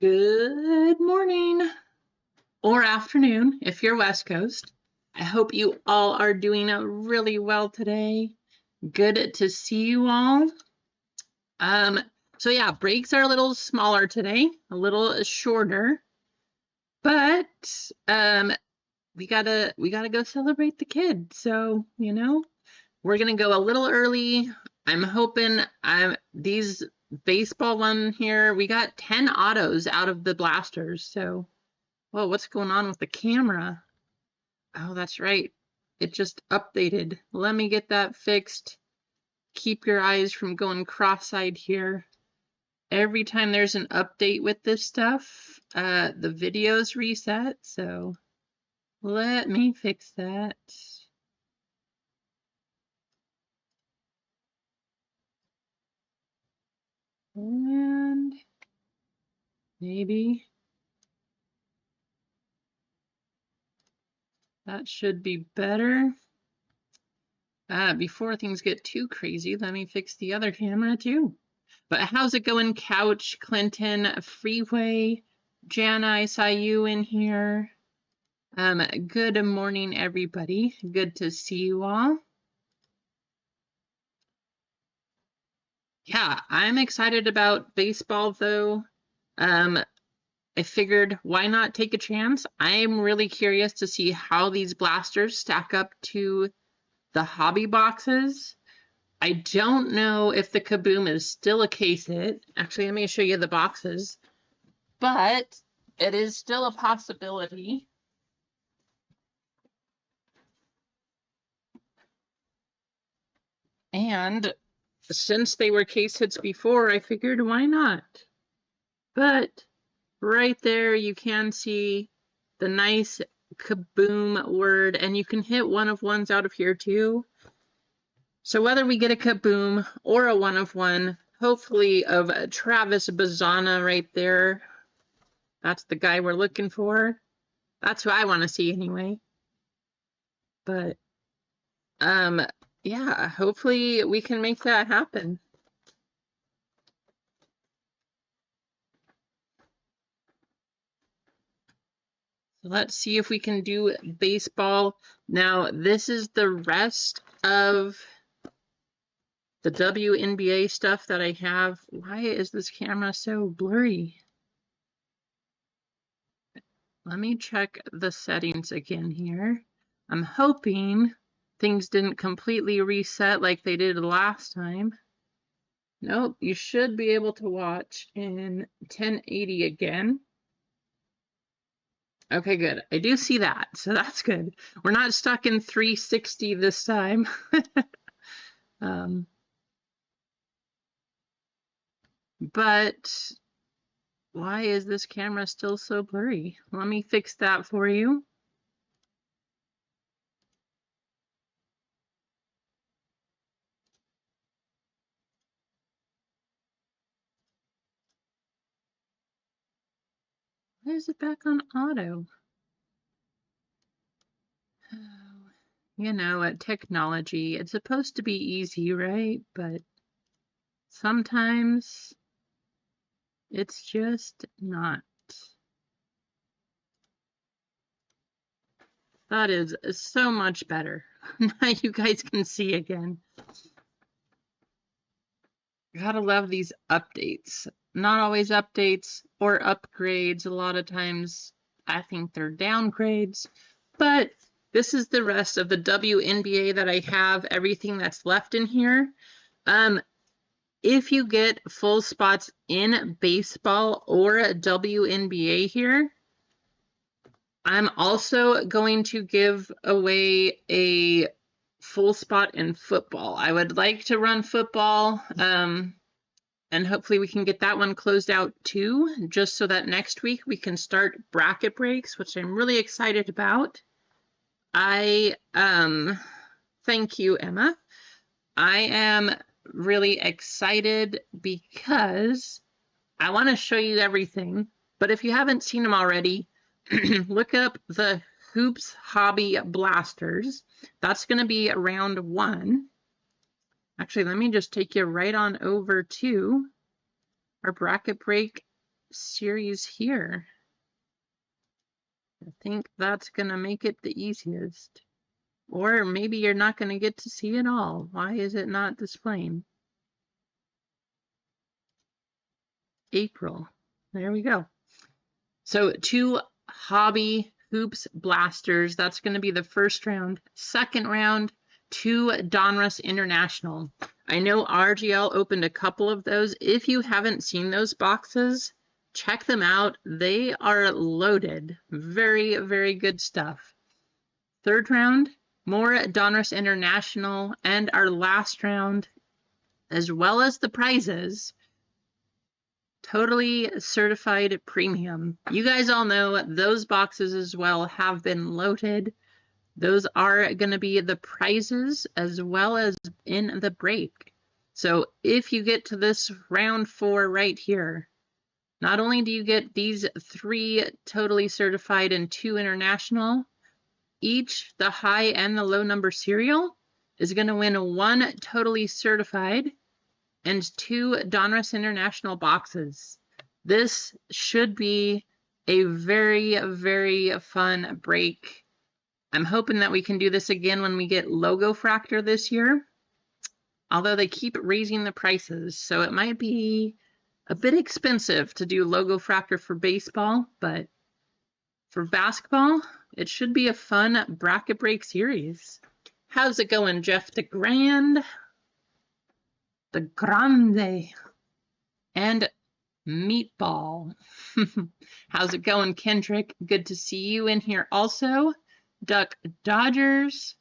Good morning or afternoon if you're West Coast. I hope you all are doing really well today. Good to see you all. So yeah, breaks are a little smaller today, a little shorter, but we gotta go celebrate the kid. So we're gonna go a little early. I'm hoping these baseball one here. We got 10 autos out of the blasters, so. Whoa, what's going on with the camera? Oh, that's right. It just updated. Let me get that fixed. Keep your eyes from going cross-eyed here. Every time there's an update with this stuff, the video's reset, so let me fix that. And maybe that should be better. Before things get too crazy, let me fix the other camera too. But how's it going, Couch, Clinton, Freeway, Jana? I saw you in here. Good morning, everybody. Good to see you all. Yeah, I'm excited about baseball, though. I figured, why not take a chance? I'm really curious to see how these blasters stack up to the hobby boxes. I don't know if the Kaboom is still a case hit. Actually, let me show you the boxes. But it is still a possibility. And since they were case hits before, I figured, why not? But right there, you can see the nice Kaboom word, and you can hit one of ones out of here too. So whether we get a Kaboom or a one of one, hopefully of Travis Bazana right there. That's the guy we're looking for. That's who I want to see anyway. But yeah, hopefully we can make that happen. So let's see if we can do baseball. Now, this is the rest of the WNBA stuff that I have. Why is this camera so blurry? Let me check the settings again here. I'm hoping things didn't completely reset like they did last time. Nope, you should be able to watch in 1080 again. Okay, good. I do see that, so that's good. We're not stuck in 360 this time. But why is this camera still so blurry? Let me fix that for you. Why is it back on auto? Technology, it's supposed to be easy, right? But sometimes it's just not. That is so much better. Now you guys can see again. Gotta love these updates. Not always updates or upgrades. A lot of times I think they're downgrades. But this is the rest of the WNBA that I have, everything that's left in here. If you get full spots in baseball or WNBA here, I'm also going to give away a full spot in football. I would like to run football, and hopefully we can get that one closed out too, just so that next week we can start bracket breaks, which I'm really excited about. Thank you, Emma. I am really excited because I want to show you everything, but if you haven't seen them already, look up the Hoops Hobby Blasters. That's going to be round 1. Actually, let me just take you right on over to our bracket break series here. I think that's going to make it the easiest. Or maybe you're not going to get to see it all. Why is it not displaying? April. There we go. So 2 Hobby Hoops Blasters. That's going to be the first round. Second round, 2 Donruss International. I know RGL opened a couple of those. If you haven't seen those boxes, check them out. They are loaded. Very, very good stuff. Third round, more Donruss International. And our last round, as well as the prizes, Totally Certified Premium. You guys all know those boxes as well have been loaded. Those are going to be the prizes as well as in the break. So if you get to this round 4 right here, not only do you get these 3 Totally Certified and 2 International, each, the high and the low number serial, is going to win 1 Totally Certified and 2 Donruss International boxes. This should be a very, very fun break. I'm hoping that we can do this again when we get Logo Fractor this year, although they keep raising the prices, so it might be a bit expensive to do Logo Fractor for baseball, but for basketball, it should be a fun bracket break series. How's it going, Jeff the Grand? The Grande, and Meatball. How's it going, Kendrick? Good to see you in here also. Duck Dodgers.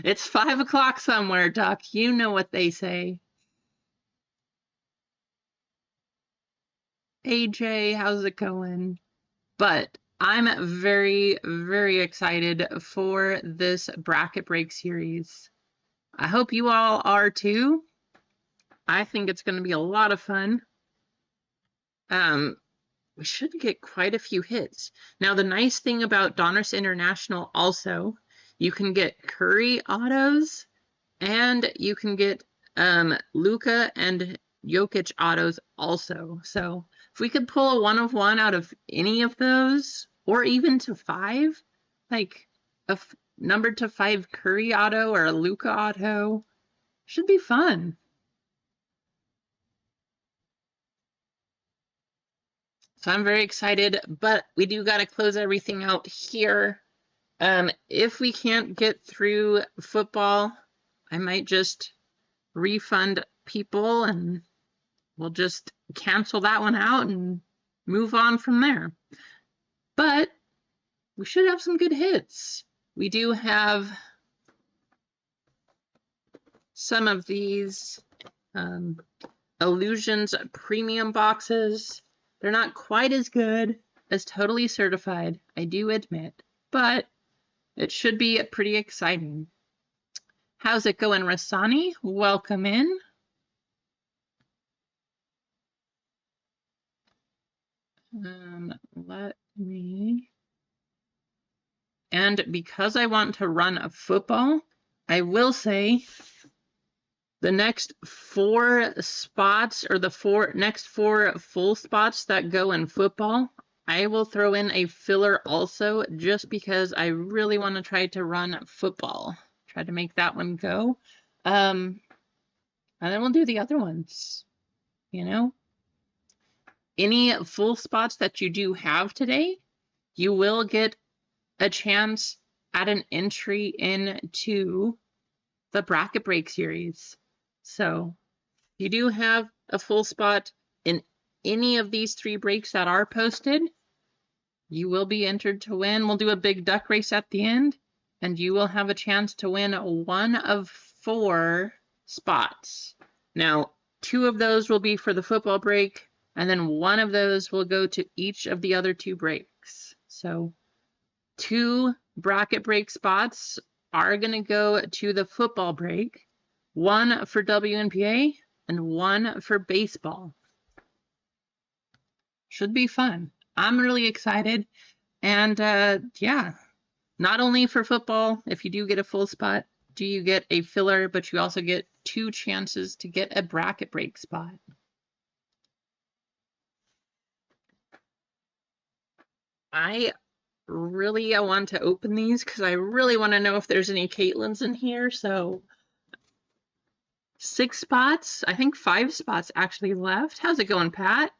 It's 5 o'clock somewhere, Duck. You know what they say. AJ, how's it going? But I'm very, very excited for this bracket break series. I hope you all are too. I think it's going to be a lot of fun. We should get quite a few hits. Now, the nice thing about Donruss International also, you can get Curry autos and you can get Luka and Jokic autos also. So if we could pull a 1 of 1 out of any of those, or even to 5, like a numbered to 5 Curry auto or a Luka auto, should be fun. So I'm very excited, but we do got to close everything out here. If we can't get through football, I might just refund people and we'll just cancel that one out and move on from there. But we should have some good hits. We do have some of these Illusions premium boxes. They're not quite as good as Totally Certified, I do admit, but it should be pretty exciting. How's it going, Rasani? Welcome in. Let me... And because I want to run a football, I will say the next 4 spots, or the next 4 full spots that go in football, I will throw in a filler also, just because I really want to try to run football. Try to make that one go. And then we'll do the other ones, you know? Any full spots that you do have today, you will get a chance at an entry into the bracket break series. So if you do have a full spot in any of these 3 breaks that are posted, you will be entered to win. We'll do a big duck race at the end, and you will have a chance to win 1 of 4 spots. Now, 2 of those will be for the football break, and then 1 of those will go to each of the other 2 breaks. So 2 bracket break spots are going to go to the football break, 1 for WNBA and 1 for baseball. Should be fun. I'm really excited. And yeah, not only for football, if you do get a full spot, do you get a filler, but you also get 2 chances to get a bracket break spot. I really want to open these because I really want to know if there's any Caitlins in here. So 6 spots, I think 5 spots actually left. How's it going, Pat?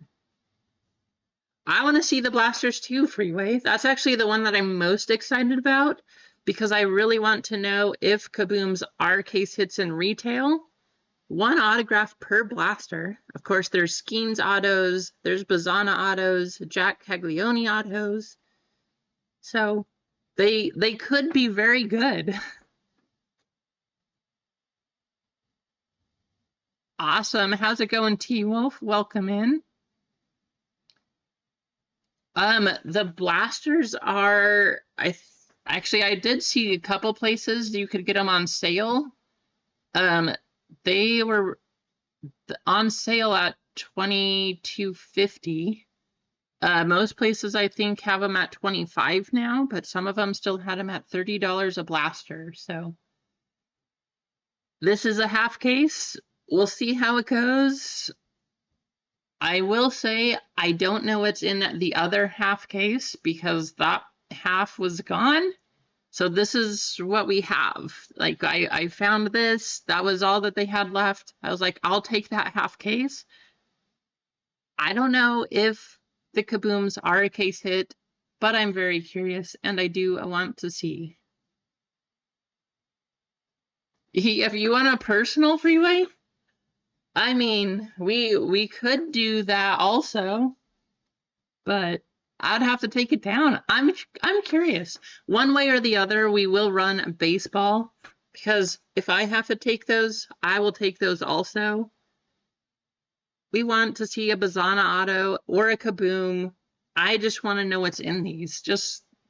I want to see the blasters too, Freeway. That's actually the one that I'm most excited about because I really want to know if Kabooms are case hits in retail. 1 autograph per blaster. Of course, there's Skeens autos, there's Bazana autos, Jack Caglione autos. So they could be very good. Awesome. How's it going, T-Wolf? Welcome in. The blasters are, I did see a couple places you could get them on sale. They were on sale at $22.50. Most places I think have them at $25 now, but some of them still had them at $30 a blaster. So this is a half case. We'll see how it goes. I will say I don't know what's in the other half case because that half was gone. So this is what we have. Like I found this, that was all that they had left. I was like, I'll take that half case. I don't know if the Kabooms are a case hit, but I'm very curious and I want to see. If you want a personal, Freeway, I mean, we could do that also, but I'd have to take it down. I'm curious. One way or the other, we will run baseball because if I have to take those, I will take those also. We want to see a Bazana auto or a Kaboom. I just want to know what's in these.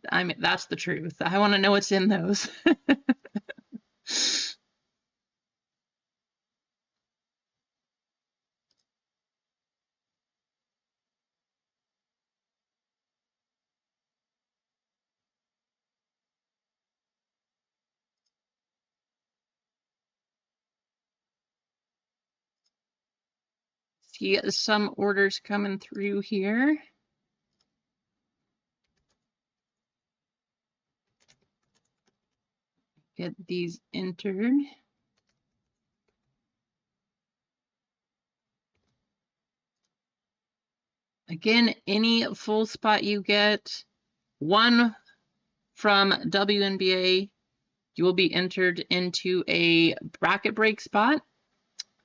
I mean, that's the truth. I want to know what's in those. See some orders coming through here. Get these entered. Again, any full spot you get, 1 from WNBA, you will be entered into a bracket break spot.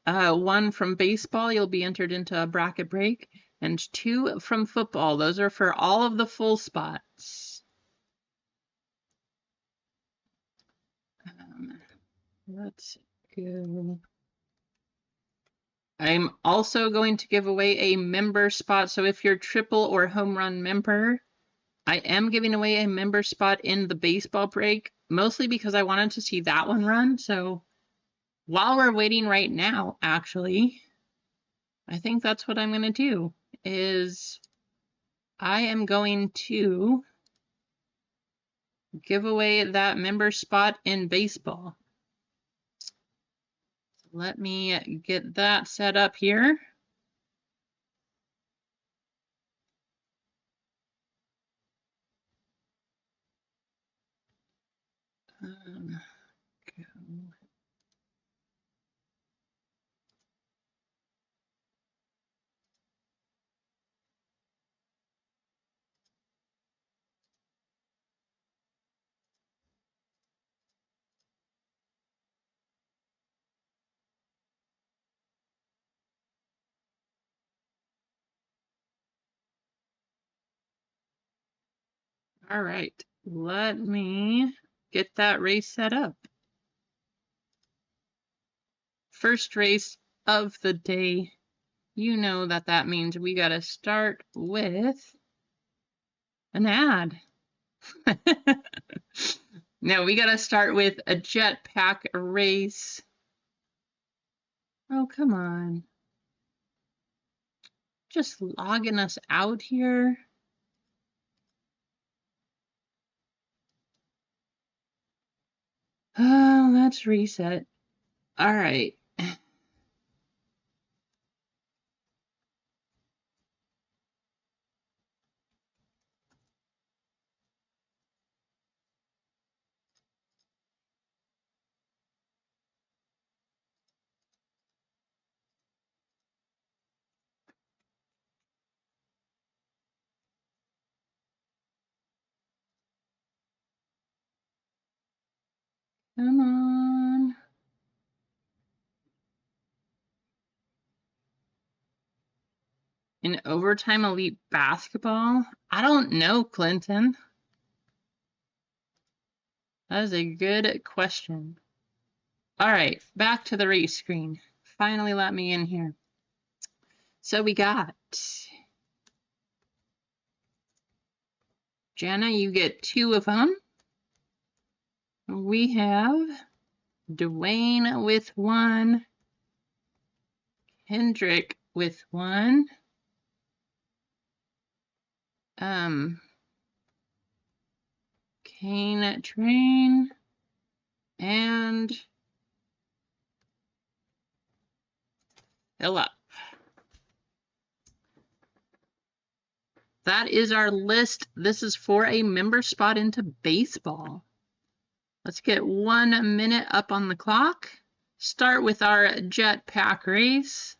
1 from baseball, you'll be entered into a bracket break. And 2 from football. Those are for all of the full spots. Let's go. I'm also going to give away a member spot. So if you're triple or home run member, I am giving away a member spot in the baseball break, mostly because I wanted to see that one run. So while we're waiting right now, actually, I think that's what I'm going to do is I am going to give away that member spot in baseball. Let me get that set up here. Go. All right, let me get that race set up. First race of the day. You know that means we got to start with an ad. No, we got to start with a jetpack race. Oh, come on. Just logging us out here. Oh, let's reset. All right. Come on. In overtime elite basketball? I don't know, Clinton. That is a good question. All right, back to the race screen. Finally let me in here. So we got Jana, you get 2 of them. We have Dwayne with 1. Hendrick with 1. Kane Train and Philip. That is our list. This is for a member spot into baseball. Let's get 1 minute up on the clock. Start with our jetpack race.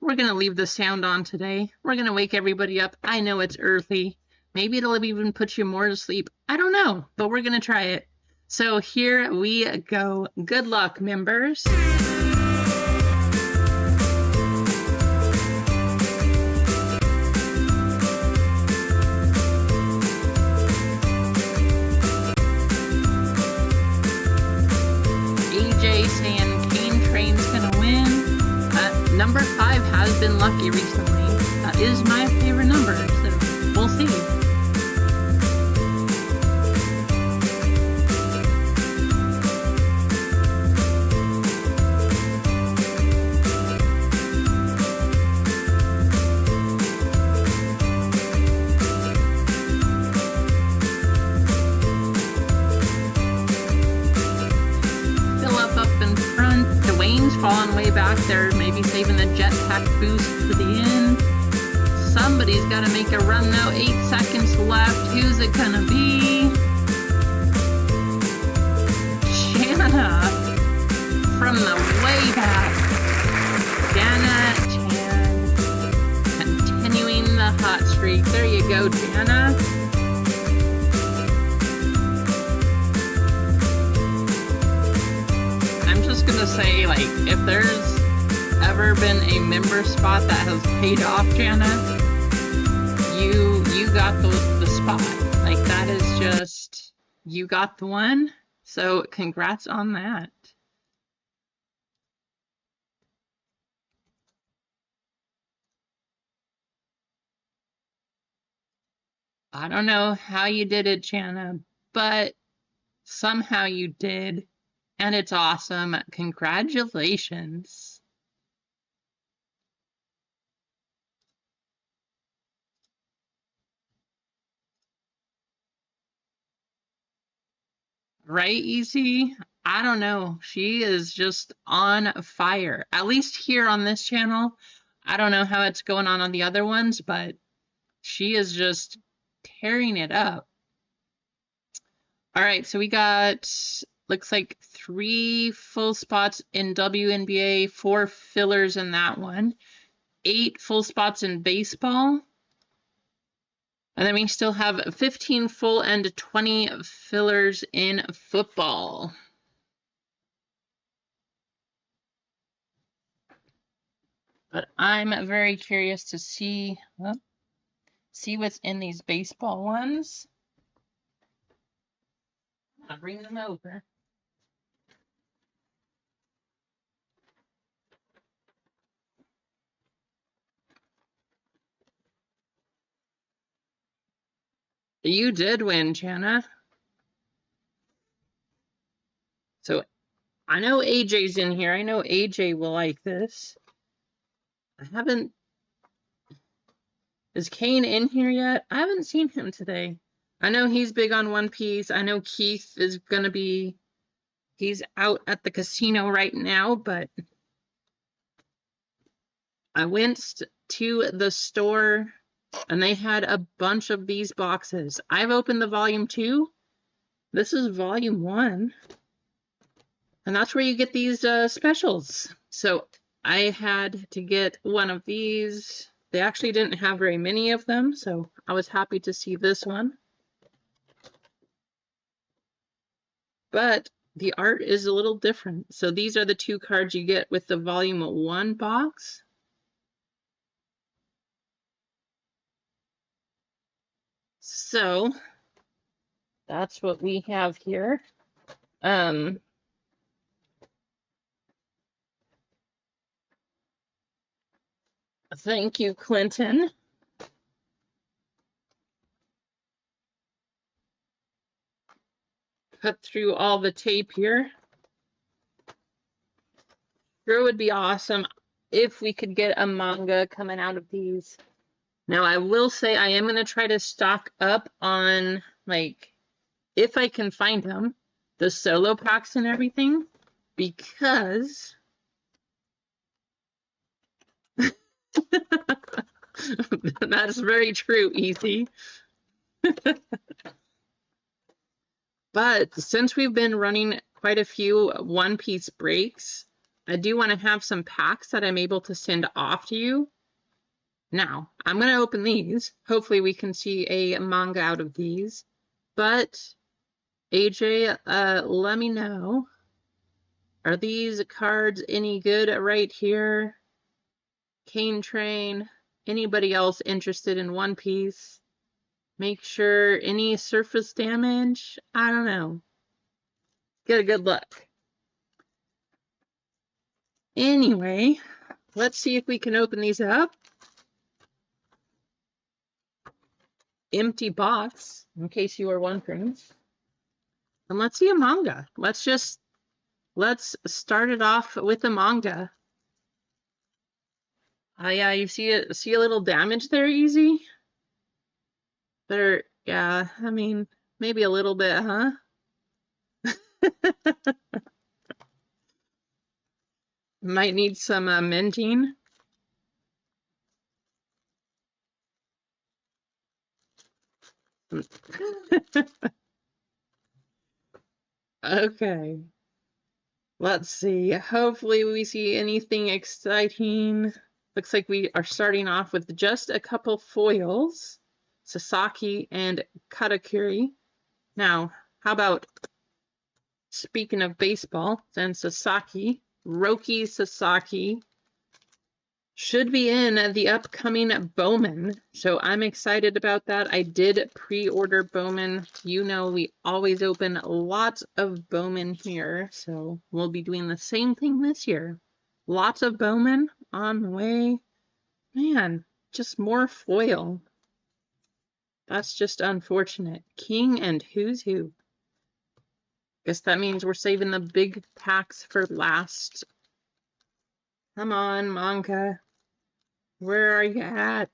We're going to leave the sound on today. We're going to wake everybody up. I know it's early. Maybe it'll even put you more to sleep. I don't know, but we're going to try it. So here we go. Good luck, members. AJ saying Kane Train's going to win. Number 5 has been lucky recently. That is my favorite number, so we'll see. Philip up in front. Dwayne's falling way back there, maybe saving the jetpack boost for the end. Somebody's got to make a run though. 8 seconds left. Who's it gonna be? Jana from the way back. Jana Chan continuing the hot streak. There you go, Jana. I'm just gonna say, like, if there's ever been a member spot that has paid off, Jana, you got the spot. Like, that is just, you got the one. So congrats on that. I don't know how you did it, Jana, but somehow you did. And it's awesome. Congratulations. Right, Easy? I don't know. She is just on fire. At least here on this channel. I don't know how it's going on the other ones, but she is just tearing it up. All right, so we got, looks like 3 full spots in WNBA, 4 fillers in that one, 8 full spots in baseball. And then we still have 15 full and 20 fillers in football. But I'm very curious to see what's in these baseball ones. I'll bring them over. You did win, Jana. So I know AJ's in here. I know AJ will like this. I haven't... Is Kane in here yet? I haven't seen him today. I know he's big on One Piece. I know Keith is going to be... He's out at the casino right now, but... I went to the store... And they had a bunch of these boxes. I've opened the volume 2. This is volume 1. And that's where you get these specials. So I had to get one of these. They actually didn't have very many of them, so I was happy to see this one. but the art is a little different. So these are the 2 cards you get with the volume 1 box. So that's what we have here. Thank you, Clinton. Cut through all the tape here. Sure would be awesome if we could get a manga coming out of these. Now, I will say I am going to try to stock up on, like, if I can find them, the solo packs and everything, because that's very true, Easy. But since we've been running quite a few One Piece breaks, I do want to have some packs that I'm able to send off to you. Now, I'm going to open these. Hopefully we can see a manga out of these. But, AJ, let me know. Are these cards any good right here? Cane Train. Anybody else interested in One Piece? Make sure any surface damage? I don't know. Get a good look. Anyway, let's see if we can open these up. Empty box, in case you were wondering. And let's see a manga. Let's start it off with a manga. Yeah, you see a little damage there, Easy? Better, yeah, I mean, maybe a little bit, huh? Might need some mending. Okay. Let's see. Hopefully we see anything exciting. Looks like we are starting off with just a couple foils. Sasaki and Katakuri. Now, how about, speaking of baseball, then Sasaki, Roki Sasaki, should be in the upcoming Bowman. So I'm excited about that. I did pre-order Bowman. You know, we always open lots of Bowman here. So we'll be doing the same thing this year. Lots of Bowman on the way. Man, just more foil. That's just unfortunate. King and Who's Who. Guess that means we're saving the big packs for last. Come on, manga. Where are you at?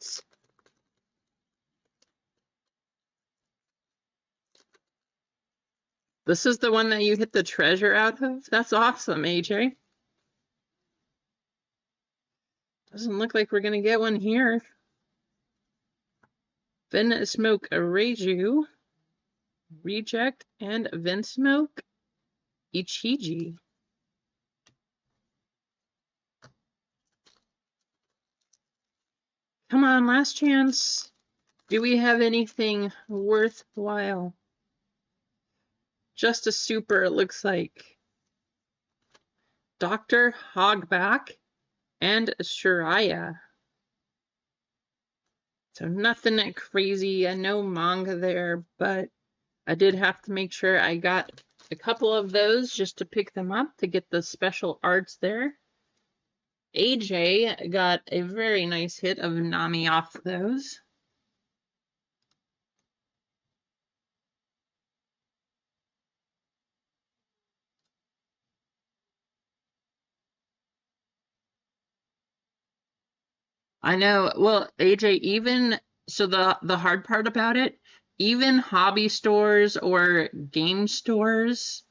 This is the one that you hit the treasure out of? That's awesome, AJ. Doesn't look like we're going to get one here. Vinsmoke Reiju, Reject, and Vinsmoke Ichiji. Come on, last chance. Do we have anything worthwhile? Just a super, it looks like. Dr. Hogback and Shiraya. So nothing crazy, no manga there, but I did have to make sure I got a couple of those just to pick them up to get the special arts there. AJ got a very nice hit of Nami off those. I know. Well, AJ, even so, the hard part about it, even hobby stores or game stores,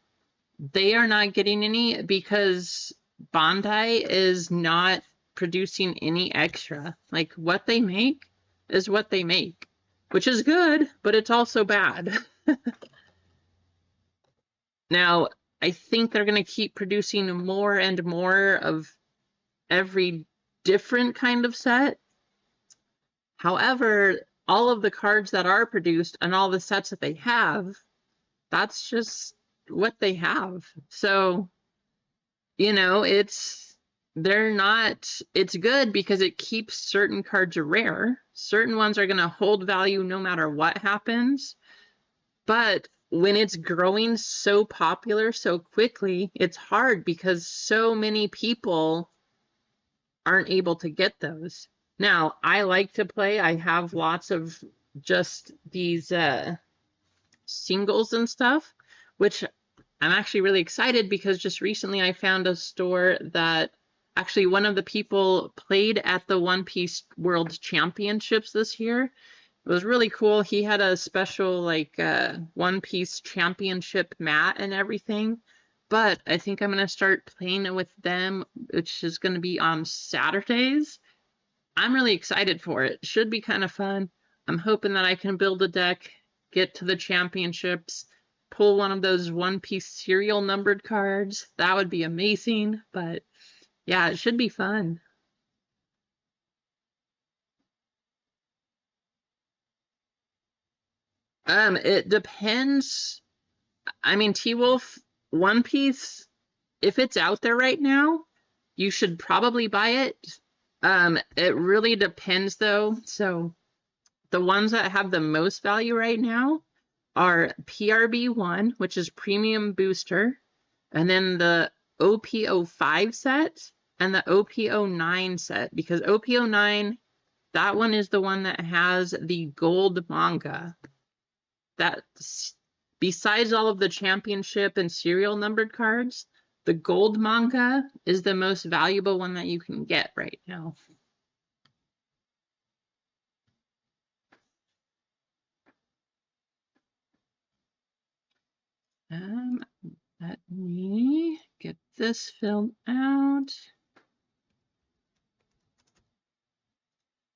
they are not getting any because Bandai is not producing any extra. Like, what they make is what they make, which is good, but it's also bad. Now, I think they're going to keep producing more and more of every different kind of set. However, all of the cards that are produced and all the sets that they have, that's just what they have. So, you know, it's good because it keeps certain cards rare. Certain ones are going to hold value no matter what happens. But when it's growing so popular so quickly, it's hard because so many people aren't able to get those. Now, I like to play. I have lots of just these singles and stuff, which I'm actually really excited because just recently I found a store that actually one of the people played at the One Piece World Championships this year. It was really cool. He had a special like One Piece Championship mat and everything. But I think I'm going to start playing with them, which is going to be on Saturdays. I'm really excited for it. Should be kind of fun. I'm hoping that I can build a deck, get to the championships, pull one of those One Piece serial numbered cards. That would be amazing. But yeah, it should be fun. It depends. I mean, T-Wolf, One Piece, if it's out there right now, you should probably buy it. It really depends though. So the ones that have the most value right now are PRB1, which is Premium Booster, and then the OP05 set and the OP09 set, because OP09, that one is the one that has the gold manga. That's besides all of the championship and serial numbered cards, the gold manga is the most valuable one that you can get right now. Let me get this filled out.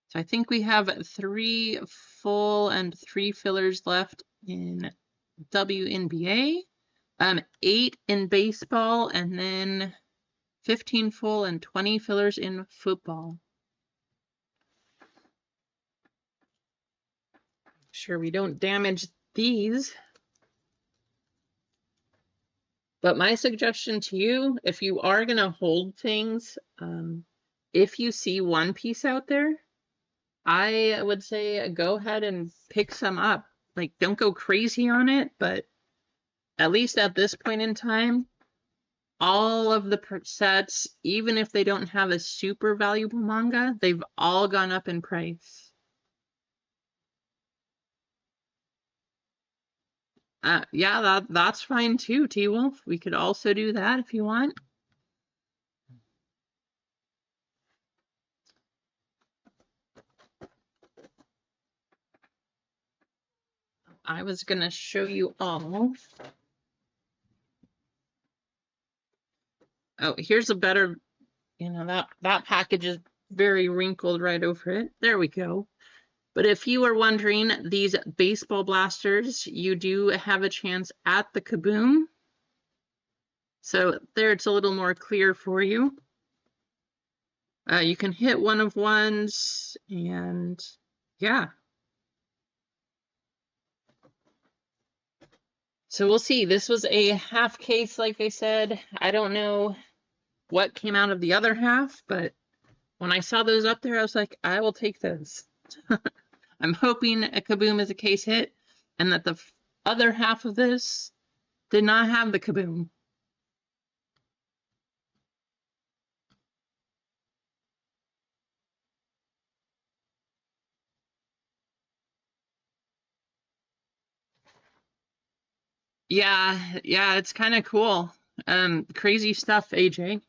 So I think we have 3 full and 3 fillers left in WNBA, 8 in baseball, and then 15 full and 20 fillers in football. Make sure we don't damage these. But my suggestion to you, if you are going to hold things, if you see One Piece out there, I would say go ahead and pick some up. Like, don't go crazy on it, but at least at this point in time, all of the sets, even if they don't have a super valuable manga, they've all gone up in price. Yeah, that's fine too, T-Wolf. We could also do that if you want. I was going to show you all. Oh, here's a better, you know, that package is very wrinkled right over it. There we go. But if you are wondering, these baseball blasters, you do have a chance at the Kaboom. So there it's a little more clear for you. You can hit 1 of 1s, and yeah. So we'll see. This was a half case, like I said. I don't know what came out of the other half, but when I saw those up there, I was like, I will take those. I'm hoping a Kaboom is a case hit and that the other half of this did not have the Kaboom. Yeah, it's kind of cool. Crazy stuff, AJ.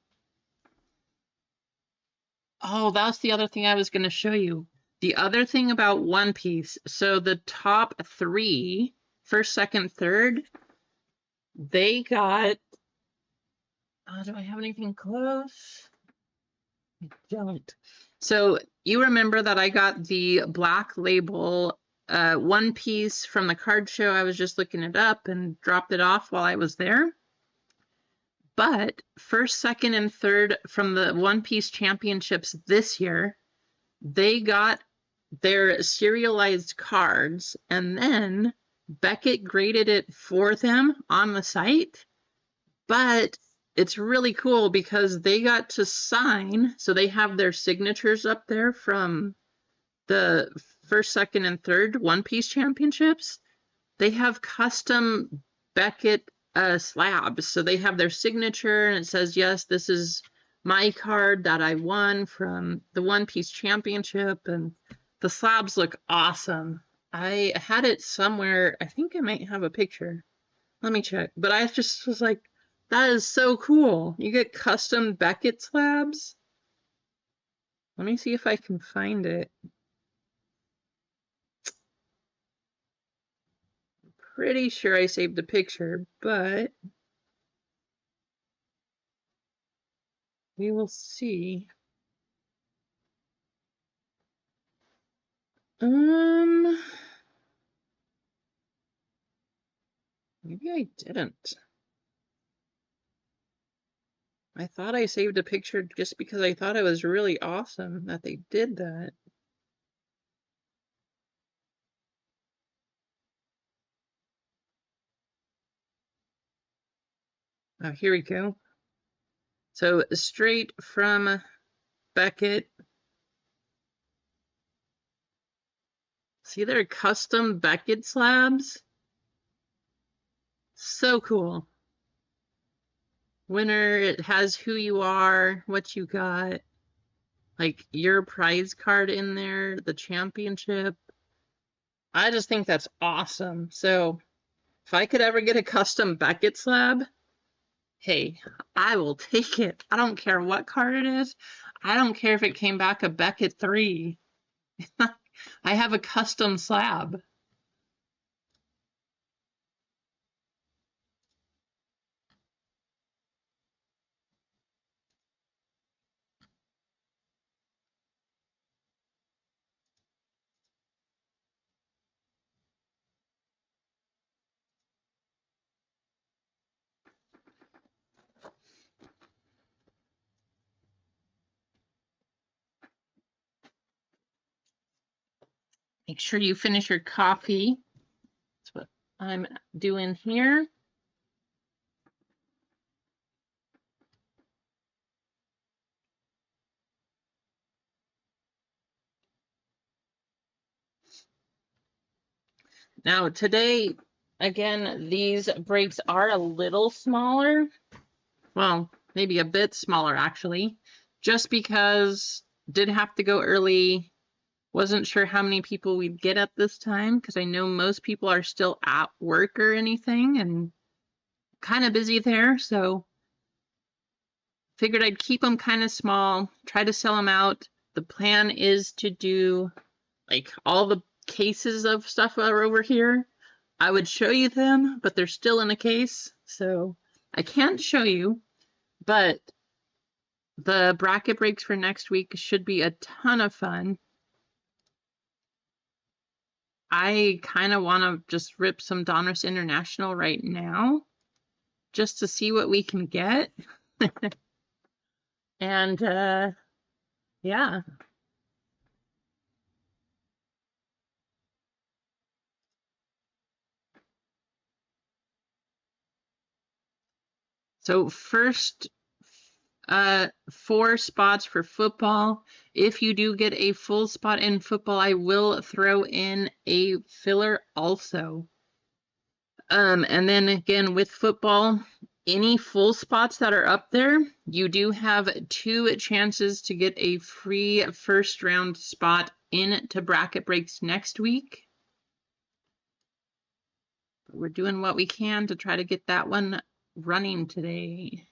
Oh, that's the other thing I was going to show you. The other thing about One Piece, so the top 3, first, second, third, they got, do I have anything close? I don't. So you remember that I got the Black Label One Piece from the card show. I was just looking it up and dropped it off while I was there. But first, second, and third from the One Piece Championships this year, they got their serialized cards, and then Beckett graded it for them on the site, but it's really cool because they got to sign, so they have their signatures up there from the first, second, and third One Piece championships. They have custom Beckett slabs, so they have their signature, and it says, yes, this is my card that I won from the One Piece championship, and the slabs look awesome. I had it somewhere. I think I might have a picture. Let me check. But I just was like, that is so cool. You get custom Beckett slabs. Let me see if I can find it. Pretty sure I saved a picture, but we will see. Maybe I didn't. I thought I saved a picture just because I thought it was really awesome that they did that. Oh, here we go. So straight from Beckett. See their custom Beckett slabs? So cool. Winner, it has who you are, what you got, like your prize card in there, the championship. I just think that's awesome. So if I could ever get a custom Beckett slab, hey, I will take it. I don't care what card it is. I don't care if it came back a Beckett 3. I have a custom slab. Make sure you finish your coffee. That's what I'm doing here. Now today, again, these breaks are a little smaller. Well, maybe a bit smaller actually, just because did have to go early. Wasn't sure how many people we'd get at this time because I know most people are still at work or anything and kind of busy there. So figured I'd keep them kind of small, try to sell them out. The plan is to do like all the cases of stuff are over here. I would show you them, but they're still in a case. So I can't show you, but the bracket breaks for next week should be a ton of fun. I kind of want to just rip some Donruss International right now just to see what we can get. And yeah. So first 4 spots for football. If you do get a full spot in football, I will throw in a filler also. And then again with football, any full spots that are up there, you do have 2 chances to get a free first round spot into bracket breaks next week. We're doing what we can to try to get that one running today.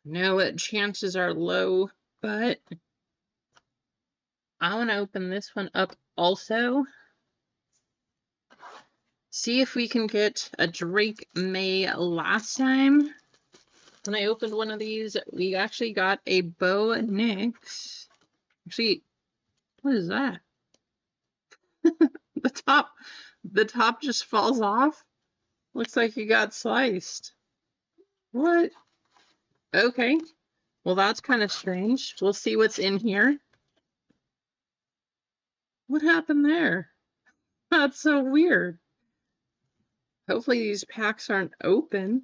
No, chances are low, but I want to open this one up also. See if we can get a Drake May. Last time when I opened one of these, we actually got a Bo Nix. Actually, what is that? The top just falls off. Looks like it got sliced. What? Okay. Well, that's kind of strange. We'll see what's in here. What happened there? That's so weird. Hopefully these packs aren't open.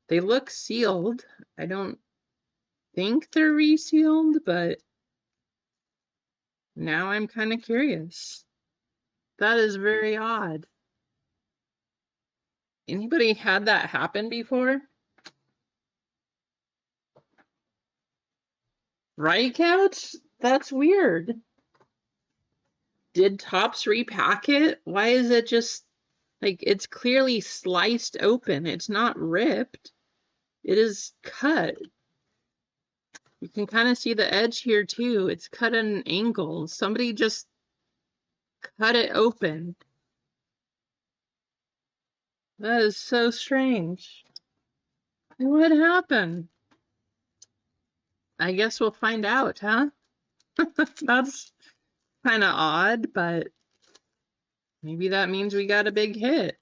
They look sealed. I don't think they're resealed, but now I'm kind of curious. That is very odd. Anybody had that happen before? Right, Couch? That's weird. Did Topps repack it? Why is it just like it's clearly sliced open? It's not ripped. It is cut. You can kind of see the edge here too. It's cut at an angle. Somebody just cut it open. That is so strange. What happened? I guess we'll find out, huh? That's kind of odd, but maybe that means we got a big hit.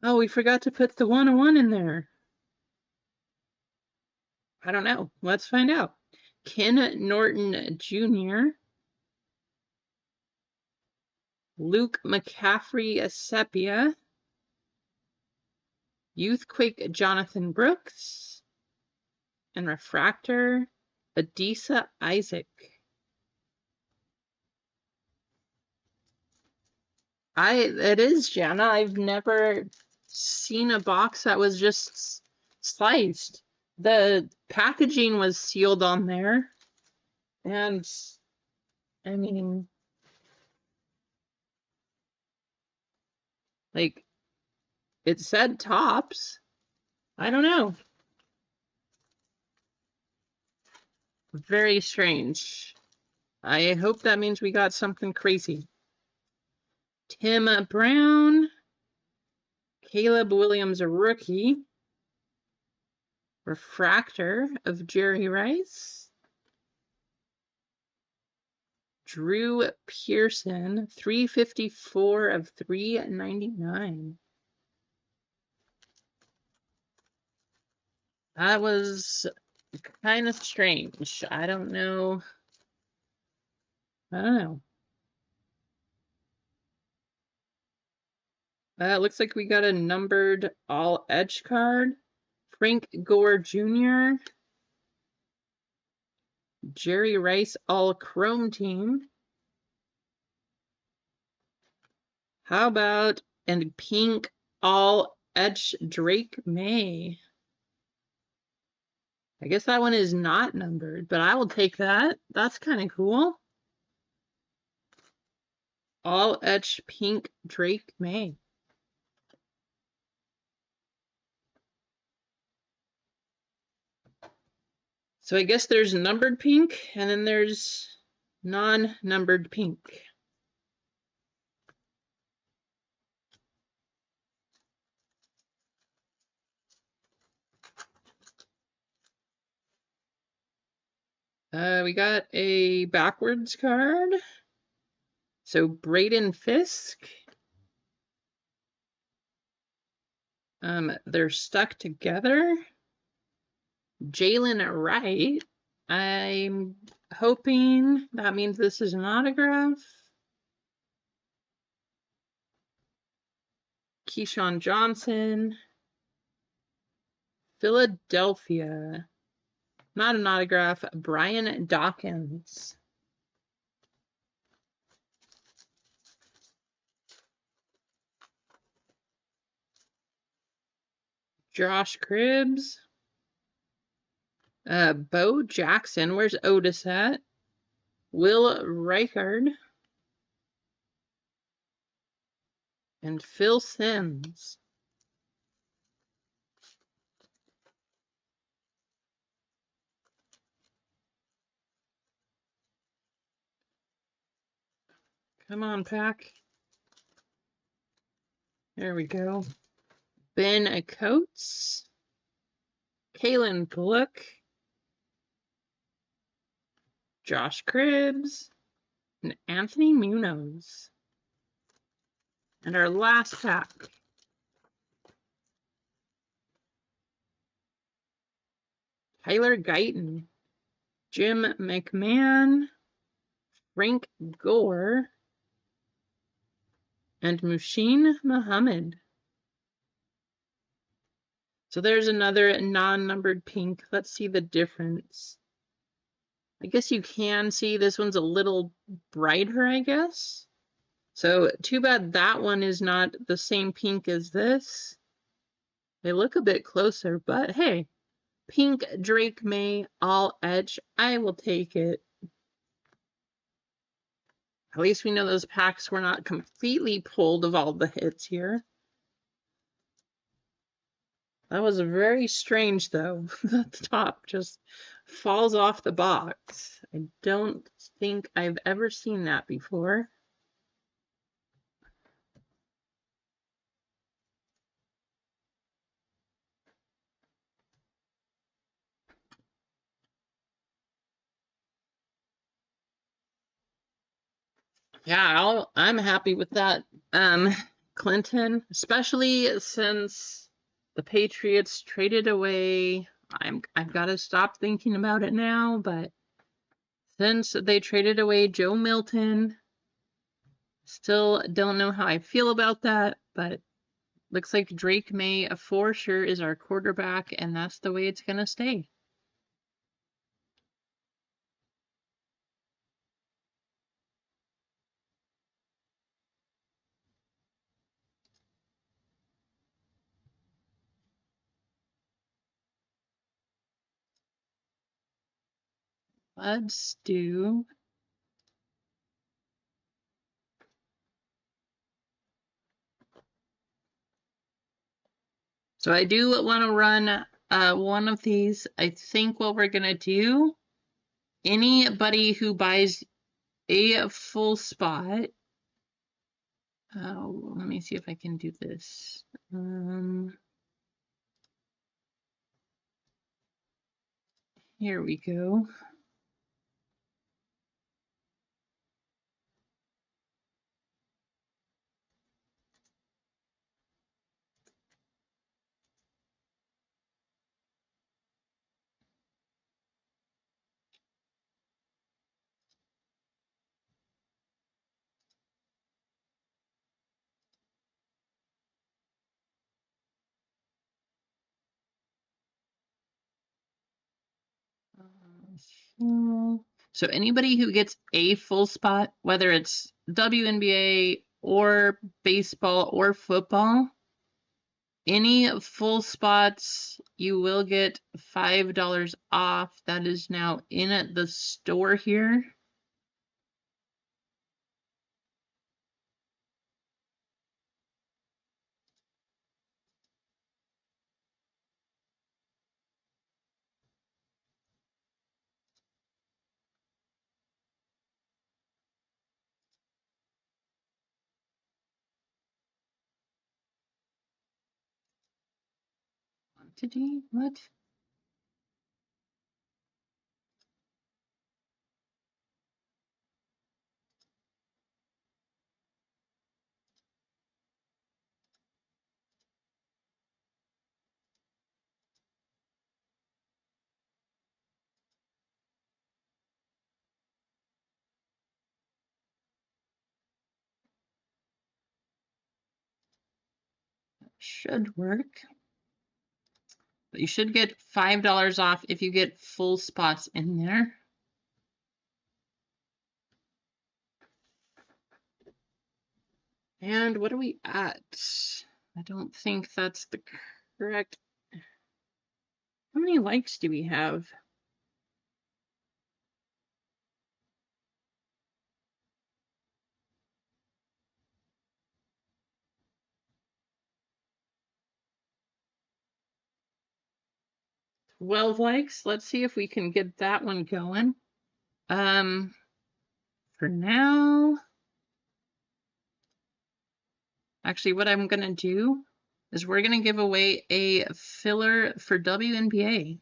Oh, we forgot to put the 101 in there. I don't know. Let's find out. Ken Norton Jr., Luke McCaffrey Sepia, Youthquake Jonathan Brooks, and Refractor Adisa Isaac. It is, Jana. I've never seen a box that was just sliced. The packaging was sealed on there. And I mean, like, it said Topps. I don't know. Very strange. I hope that means we got something crazy. Tim Brown, Caleb Williams, a rookie. Refractor of Jerry Rice. Drew Pearson, 354 of 399. That was kind of strange. I don't know. It looks like we got a numbered all edge card. Frank Gore Jr. Jerry Rice all chrome team. How about and pink all edge Drake May? I guess that one is not numbered, but I will take that. That's kind of cool. All edge pink Drake May. So I guess there's numbered pink, and then there's non-numbered pink. We got a backwards card. So Braden Fisk. They're stuck together. Jalen Wright. I'm hoping that means this is an autograph. Keyshawn Johnson. Philadelphia. Not an autograph. Brian Dawkins. Josh Cribbs. Bo Jackson. Where's Otis at? Will Reichard. And Phil Simms. Come on, pack. There we go. Ben Coates, Kalen Gluck, Josh Cribbs, and Anthony Munoz. And our last pack. Tyler Guyton, Jim McMahon, Frank Gore, and Muhsin Muhammad. So there's another non-numbered pink. Let's see the difference. I guess you can see this one's a little brighter, I guess. So too bad that one is not the same pink as this. They look a bit closer, but hey, pink Drake May all etch. I will take it. At least we know those packs were not completely pulled of all the hits here. That was very strange, though. The top just falls off the box. I don't think I've ever seen that before. Yeah, I'm happy with that, Clinton, especially since the Patriots traded away. I've got to stop thinking about it now, but since they traded away Joe Milton, still don't know how I feel about that, but looks like Drake May for sure is our quarterback, and that's the way it's going to stay. Let's do so I do want to run one of these. I think what we're going to do, anybody who buys a full spot, let me see if I can do this. Here we go. So anybody who gets a full spot, whether it's WNBA or baseball or football, any full spots, you will get $5 off. That is now in the store here. Quantity? What? That should work. But you should get $5 off if you get full spots in there. And what are we at? I don't think that's the correct. How many likes do we have? Well, likes. Let's see if we can get that one going. For now, Actually, what I'm going to do is we're going to give away a filler for WNBA.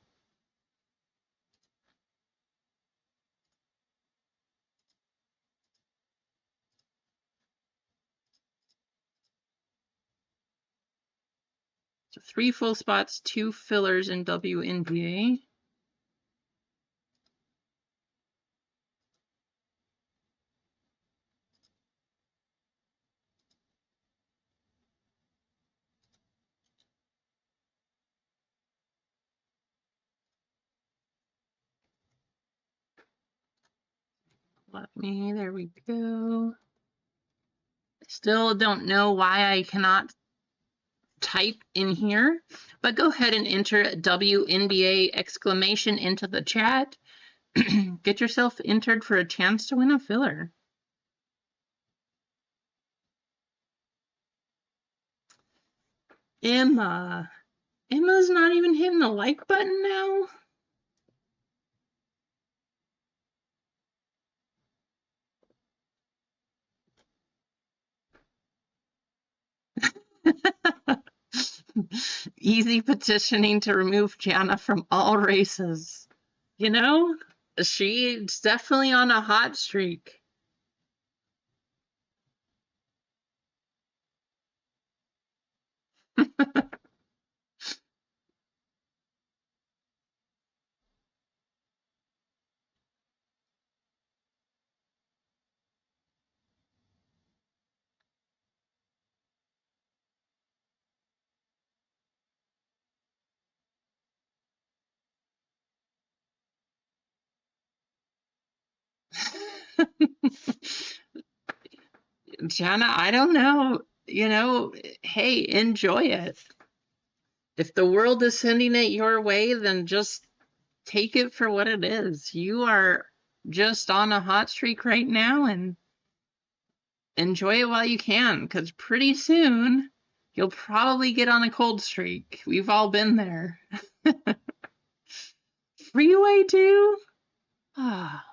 So 3 full spots, 2 fillers in WNBA. There we go. Still don't know why I cannot type in here, but go ahead and enter WNBA exclamation into the chat. Get yourself entered for a chance to win a filler. Emma's not even hitting the like button now. Easy petitioning to remove Jana from all races. You know, she's definitely on a hot streak. Jana, I don't know. You know, hey, enjoy it. If the world is sending it your way, then just take it for what it is. You are just on a hot streak right now, and enjoy it while you can, because pretty soon you'll probably get on a cold streak. We've all been there. Freeway 2? Ah.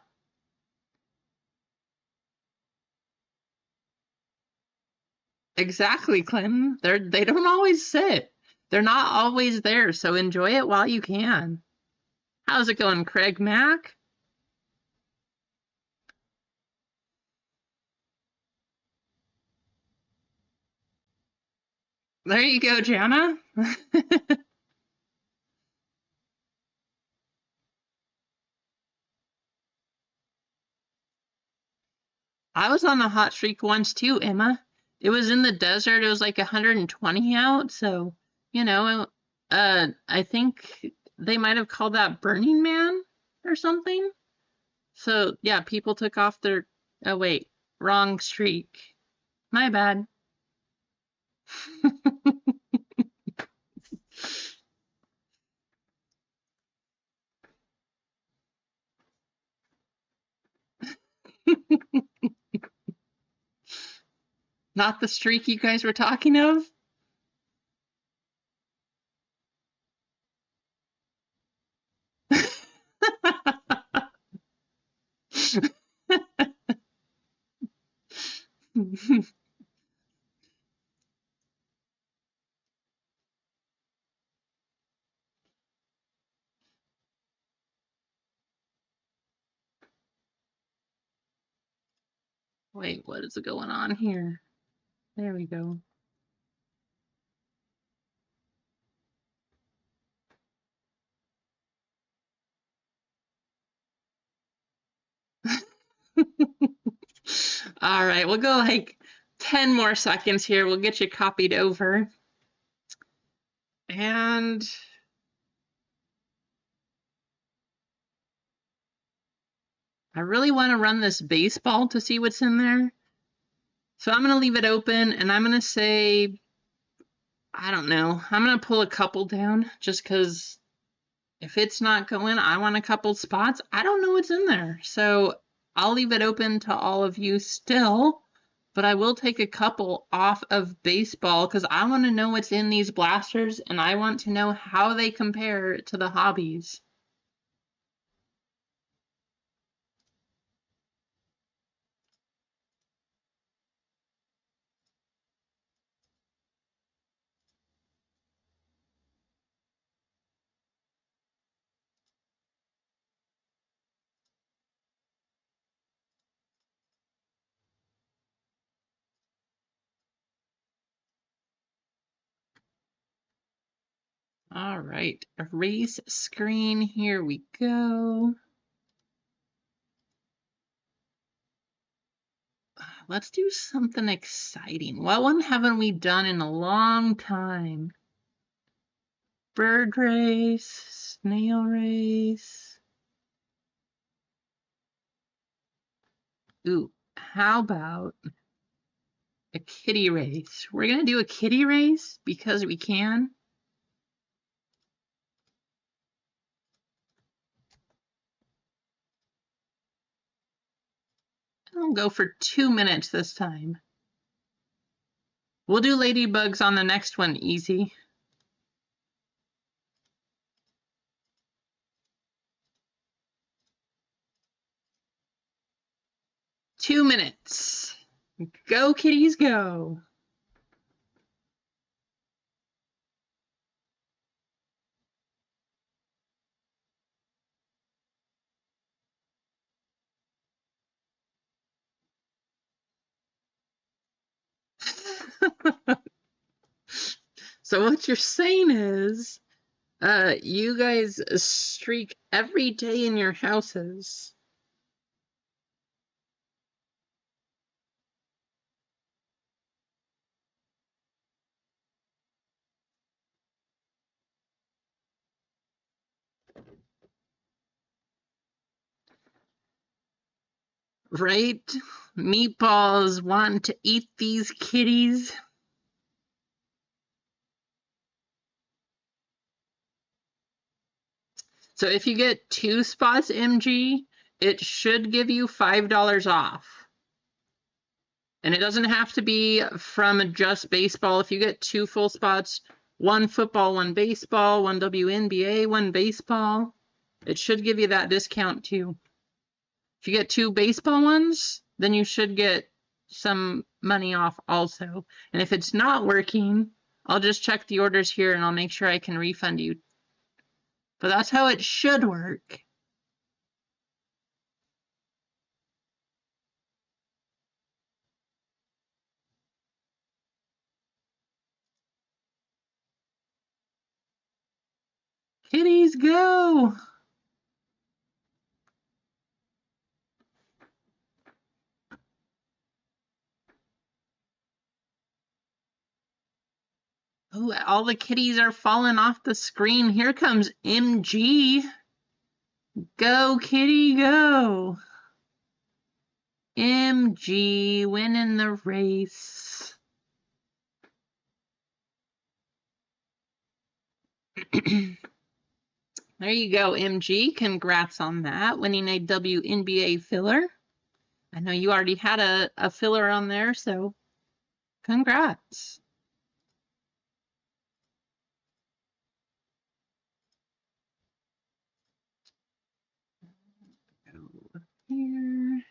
Exactly, Clinton. They don't always sit. They're not always there, so enjoy it while you can. How's it going, Craig Mack? There you go, Jana. I was on a hot streak once too, Emma. It was in the desert. It was like 120 out, so you know, I think they might have called that Burning Man or something. So yeah, people took off their. Oh wait, wrong streak. My bad. Not the streak you guys were talking of? Wait, what is going on here? There we go. All right, we'll go like 10 more seconds here. We'll get you copied over. And I really want to run this baseball to see what's in there. So I'm going to leave it open, and I'm going to say, I don't know, I'm going to pull a couple down just because if it's not going, I want a couple spots. I don't know what's in there. So I'll leave it open to all of you still, but I will take a couple off of baseball because I want to know what's in these blasters, and I want to know how they compare to the hobbies. All right, erase screen. Here we go. Let's do something exciting. What one haven't we done in a long time? Bird race, snail race. Ooh, how about a kitty race? We're gonna do a kitty race because we can. I'll go for 2 minutes this time. We'll do ladybugs on the next one easy. Two minutes. Go, kitties, go. So what you're saying is, you guys streak every day in your houses. Right? Meatballs want to eat these kitties. So if you get 2 spots, MG, it should give you $5 off. And it doesn't have to be from just baseball. If you get 2 full spots, 1 football, 1 baseball, 1 WNBA, 1 baseball, it should give you that discount too. If you get 2 baseball ones, then you should get some money off also. And if it's not working, I'll just check the orders here and I'll make sure I can refund you. But that's how it should work. Kitties, go! Oh, all the kitties are falling off the screen. Here comes MG. Go, kitty, go. MG winning the race. There you go, MG. Congrats on that, winning a WNBA filler. I know you already had a filler on there, so congrats. Go here.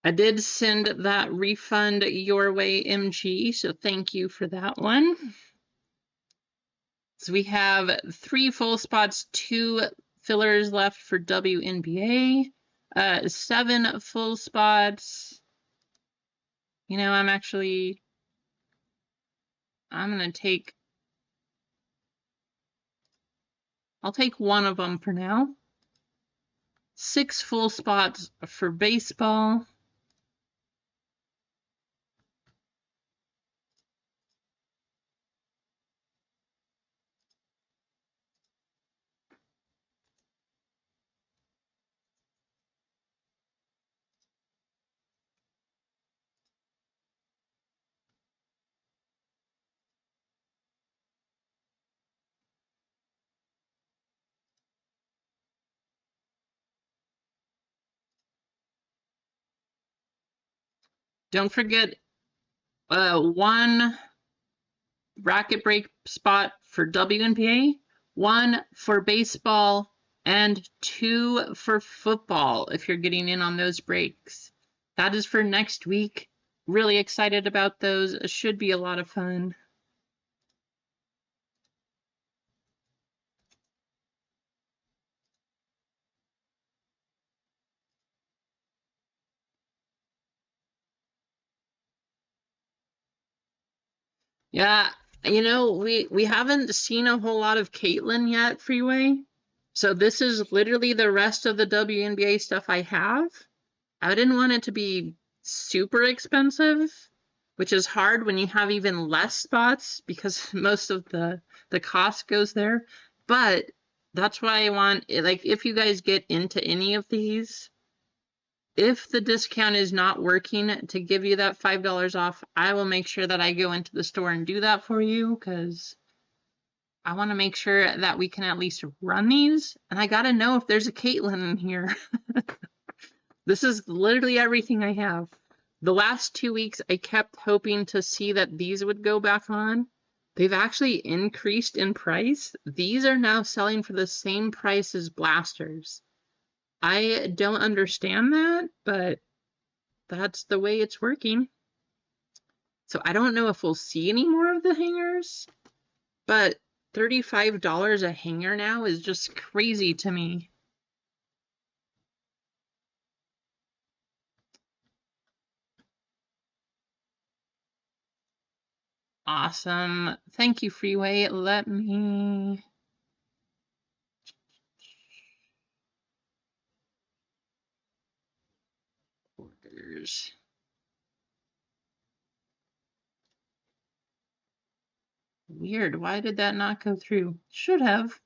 I did send that refund your way, MG, so thank you for that one. So we have 3 full spots, 2 fillers left for WNBA, 7 full spots. You know, I'm gonna take, I'll take one of them for now. 6 full spots for baseball. Don't forget one bracket break spot for WNBA, one for baseball, and two for football if you're getting in on those breaks. That is for next week. Really excited about those. It should be a lot of fun. Yeah, you know, we haven't seen a whole lot of Caitlin yet, Freeway. So this is literally the rest of the WNBA stuff I have. I didn't want it to be super expensive, which is hard when you have even less spots because most of the cost goes there. But that's why I want, like, if you guys get into any of these, if the discount is not working to give you that $5 off, I will make sure that I go into the store and do that for you because I want to make sure that we can at least run these. And I got to know if there's a Caitlin in here. This is literally everything I have. The last 2 weeks, I kept hoping to see that these would go back on. They've actually increased in price. These are now selling for the same price as blasters. I don't understand that, but that's the way it's working. So I don't know if we'll see any more of the hangers, but $35 a hanger now is just crazy to me. Awesome. Thank you, Freeway. Let me... Orders. Weird. Why did that not go through? Should have.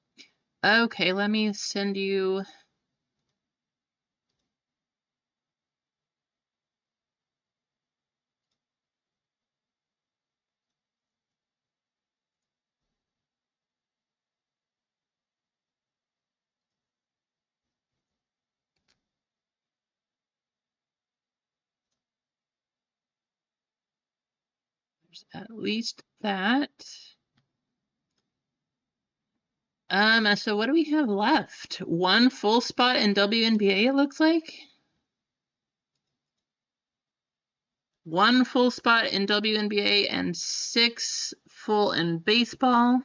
Okay, let me send you... There's at least that. So what do we have left? One full spot in WNBA, it looks like. One full spot in WNBA and 6 full in baseball.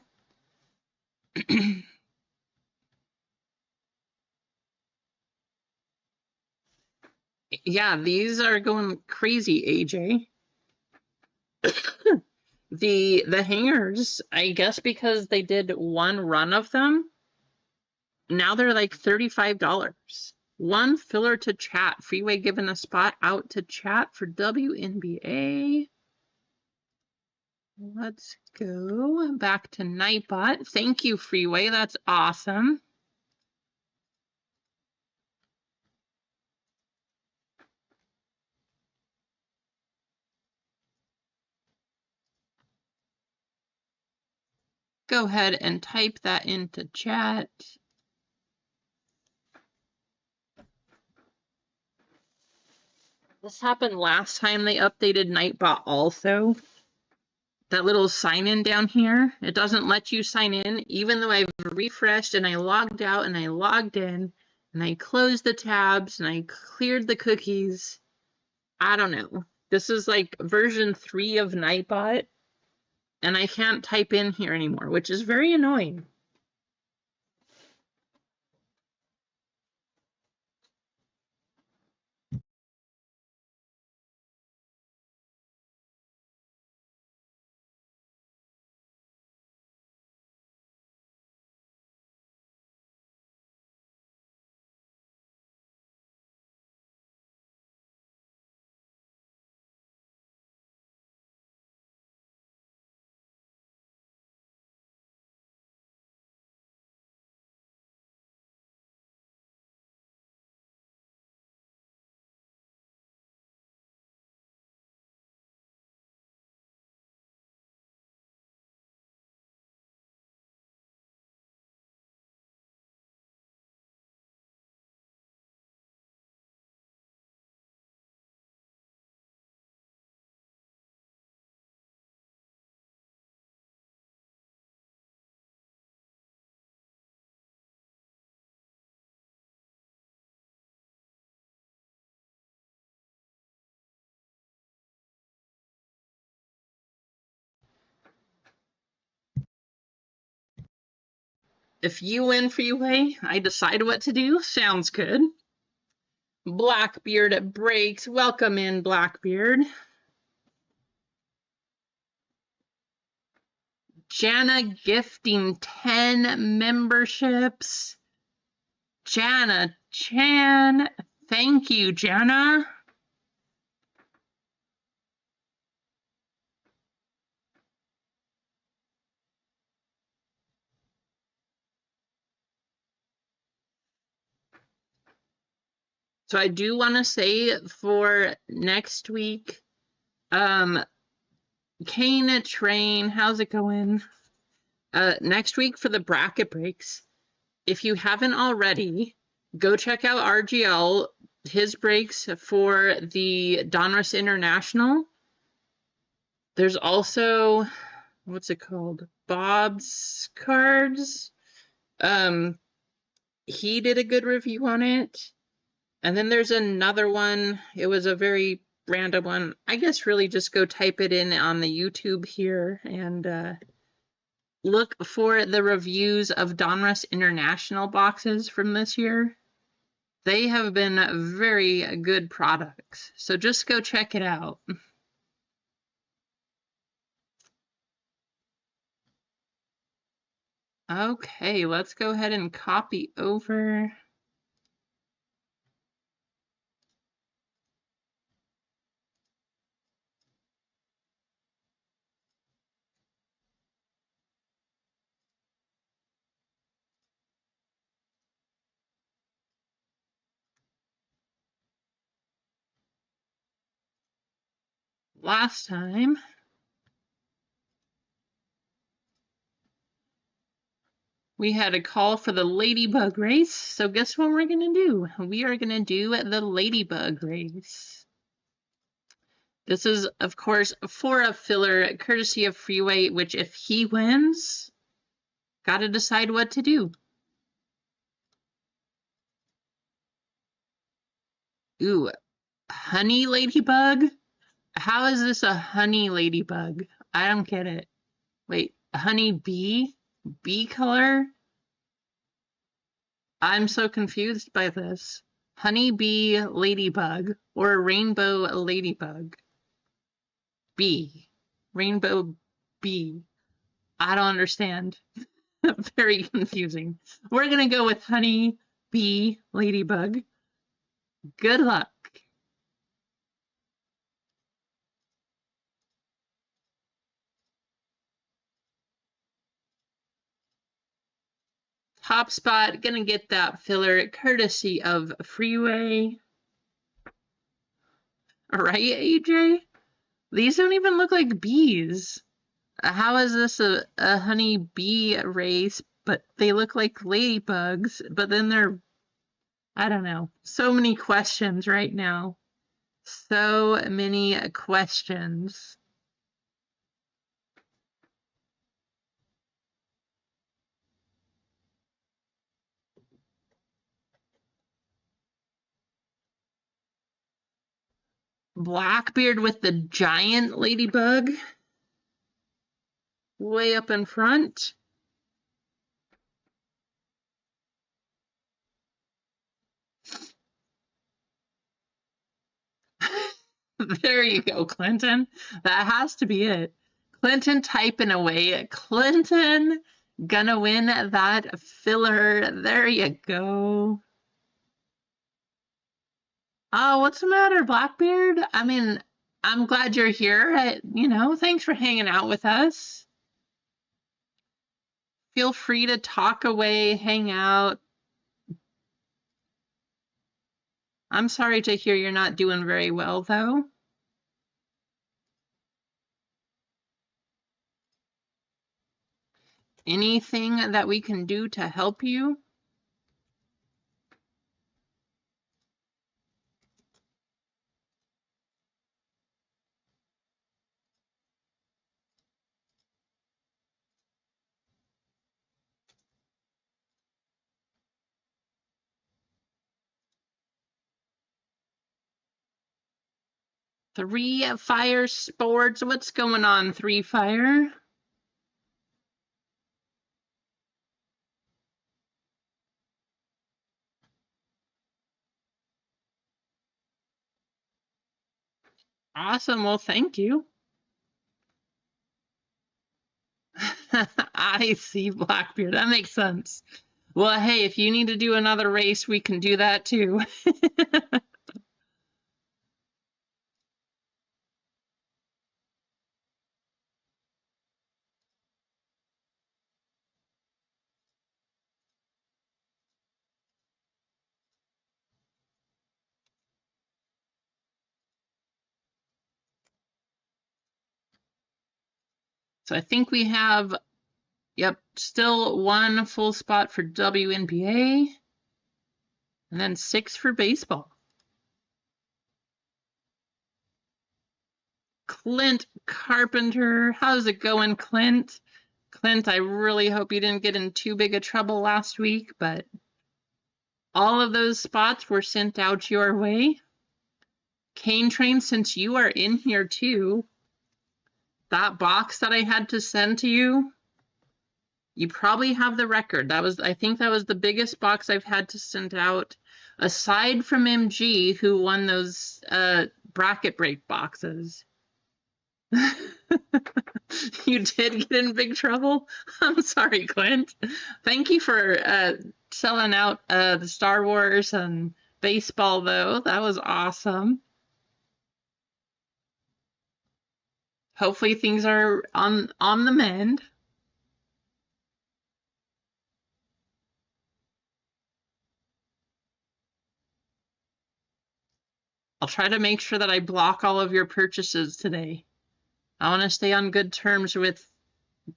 Yeah, these are going crazy, AJ. The hangers, I guess because they did one run of them, now they're like $35. One filler to chat. Freeway giving a spot out to chat for WNBA. Let's go back to Nightbot. Thank you, Freeway. That's awesome. Go ahead and type that into chat. This happened last time they updated Nightbot also. That little sign in down here, it doesn't let you sign in, even though I've refreshed and I logged out and I logged in and I closed the tabs and I cleared the cookies. I don't know. This is like version 3 of Nightbot and I can't type in here anymore, which is very annoying. If you win Freeway, I decide what to do. Sounds good. Blackbeard breaks. Welcome in, Blackbeard. Jana gifting 10 memberships. Jana Chan. Thank you, Jana. So I do want to say for next week, Kane Train, how's it going? Next week for the bracket breaks, if you haven't already, go check out RGL, his breaks for the Donruss International. There's also, what's it called? Bob's Cards. He did a good review on it. And then there's another one. It was a very random one. I guess really just go type it in on the YouTube here and look for the reviews of Donruss International boxes from this year. They have been very good products. So just go check it out. Okay, let's go ahead and copy over. Last time, we had a call for the Ladybug race. So guess what we're going to do? We are going to do the Ladybug race. This is, of course, for a filler, courtesy of Freeway, which if he wins, got to decide what to do. Ooh, honey ladybug? How is this a honey ladybug? I don't get it. Wait, honey bee? Bee color? I'm so confused by this. Honey bee ladybug or a rainbow ladybug? Bee. Rainbow bee. I don't understand. Very confusing. We're going to go with honey bee ladybug. Good luck. Top spot, gonna get that filler courtesy of Freeway. Right, AJ? These don't even look like bees. How is this a honey bee race, but they look like ladybugs, but then they're, I don't know. So many questions right now. So many questions. Blackbeard with the giant ladybug. Way up in front. There you go, Clinton. That has to be it. Clinton typing away. Clinton gonna win that filler. There you go. Oh, what's the matter, Blackbeard? I mean, I'm glad you're here. Thanks for hanging out with us. Feel free to talk away, hang out. I'm sorry to hear you're not doing very well, though. Anything that we can do to help you? Three Fire Sports. What's going on, Three Fire? Awesome. Well, thank you. I see, Blackbeard. That makes sense. Well, hey, if you need to do another race, we can do that too. So I think we have, yep, still one full spot for WNBA, and then 6 for baseball. Clint Carpenter, how's it going, Clint? Clint, I really hope you didn't get in too big a trouble last week, but all of those spots were sent out your way. Cane Train, since you are in here too, that box that I had to send to you, you probably have the record. I think that was the biggest box I've had to send out, aside from MG, who won those bracket break boxes. You did get in big trouble? I'm sorry, Clint. Thank you for selling out the Star Wars and baseball, though. That was awesome. Hopefully things are on the mend. I'll try to make sure that I block all of your purchases today. I want to stay on good terms with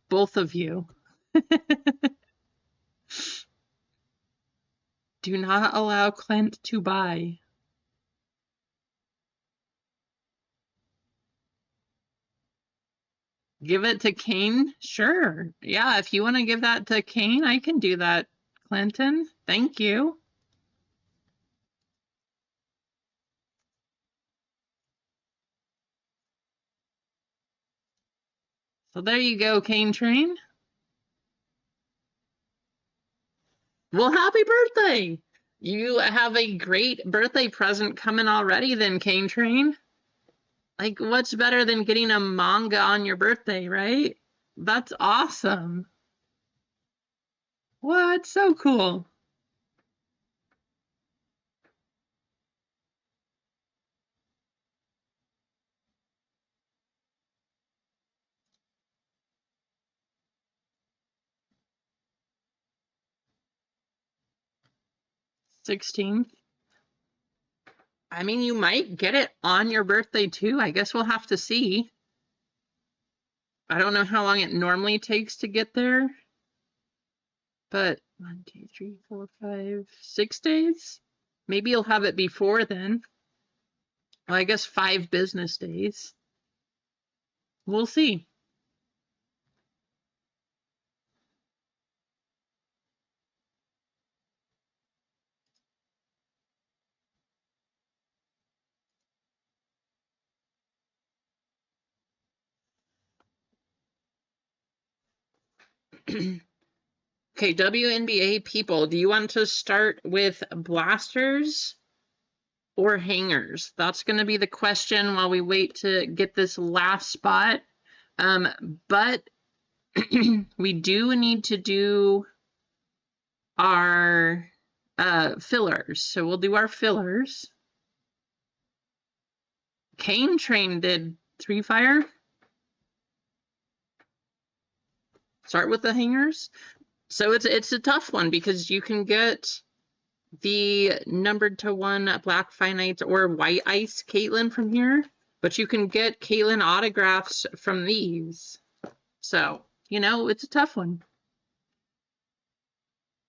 both of you. Do not allow Clint to buy. Give it to Kane? Sure. Yeah, if you want to give that to Kane, I can do that, Clinton. Thank you. So there you go, Cane Train. Well, happy birthday! You have a great birthday present coming already then, Cane Train. Like, what's better than getting a manga on your birthday, right? That's awesome. What? So cool. $16th. I mean, you might get it on your birthday too. I guess we'll have to see. I don't know how long it normally takes to get there. But 1, 2, 3, 4, 5, 6 days? Maybe you'll have it before then. Well, I guess 5 business days. We'll see. Okay, WNBA people, do you want to start with blasters or hangers? That's going to be the question while we wait to get this last spot. But we do need to do our fillers. So we'll do our fillers. Cane Train did 3 fire. Start with the hangers. So it's a tough one because you can get the numbered to 1 black finite or white ice Caitlin from here, but you can get Caitlin autographs from these. So, you know, it's a tough one.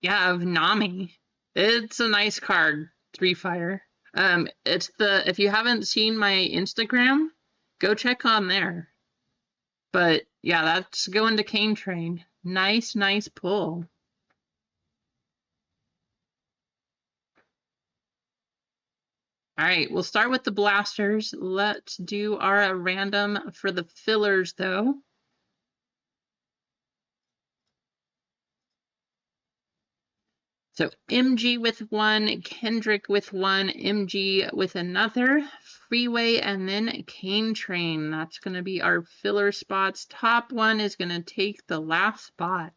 Yeah, of Nami. It's a nice card, 3 fire. It's if you haven't seen my Instagram, go check on there. But yeah, that's going to Cane Train. Nice pull. All right, we'll start with the blasters. Let's do our random for the fillers, though. So MG with one, Kendrick with one, MG with another, Freeway, and then Cane Train. That's going to be our filler spots. Top one is going to take the last spot.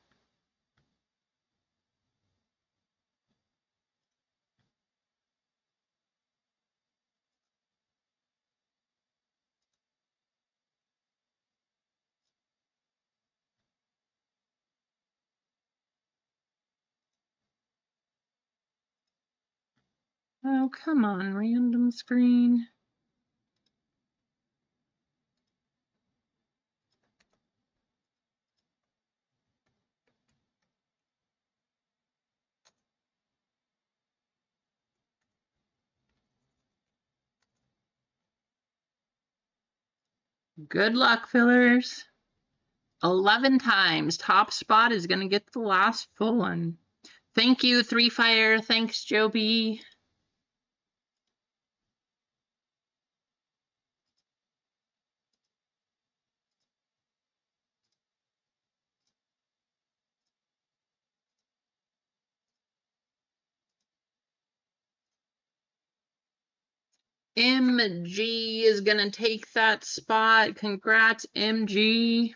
Oh, come on, random screen. Good luck, fillers. 11 times. Top spot is going to get the last full one. Thank you, Three Fire. Thanks, Joe B. MG is going to take that spot. Congrats, MG.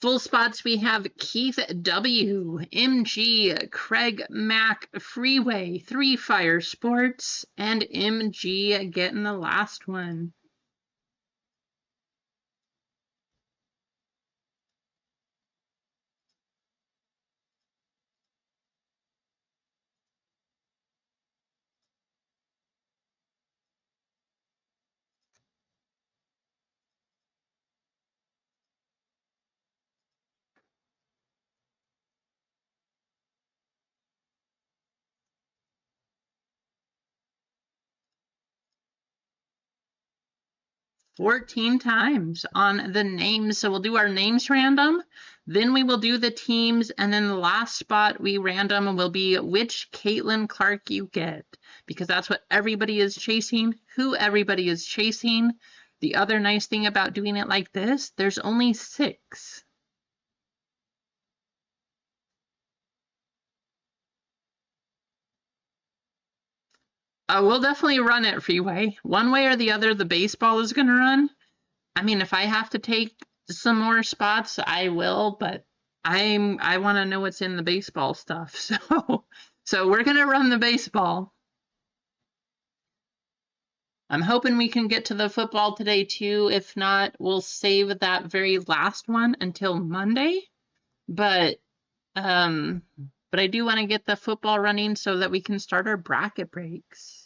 Full spots, we have Keith W, MG, Craig Mac, Freeway, Three Fire Sports, and MG getting the last one. $14 times on the names. So we'll do our names random, then we will do the teams, and then the last spot we random will be which Caitlin Clark you get, because that's what everybody is chasing, who everybody is chasing. The other nice thing about doing it like this, there's only 6. We'll definitely run it, Freeway. One way or the other, the baseball is going to run. I mean, if I have to take some more spots, I will, but I want to know what's in the baseball stuff. So we're going to run the baseball. I'm hoping we can get to the football today too. If not, we'll save that very last one until Monday. But I do want to get the football running so that we can start our bracket breaks.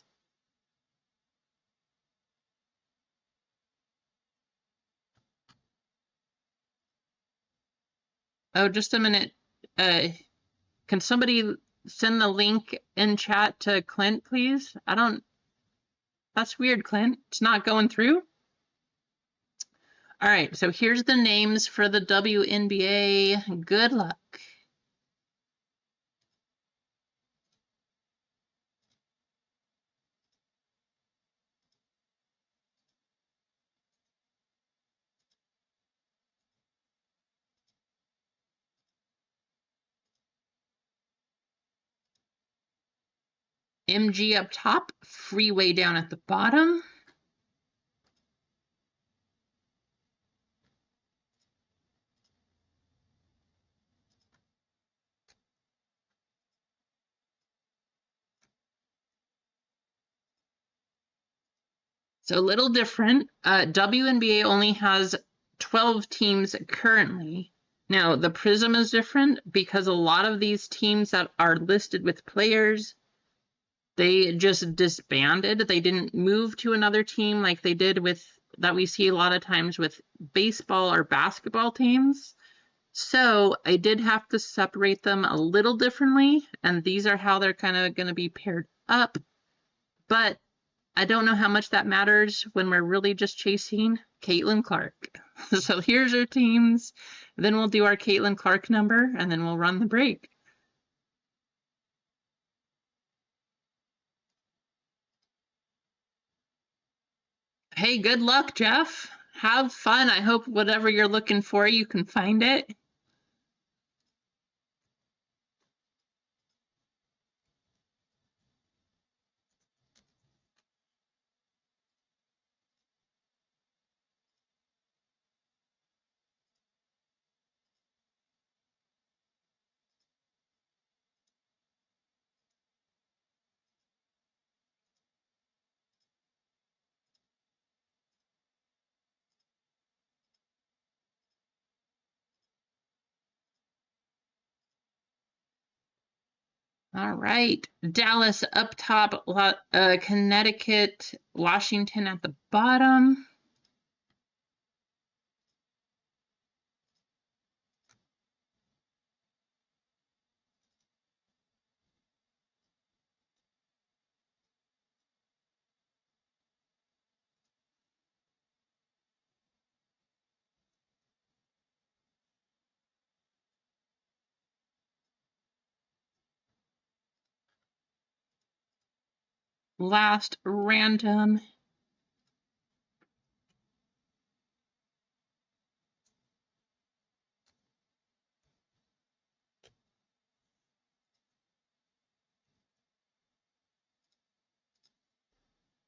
Oh, just a minute. Can somebody send the link in chat to Clint, please? That's weird, Clint. It's not going through. All right, so here's the names for the WNBA. Good luck. MG up top, Freeway down at the bottom. So a little different. WNBA only has 12 teams currently. Now, the Prism is different because a lot of these teams that are listed with players, they just disbanded. They didn't move to another team like they did with, that we see a lot of times with baseball or basketball teams. So I did have to separate them a little differently, and these are how they're kind of going to be paired up. But I don't know how much that matters when we're really just chasing Caitlin Clark. So here's your teams. Then we'll do our Caitlin Clark number, and then we'll run the break. Hey, good luck, Jeff. Have fun. I hope whatever you're looking for, you can find it. All right, Dallas up top, Connecticut, Washington at the bottom. Last random.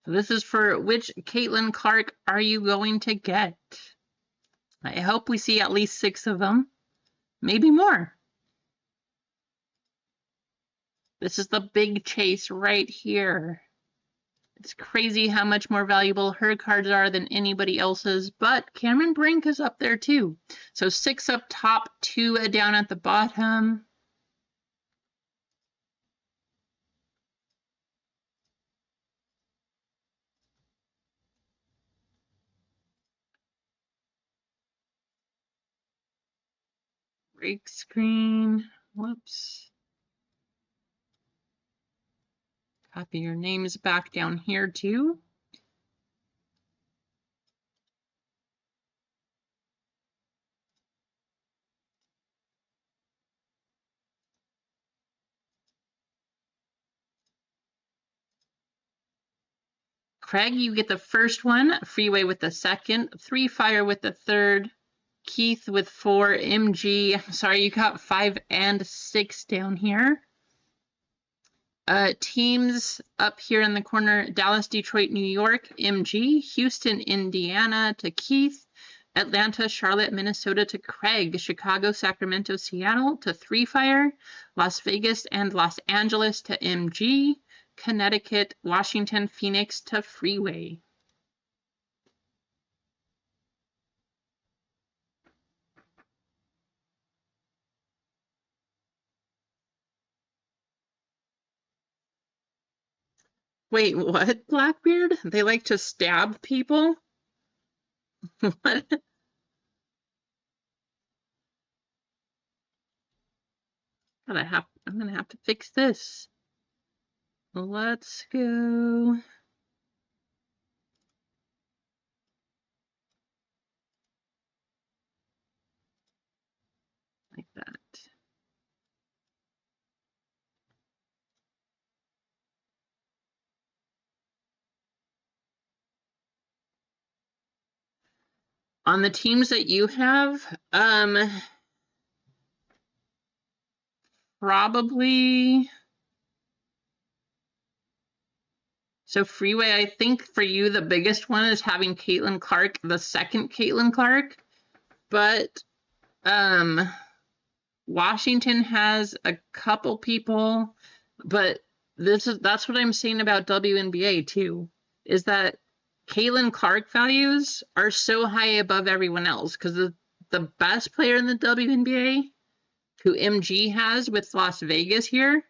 This is for which Caitlin Clark are you going to get? I hope we see at least 6 of them, maybe more. This is the big chase right here. It's crazy how much more valuable her cards are than anybody else's, but Cameron Brink is up there too. So 6 up top, 2 down at the bottom. Break screen. Whoops. Copy your names back down here too. Craig, you get the first one, Freeway with the second, 3 Fire with the third, Keith with 4, MG, I'm sorry, you got 5 and 6 down here. Teams up here in the corner, Dallas, Detroit, New York, MG, Houston, Indiana to Keith, Atlanta, Charlotte, Minnesota to Craig, Chicago, Sacramento, Seattle to 3 Fire, Las Vegas and Los Angeles to MG, Connecticut, Washington, Phoenix to Freeway. Wait, what, Blackbeard? They like to stab people? What? I'm gonna have to fix this. Let's go. Like that. On the teams that you have, probably. So Freeway, I think for you, the biggest one is having Caitlin Clark, the second Caitlin Clark. But Washington has a couple people, but that's what I'm saying about WNBA too, is that Caitlin Clark values are so high above everyone else because the best player in the WNBA, who MG has with Las Vegas here,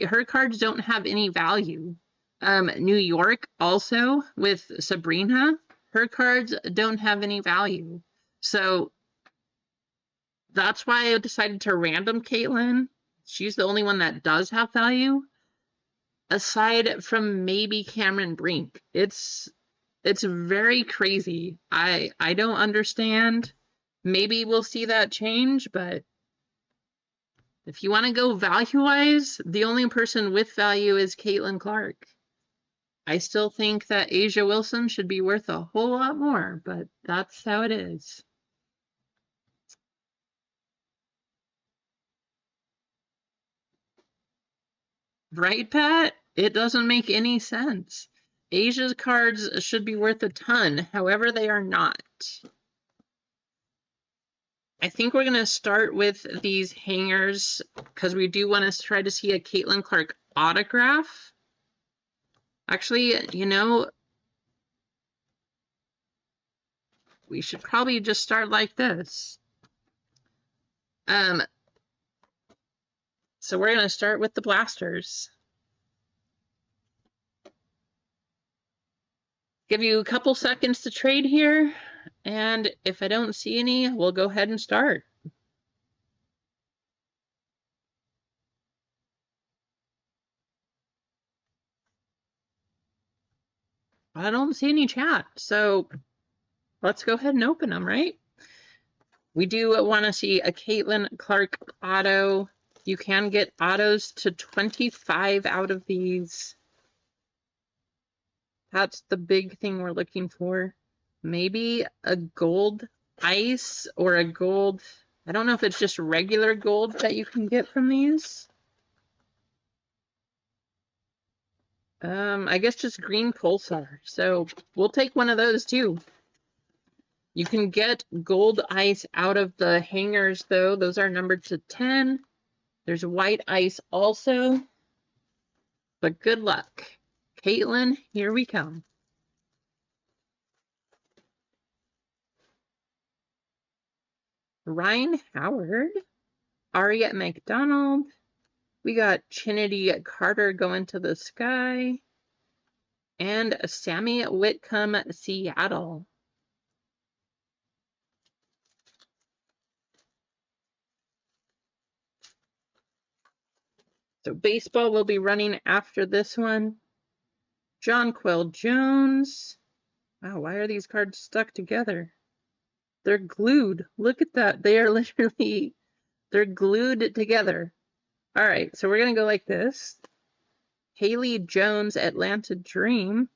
her cards don't have any value. New York also with Sabrina, her cards don't have any value. So that's why I decided to random Caitlin. She's the only one that does have value. Aside from maybe Cameron Brink. It's very crazy. I don't understand. Maybe we'll see that change, but if you want to go value-wise, the only person with value is Caitlin Clark. I still think that A'ja Wilson should be worth a whole lot more, but that's how it is. Right, Pat? It doesn't make any sense. A'ja's cards should be worth a ton, however they are not. I think we're going to start with these hangers because we do want to try to see a Caitlin Clark autograph. Actually, you know, we should probably just start like this. So we're going to start with the blasters. Give you a couple seconds to trade here, and if I don't see any, we'll go ahead and start. I don't see any chat, so let's go ahead and open them, right? We do want to see a Caitlin Clark auto. You can get autos to 25 out of these. That's the big thing we're looking for. Maybe a gold ice or a gold. I don't know if it's just regular gold that you can get from these. I guess just green pulsar. So we'll take one of those too. You can get gold ice out of the hangers though. Those are numbered to 10. There's white ice also. But good luck. Caitlin, here we come. Ryan Howard, Aria McDonald. We got Chinity Carter going to the sky. And Sammy Whitcomb, Seattle. So baseball will be running after this one. Jonquel Jones. Wow, why are these cards stuck together? They're glued. Look at that. They are literally, they're glued together. All right, so we're going to go like this. Haley Jones, Atlanta Dream.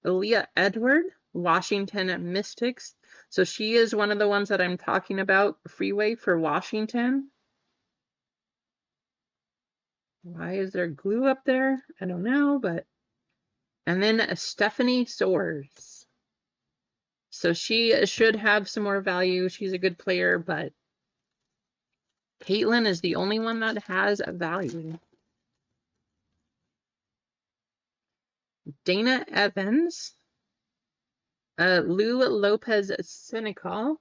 Aaliyah Edward, Washington Mystics. So she is one of the ones that I'm talking about, Freeway for Washington. Why is there glue up there? I don't know, but... And then Stephanie Soares. So she should have some more value. She's a good player, but Caitlin is the only one that has a value. Dana Evans. Lou Lopez Senecal.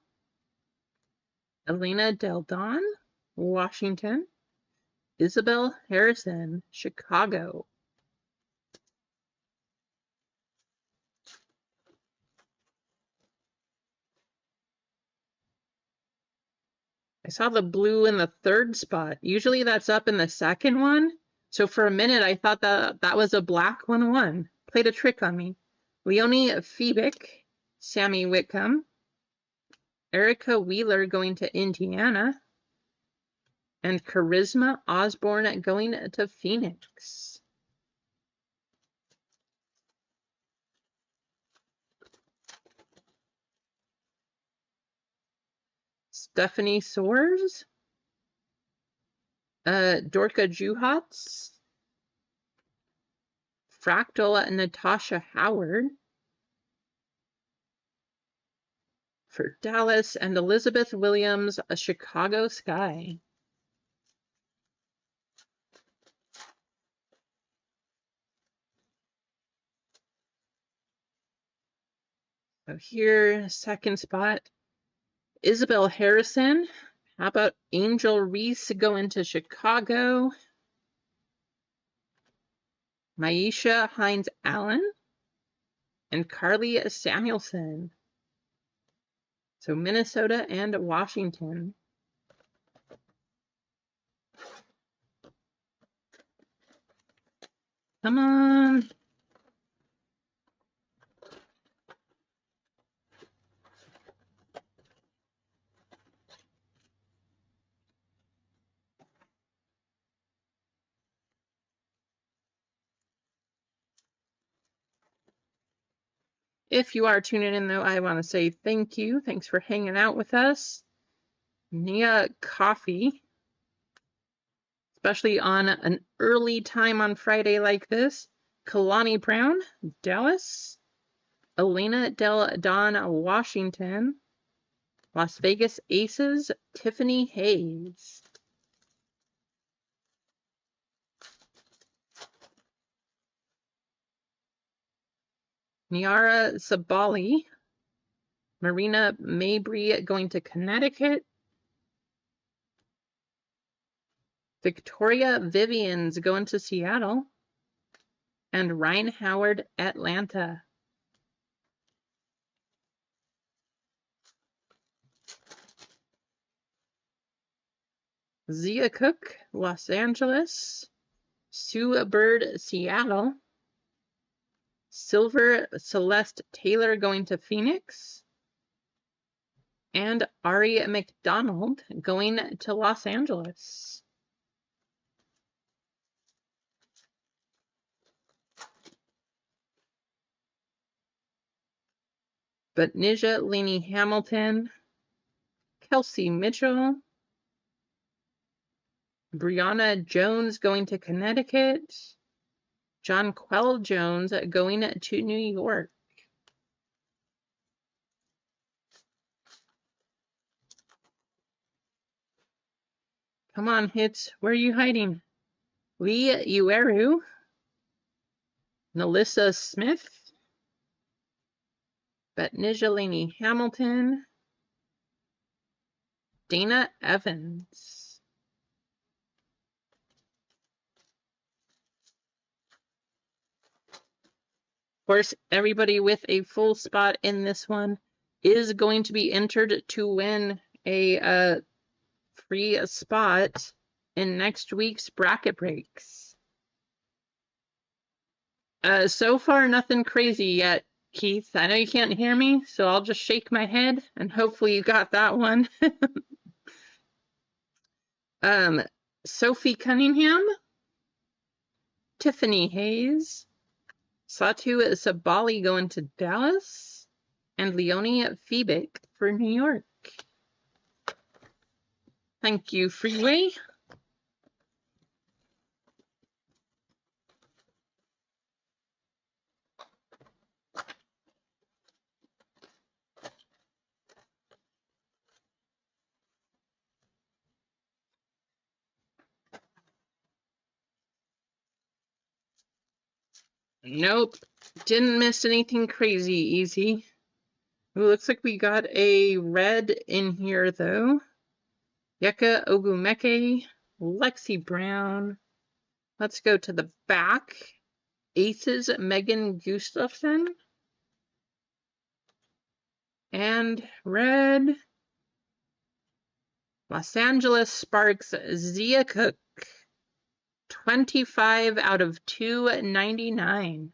Elena Del Don, Washington. Isabel Harrison, Chicago. I saw the blue in the third spot. Usually that's up in the second one. So for a minute, I thought that was a black 1-1. Played a trick on me. Leonie Febick, Sammy Whitcomb. Erica Wheeler going to Indiana. And Charisma Osborne going to Phoenix. Stephanie Soares. Dorka Juhats. Fractal Natasha Howard. For Dallas, and Elizabeth Williams, a Chicago Sky. So here, second spot, Isabel Harrison. How about Angel Reese going to Chicago? Maisha Hines Allen and Carly Samuelson. So Minnesota and Washington. Come on. If you are tuning in, though, I want to say thank you. Thanks for hanging out with us. Nia Coffee, especially on an early time on Friday like this. Kalani Brown, Dallas. Elena Del Don, Washington. Las Vegas Aces, Tiffany Hayes. Niara Sabali. Marina Mabry going to Connecticut. Victoria Vivian's going to Seattle. And Ryan Howard, Atlanta. Zia Cook, Los Angeles. Sue Bird, Seattle. Silver Celeste Taylor going to Phoenix. And Ari McDonald going to Los Angeles. But Nija Laney Hamilton, Kelsey Mitchell, Brianna Jones going to Connecticut, John Quell Jones going to New York. Come on, hits. Where are you hiding? Lee Ueru, Melissa Smith, Betnija Laney Hamilton, Dana Evans. Of course, everybody with a full spot in this one is going to be entered to win a free spot in next week's bracket breaks. So far, nothing crazy yet, Keith. I know you can't hear me, so I'll just shake my head, and hopefully you got that one. Sophie Cunningham, Tiffany Hayes, Satu Sabali going to Dallas, and Leonie Fiebig for New York. Thank you, Freeway. Nope, didn't miss anything crazy easy. Ooh, looks like we got a red in here, though. Yeka Ogumeke, Lexi Brown. Let's go to the back. Aces, Megan Gustafson. And red. Los Angeles Sparks, Zia Cook. 25 out of 299.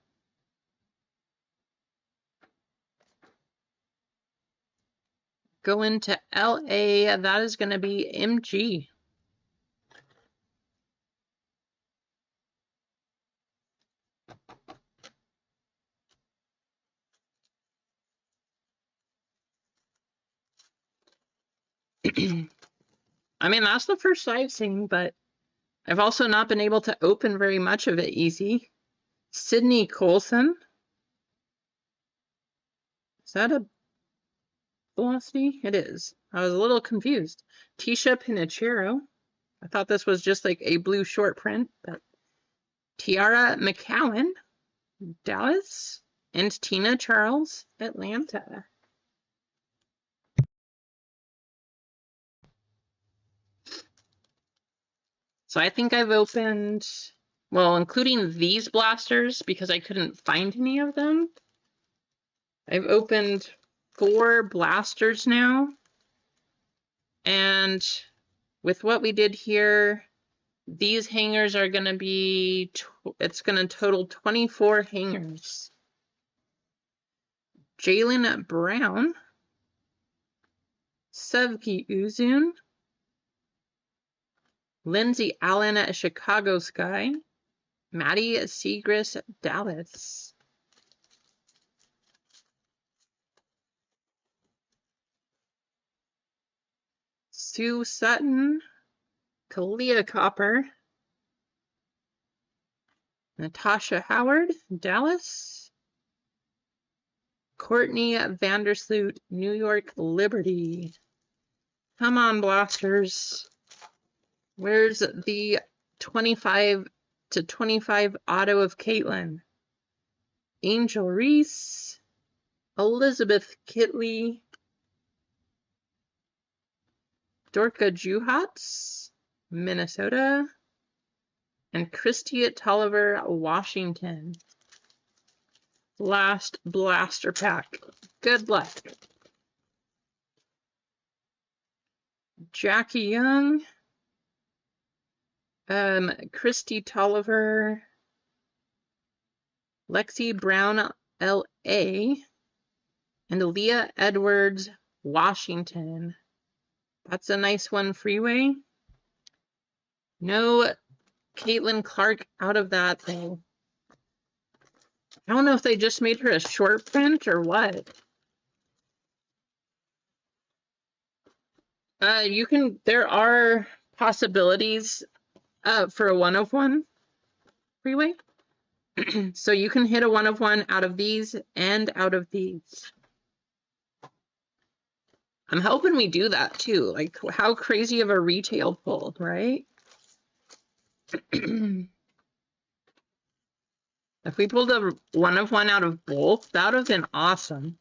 Going to LA, that is going to be MG. I mean, that's the first I've seen, but I've also not been able to open very much of it easy. Sydney Colson. Is that a velocity? It is. I was a little confused. Tisha Pinachero. I thought this was just like a blue short print, but Tiara McCowan, Dallas, and Tina Charles, Atlanta. So I think I've opened, well, including these blasters, because I couldn't find any of them. I've opened 4 blasters now. And with what we did here, These hangers are going to be, it's going to total 24 hangers. Jaylen Brown, Sevgi Uzun, Lindsey Allen at Chicago Sky, Maddie Siegrist, Dallas. Sue Sutton, Kalia Copper, Natasha Howard, Dallas, Courtney Vandersloot, New York Liberty. Come on, Blasters. Where's the 25/25 auto of Caitlin? Angel Reese, Elizabeth Kitley, Dorka Juhats, Minnesota, and Christy Tolliver, Washington. Last blaster pack. Good luck. Jackie Young, Christy Tolliver, Lexi Brown, LA, and Leah Edwards, Washington. That's a nice one, Freeway. No Caitlin Clark out of that thing. I don't know if they just made her a short print or what. There are possibilities for a 1/1 Freeway. So you can hit a 1/1 out of these and out of these. I'm hoping we do that too. Like, how crazy of a retail pull, right? If we pulled a 1/1 out of both, that would have been awesome.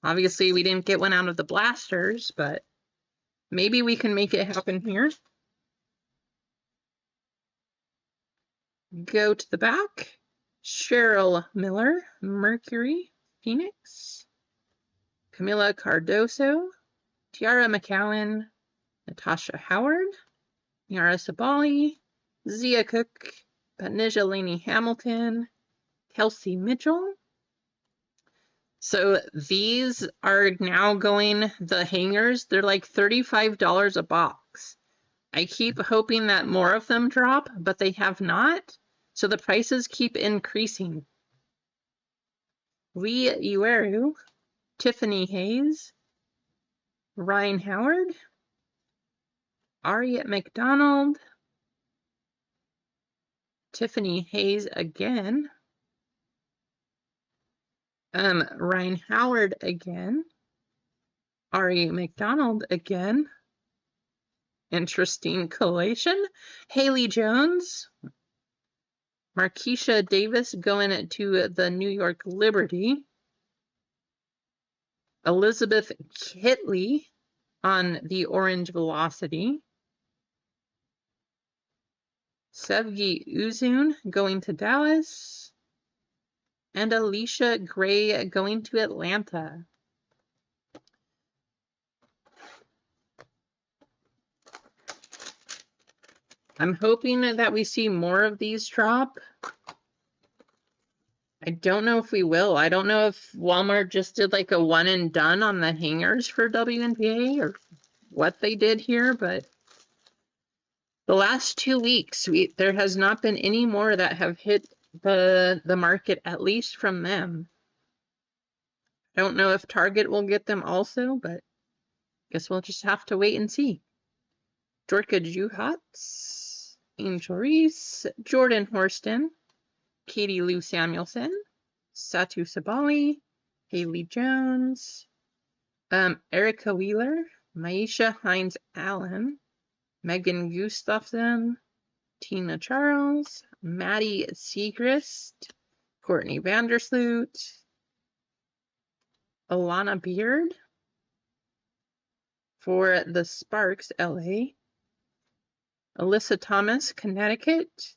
Obviously, we didn't get one out of the blasters, but maybe we can make it happen here. Go to the back. Cheryl Miller, Mercury, Phoenix. Camila Cardoso, Tiara McCowan, Natasha Howard, Yara Sabali, Zia Cook, Benija Laney Hamilton, Kelsey Mitchell. So these are now going, the hangers, they're like $35 a box. I keep hoping that more of them drop, but they have not. So the prices keep increasing. Lee Ueru, Tiffany Hayes, Ryan Howard, Ari McDonald, Tiffany Hayes again, Ryan Howard again, Ari McDonald again, interesting collation, Haley Jones, Markeisha Davis going to the New York Liberty, Elizabeth Kitley on the Orange Velocity, Sevgi Uzun going to Dallas, and Alicia Gray going to Atlanta. I'm hoping that we see more of these drop. I don't know if we will. I don't know if Walmart just did like a one and done on the hangers for WNBA or what they did here, but the last 2 weeks, there has not been any more that have hit the market, at least from them. I don't know if Target will get them also, but guess we'll just have to wait and see. Dorka Juhats, Angel Reese, Jordan Horston, Katie Lou Samuelson, Satu Sabali, Haley Jones, Erica Wheeler, Maisha Hines Allen, Megan Gustafson, Tina Charles, Maddie Siegrist, Courtney Vandersloot, Alana Beard for the Sparks, LA, Alyssa Thomas, Connecticut,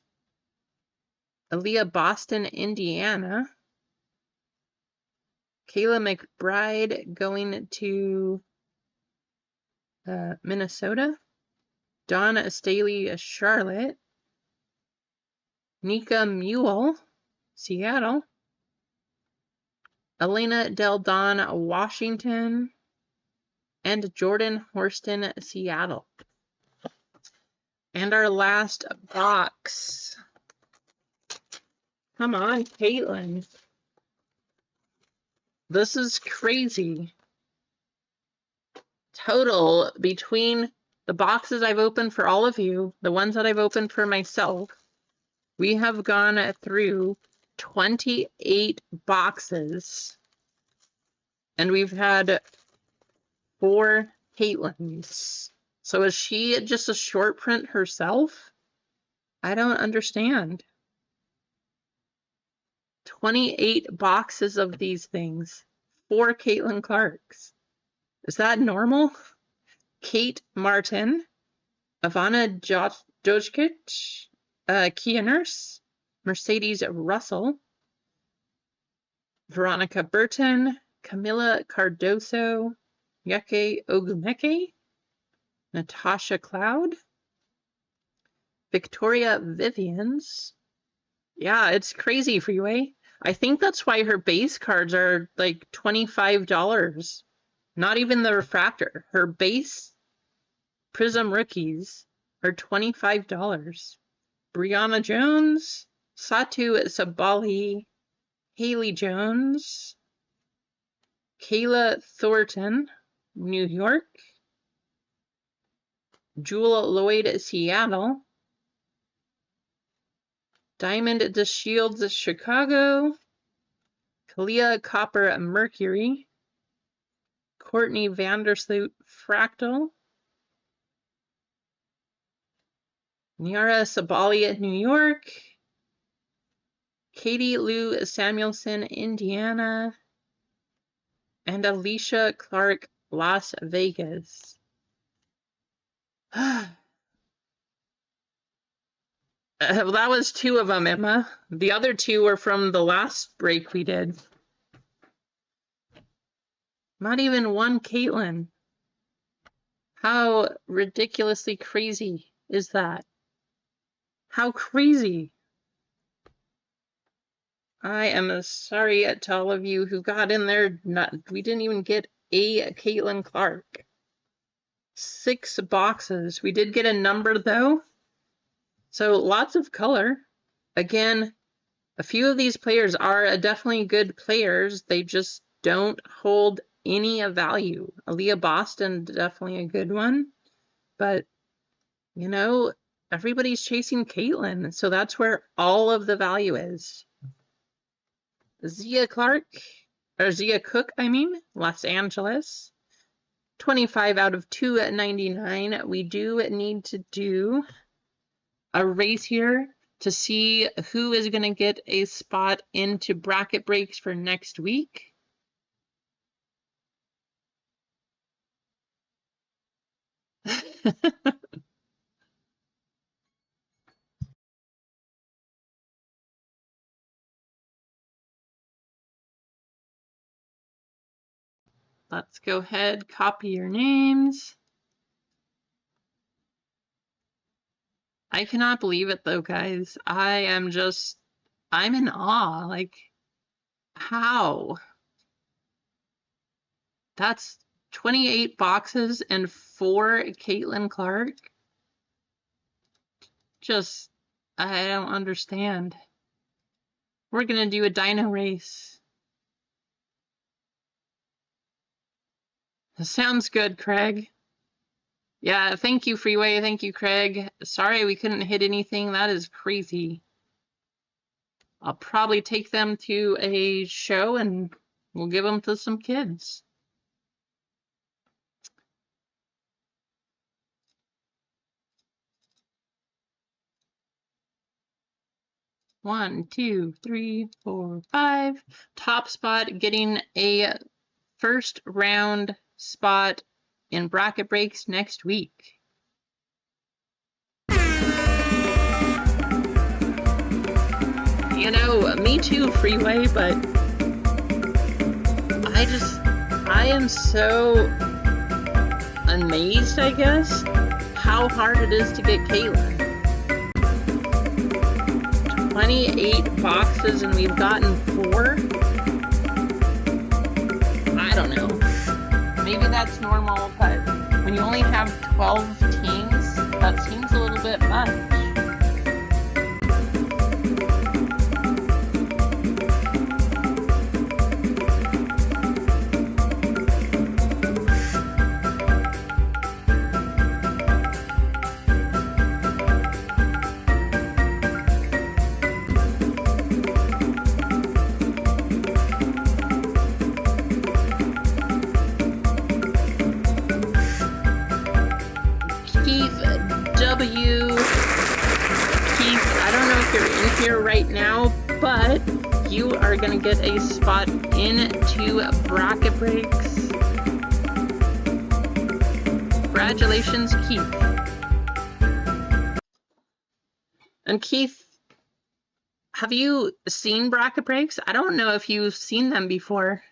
Aaliyah Boston, Indiana, Kayla McBride going to Minnesota, Dawn Staley, Charlotte. Nika Mule, Seattle. Elena Del Don, Washington. And Jordan Horston, Seattle. And our last box. Come on, Caitlin. This is crazy. Total between the boxes I've opened for all of you, the ones that I've opened for myself, we have gone through 28 boxes. And we've had 4 Caitlins. So is she just a short print herself? I don't understand. 28 boxes of these things. 4 Caitlin Clarks. Is that normal? Kate Martin. Ivana Dojkic. Kia Nurse. Mercedes Russell. Veronica Burton. Camila Cardoso. Yeke Ogumeke. Natasha Cloud. Victoria Vivians. Yeah, it's crazy, Freeway. I think that's why her base cards are like $25. Not even the refractor. Her base Prism rookies are $25. Brianna Jones, Satu Sabali, Haley Jones, Kayla Thornton, New York, Jewel Lloyd, Seattle, Diamond DeShields, Chicago, Kalia Copper, Mercury, Courtney Vandersloot, Fractal, Niara Sabali, New York, Katie Lou Samuelson, Indiana, and Alicia Clark, Las Vegas. Well, that was 2 of them, Emma. The other 2 were from the last break we did. Not even 1 Caitlin. How ridiculously crazy is that? How crazy. I am sorry to all of you who got in there. We didn't even get a Caitlin Clark. 6 boxes. We did get a number though. So lots of color. Again, a few of these players are definitely good players. They just don't hold any value. Aaliyah Boston, definitely a good one. But, you know, everybody's chasing Caitlin. So that's where all of the value is. Zia Cook, I mean, Los Angeles. 25 out of 299. We do need to do a race here to see who is going to get a spot into bracket breaks for next week. Let's go ahead, copy your names. I cannot believe it though, guys. I'm in awe. Like, how? That's 28 boxes and 4 Caitlin Clark. I don't understand. We're gonna do a dino race. Sounds good, Craig. Yeah, thank you, Freeway. Thank you, Craig. Sorry we couldn't hit anything. That is crazy. I'll probably take them to a show and we'll give them to some kids. One, two, three, 4, 5. Top spot getting a first round spot in bracket breaks next week. You know, me too, Freeway, but I am so amazed, I guess, how hard it is to get Caitlin. 28 boxes and we've gotten 4. I don't know. Maybe that's normal, but when you only have 12 teams, that seems a little bit much. Here right now, but you are going to get a spot into Bracket Breaks. Congratulations, Keith. And Keith, have you seen Bracket Breaks? I don't know if you've seen them before.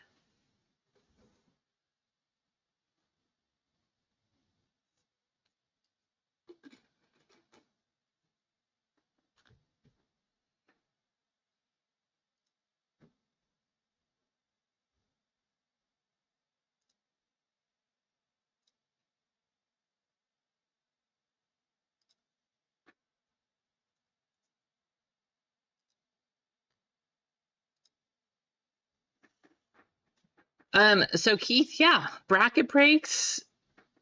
So Keith, yeah, Bracket Breaks,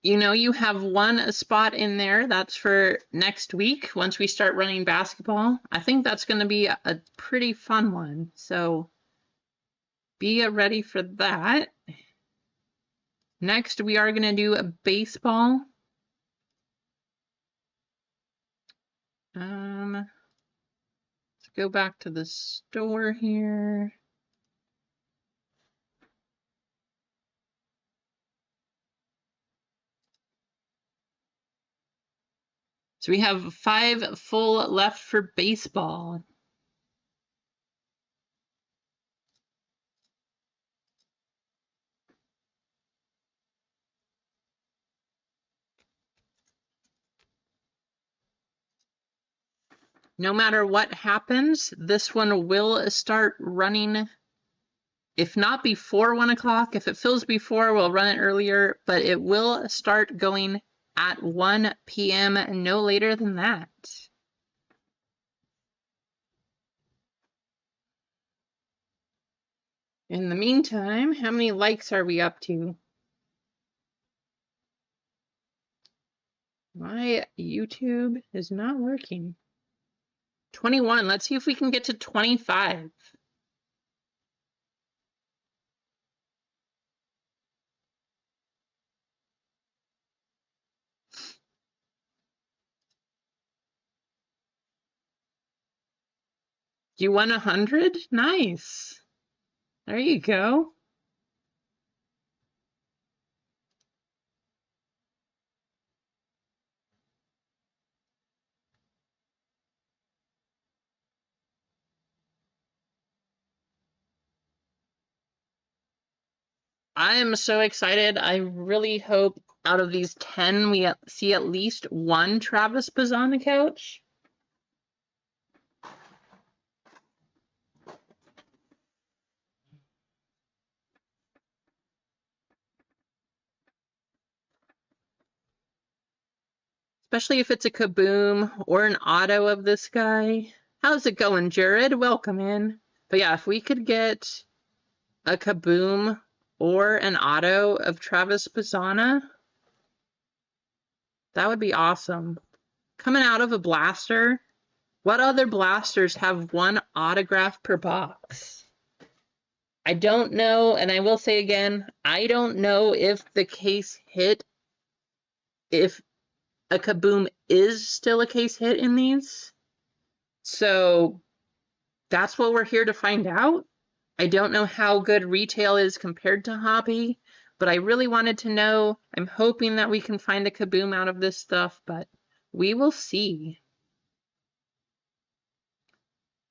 you know, you have one spot in there. That's for next week once we start running basketball. I think that's going to be a pretty fun one. So be ready for that. Next, we are going to do a baseball. Let's go back to the store here. So we have 5 full left for baseball. No matter what happens, this one will start running. If not before 1 o'clock, if it fills before, we'll run it earlier, but it will start going at 1 p.m., no later than that. In the meantime, how many likes are we up to? My YouTube is not working. 21. Let's see if we can get to 25. You won 100? Nice. There you go. I am so excited. I really hope out of these 10, we see at least one Travis Bazzana couch. Especially if it's a Kaboom or an auto of this guy. How's it going, Jared? Welcome in. But yeah, if we could get a Kaboom or an auto of Travis Bazzana, that would be awesome. Coming out of a blaster, what other blasters have 1 autograph per box? I don't know, and I will say again, I don't know if the case hit, if a Kaboom is still a case hit in these. So that's what we're here to find out. I don't know how good retail is compared to hobby, but I really wanted to know. I'm hoping that we can find a Kaboom out of this stuff, but we will see.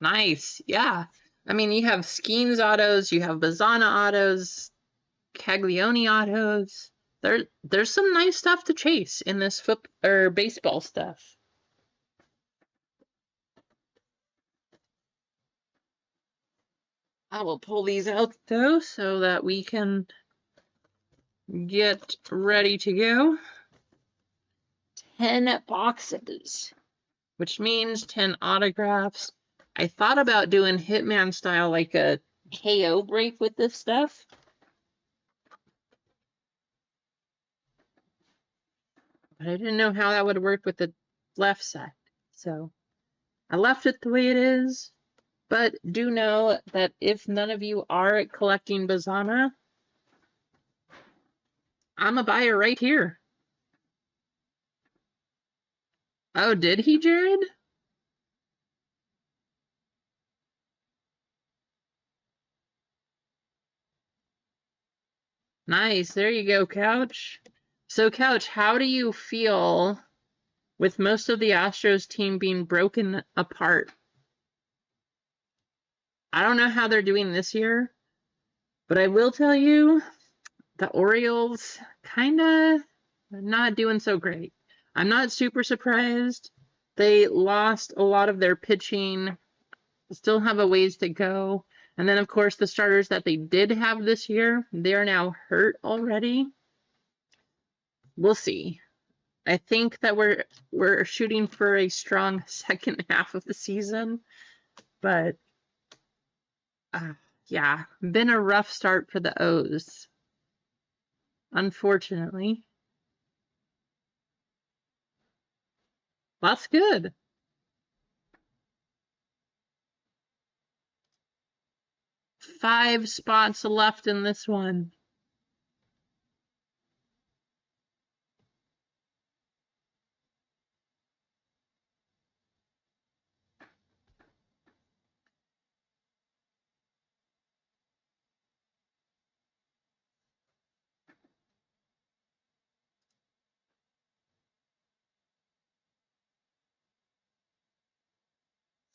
Nice. Yeah. I mean, you have Skeens autos, you have Bazzana autos, Caglione autos. There's some nice stuff to chase in this baseball stuff. I will pull these out though so that we can get ready to go. 10 boxes, which means 10 autographs. I thought about doing Hitman style, like a KO break with this stuff. But I didn't know how that would work with the left side. So I left it the way it is. But do know that if none of you are collecting Bazana, I'm a buyer right here. Oh, did he, Jared? Nice. There you go, Couch. So, Couch, how do you feel with most of the Astros team being broken apart? I don't know how they're doing this year, but I will tell you the Orioles kind of not doing so great. I'm not super surprised. They lost a lot of their pitching, still have a ways to go. And then, of course, the starters that they did have this year, they are now hurt already. We'll see. I think that we're shooting for a strong second half of the season, but yeah, been a rough start for the O's, unfortunately. That's good. Five spots left in this one.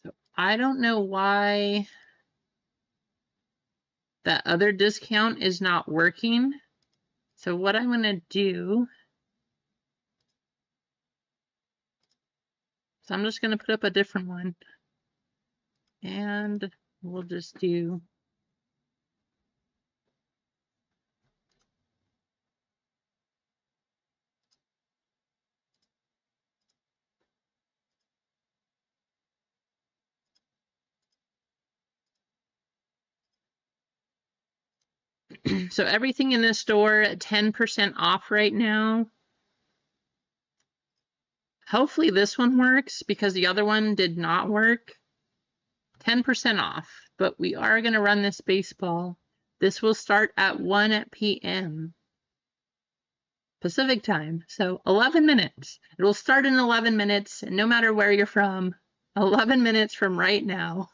So I don't know why that other discount is not working. So what I'm going to do, so I'm just going to put up a different one. And we'll just do so everything in this store at 10% off right now. Hopefully this one works because the other one did not work. 10% off, but we are going to run this baseball. This will start at 1 p.m. Pacific time, so 11 minutes. It will start in 11 minutes, and no matter where you're from, 11 minutes from right now.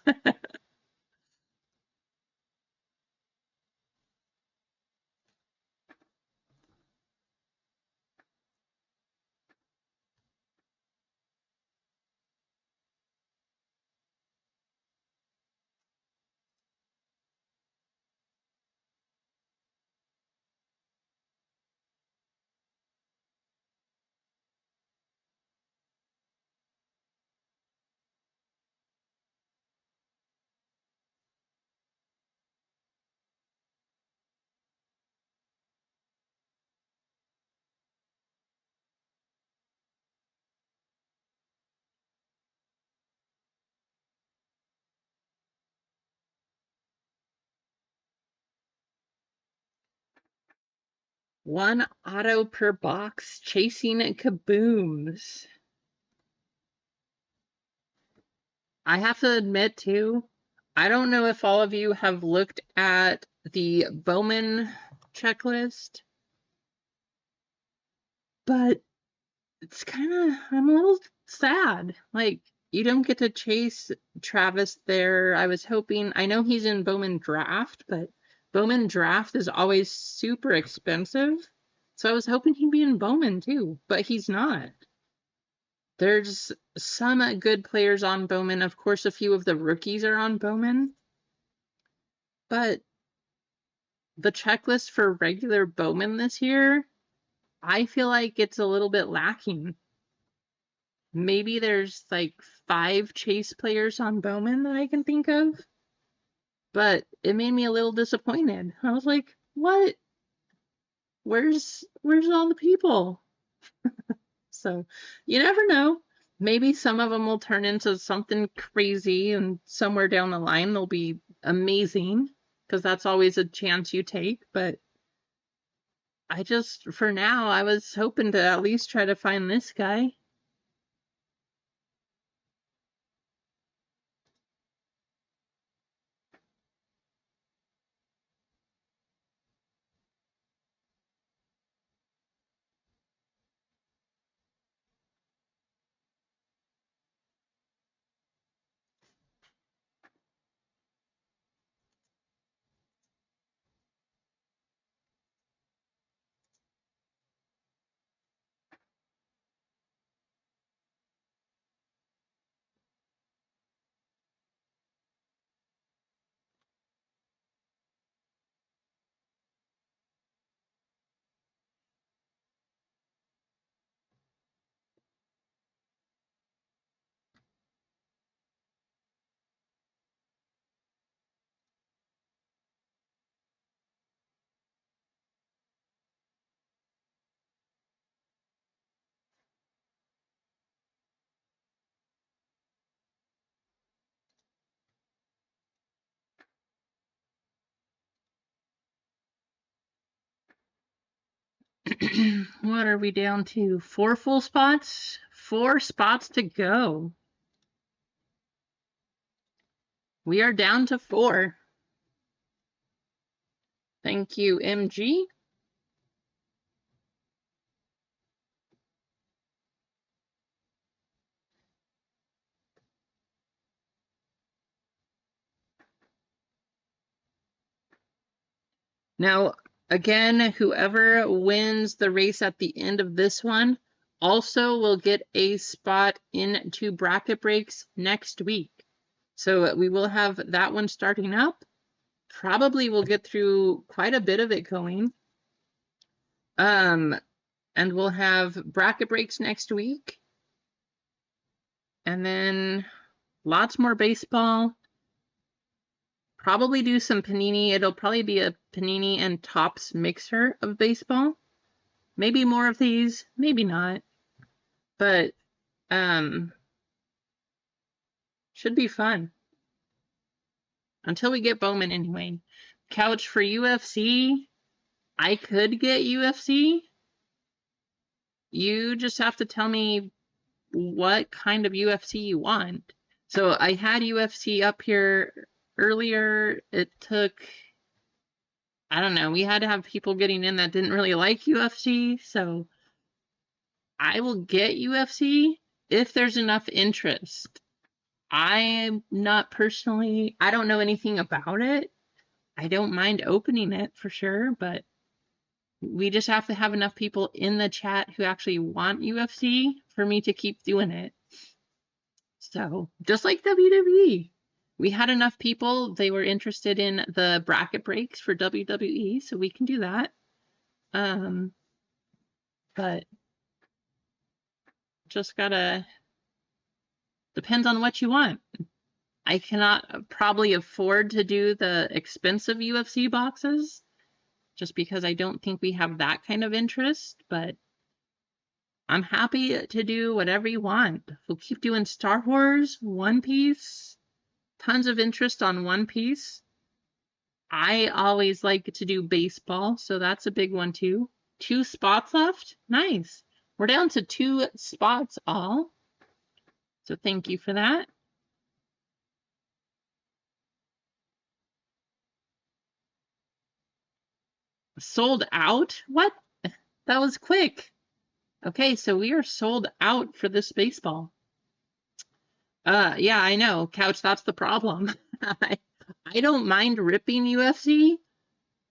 One auto per box, chasing kabooms. I have to admit too, I don't know if all of you have looked at the Bowman checklist, but it's kind of, I'm a little sad. Like, you don't get to chase Travis there. I was hoping, I know he's in Bowman Draft, but Bowman Draft is always super expensive. So I was hoping he'd be in Bowman too, but he's not. There's some good players on Bowman. Of course, a few of the rookies are on Bowman. But the checklist for regular Bowman this year I feel like it's a little bit lacking. Maybe there's like 5 chase players on Bowman that I can think of, but it made me a little disappointed. I was like, what? Where's all the people? So you never know. Maybe some of them will turn into something crazy, and somewhere down the line they'll be amazing, because that's always a chance you take. But for now, I was hoping to at least try to find this guy. What are we down to? 4 full spots? 4 spots to go. We are down to 4. Thank you, MG. Now, again, whoever wins the race at the end of this one also will get a spot into bracket breaks next week. So we will have that one starting up. Probably we'll get through quite a bit of it going. And we'll have bracket breaks next week. And then lots more baseball. Probably do some Panini. It'll probably be a Panini and Topps mixer of baseball. Maybe more of these, maybe not. But should be fun. Until we get Bowman anyway. Couch for UFC. I could get UFC. You just have to tell me what kind of UFC you want. So I had UFC up here earlier. It took, I don't know, we had to have people getting in that didn't really like UFC. So I will get UFC if there's enough interest. I'm not personally, I don't know anything about it. I don't mind opening it for sure, but we just have to have enough people in the chat who actually want UFC for me to keep doing it. So just like WWE, we had enough people, they were interested in the bracket breaks for WWE, so we can do that. But just gotta, depends on what you want. I cannot probably afford to do the expensive UFC boxes just because I don't think we have that kind of interest, but I'm happy to do whatever you want. We'll keep doing Star Wars, One Piece, tons of interest on One Piece. I always like to do baseball, so that's a big one too. 2 spots left? Nice. We're down to 2 spots all. So thank you for that. Sold out? What? That was quick. Okay, so we are sold out for this baseball. Yeah, I know, Couch, that's the problem. I don't mind ripping UFC,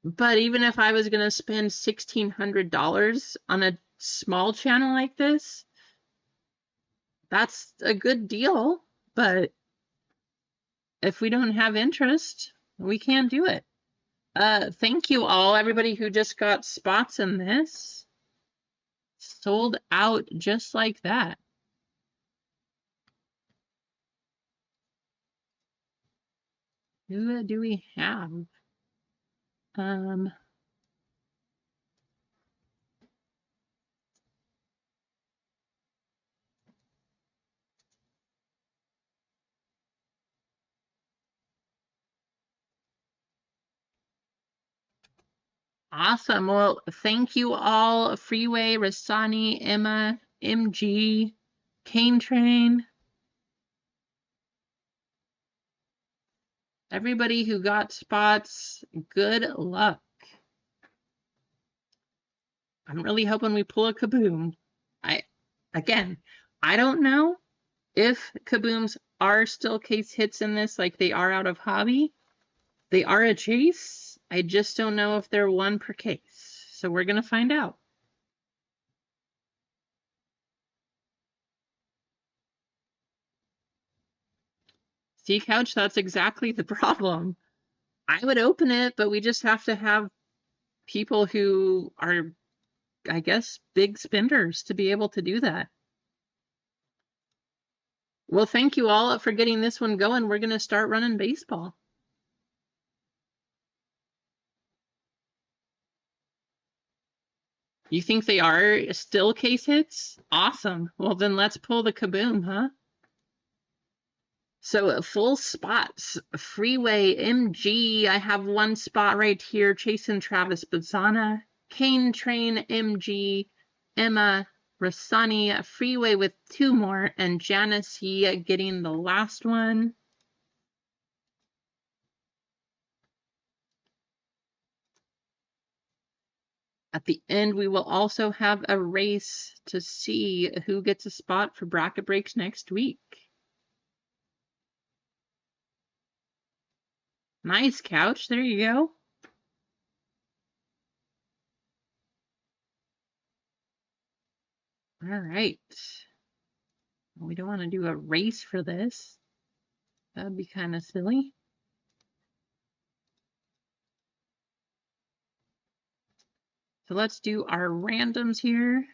but even if I was gonna spend $1,600 on a small channel like this, that's a good deal, but if we don't have interest, we can't do it. Thank you all, everybody who just got spots in this. Sold out just like that. Who do we have? Awesome. Well, thank you all. Freeway, Rasani, Emma, MG, Cane Train. Everybody who got spots, good luck. I'm really hoping we pull a Kaboom. Again, I don't know if Kabooms are still case hits in this like they are out of hobby. They are a chase. I just don't know if they're one per case. So we're going to find out. See, Couch, that's exactly the problem. I would open it, but we just have to have people who are, I guess, big spenders to be able to do that. Well, thank you all for getting this one going. We're going to start running baseball. You think they are still case hits? Awesome. Well, then let's pull the Kaboom, huh? So full spots, Freeway, MG. I have one spot right here, chasing Travis Bazzana. Cane Train, MG, Emma, Rasani, Freeway with two more, and Janice getting the last one. At the end, we will also have a race to see who gets a spot for bracket breaks next week. Nice, Couch. There you go. All right. We don't want to do a race for this. That'd be kind of silly. So let's do our randoms here.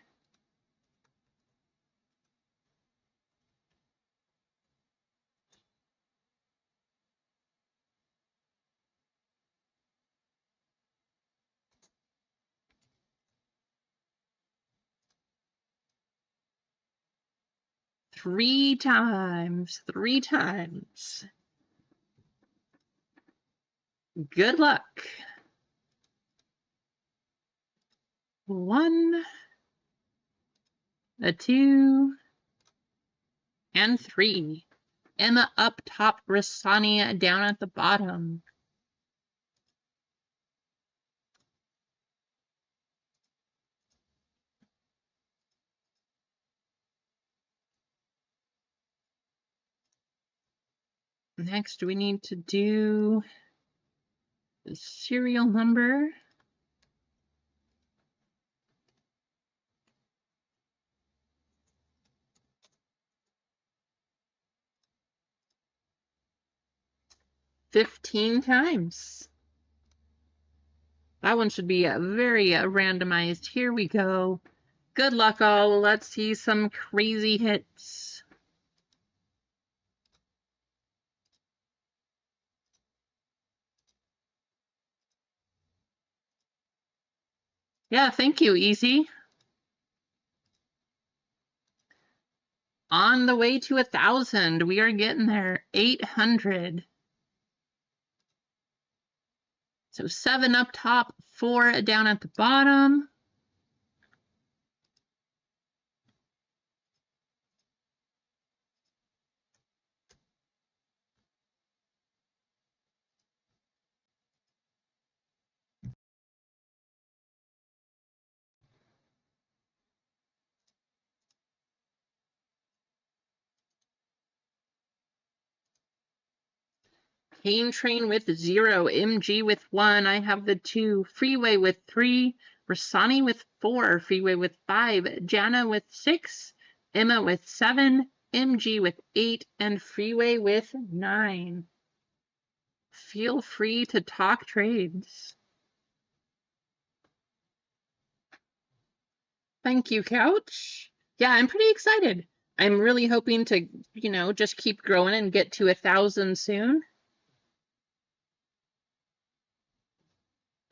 Three times. Good luck. 1, a 2, and 3. Emma up top, Rasani down at the bottom. Next, we need to do the serial number. $15 times. That one should be very randomized. Here we go. Good luck, all. Let's see some crazy hits. Yeah, thank you, Easy. On the way to 1,000. We are getting there. 800. So 7 up top, 4 down at the bottom. Cane Train with 0, MG with 1, I have the 2, Freeway with 3, Rasani with 4, Freeway with 5, Jana with 6, Emma with 7, MG with 8, and Freeway with 9. Feel free to talk trades. Thank you, Couch. Yeah, I'm pretty excited. I'm really hoping to, just keep growing and get to 1,000 soon.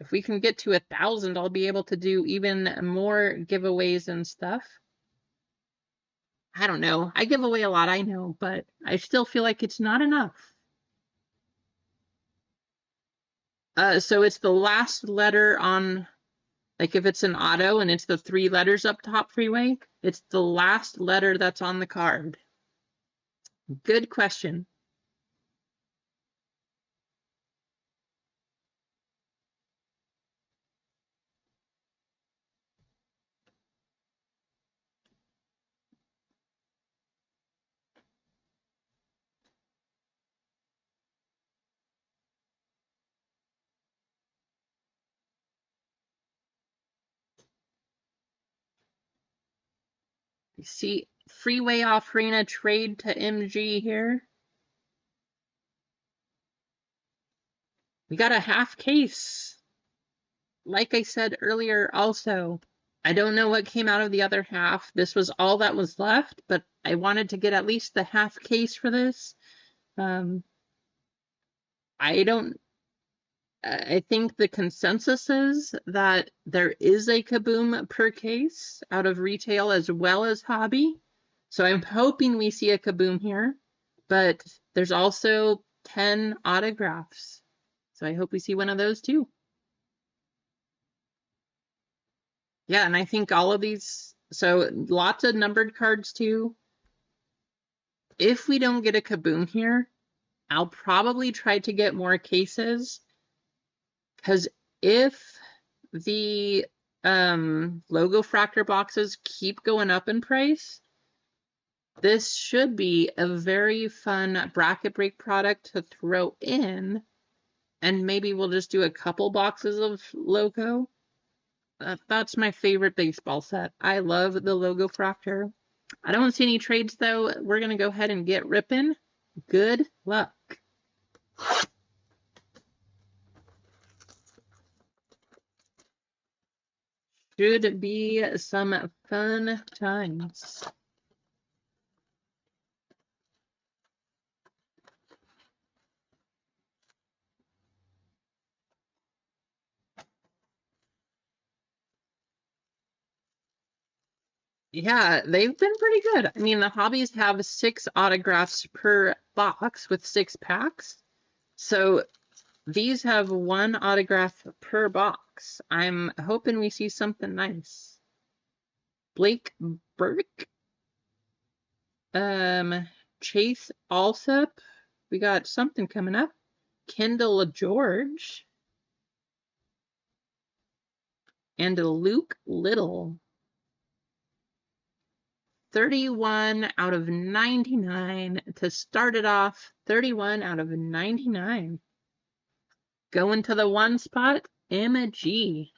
If we can get to 1,000, I'll be able to do even more giveaways and stuff. I don't know. I give away a lot, I know, but I still feel like it's not enough. So it's the last letter on, like if it's an auto and it's the 3 letters up top, Freeway, it's the last letter that's on the card. Good question. You see Freeway offering a trade to MG here. We got a half case. Like I said earlier also, I don't know what came out of the other half. This was all that was left, but I wanted to get at least the half case for this. I think the consensus is that there is a Kaboom per case out of retail as well as hobby. So I'm hoping we see a Kaboom here, but there's also 10 autographs. So I hope we see one of those too. Yeah, and I think all of these, so lots of numbered cards too. If we don't get a Kaboom here, I'll probably try to get more cases, because if the logo fractor boxes keep going up in price, this should be a very fun bracket break product to throw in, and maybe we'll just do a couple boxes of logo. That's my favorite baseball set. I love the logo fractor. I don't see any trades though. We're gonna go ahead and get ripping. Good luck. Should be some fun times. Yeah, they've been pretty good. I mean, the hobbies have 6 autographs per box with 6 packs. So these have 1 autograph per box. I'm hoping we see something nice. Blake Burke. Chase Alsop. We got something coming up. Kendall George. And Luke Little. 31 out of 99 to start it off. 31 out of 99. Going to the 1 spot, MG.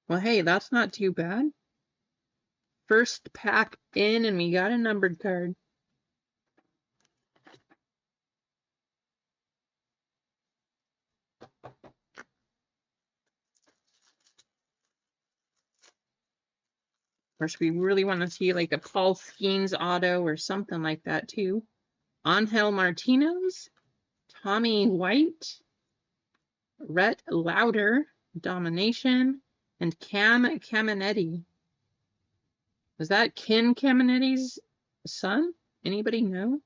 Well, hey, that's not too bad. First pack in, and we got a numbered card. Of course, we really want to see like a Paul Skeens auto or something like that too. Angel Martinez, Tommy White, Rhett Lauder, Domination, and Cam Caminetti. Was that Ken Caminetti's son? Anybody know?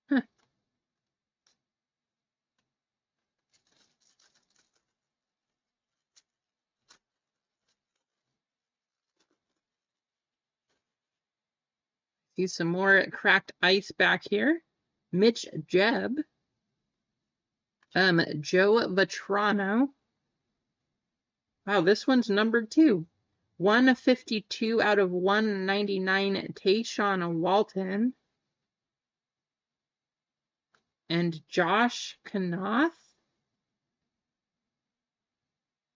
Huh. See some more cracked ice back here. Mitch Jebb. Joe Vetrano. Wow, this one's numbered too. 152 out of 199, Tayshawn Walton. And Josh Kanoth.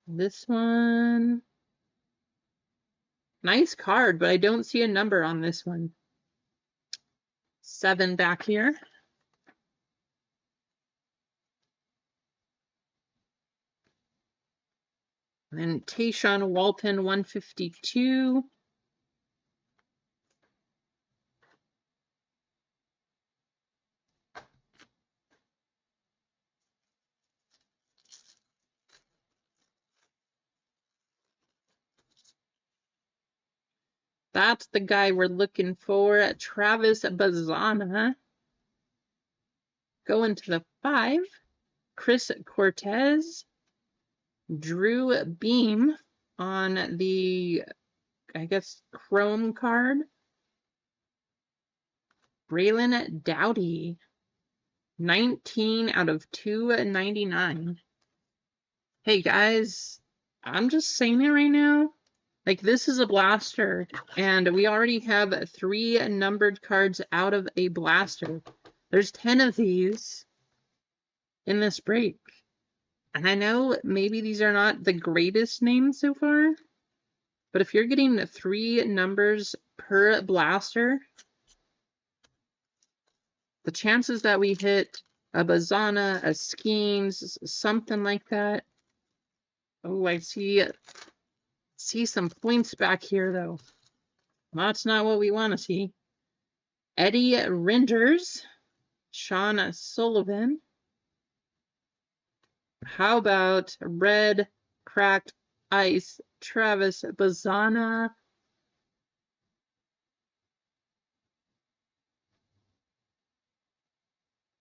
This one. Nice card, but I don't see a number on this one. 7 back here. And Tayshawn Walton, 152. That's the guy we're looking for, Travis Bazana. Going to the 5, Chris Cortez. Drew Beam on the, I guess, Chrome card. Braylon Dowdy, 19 out of 299. Hey guys, I'm just saying it right now. Like, this is a blaster, and we already have 3 numbered cards out of a blaster. There's 10 of these in this break. And I know maybe these are not the greatest names so far, but if you're getting 3 numbers per blaster, the chances that we hit a Bazana, a Skeens, something like that. Oh, I see some points back here, though. That's not what we want to see. Eddie Rinders, Sean Sullivan. How about Red Cracked Ice, Travis Bazana?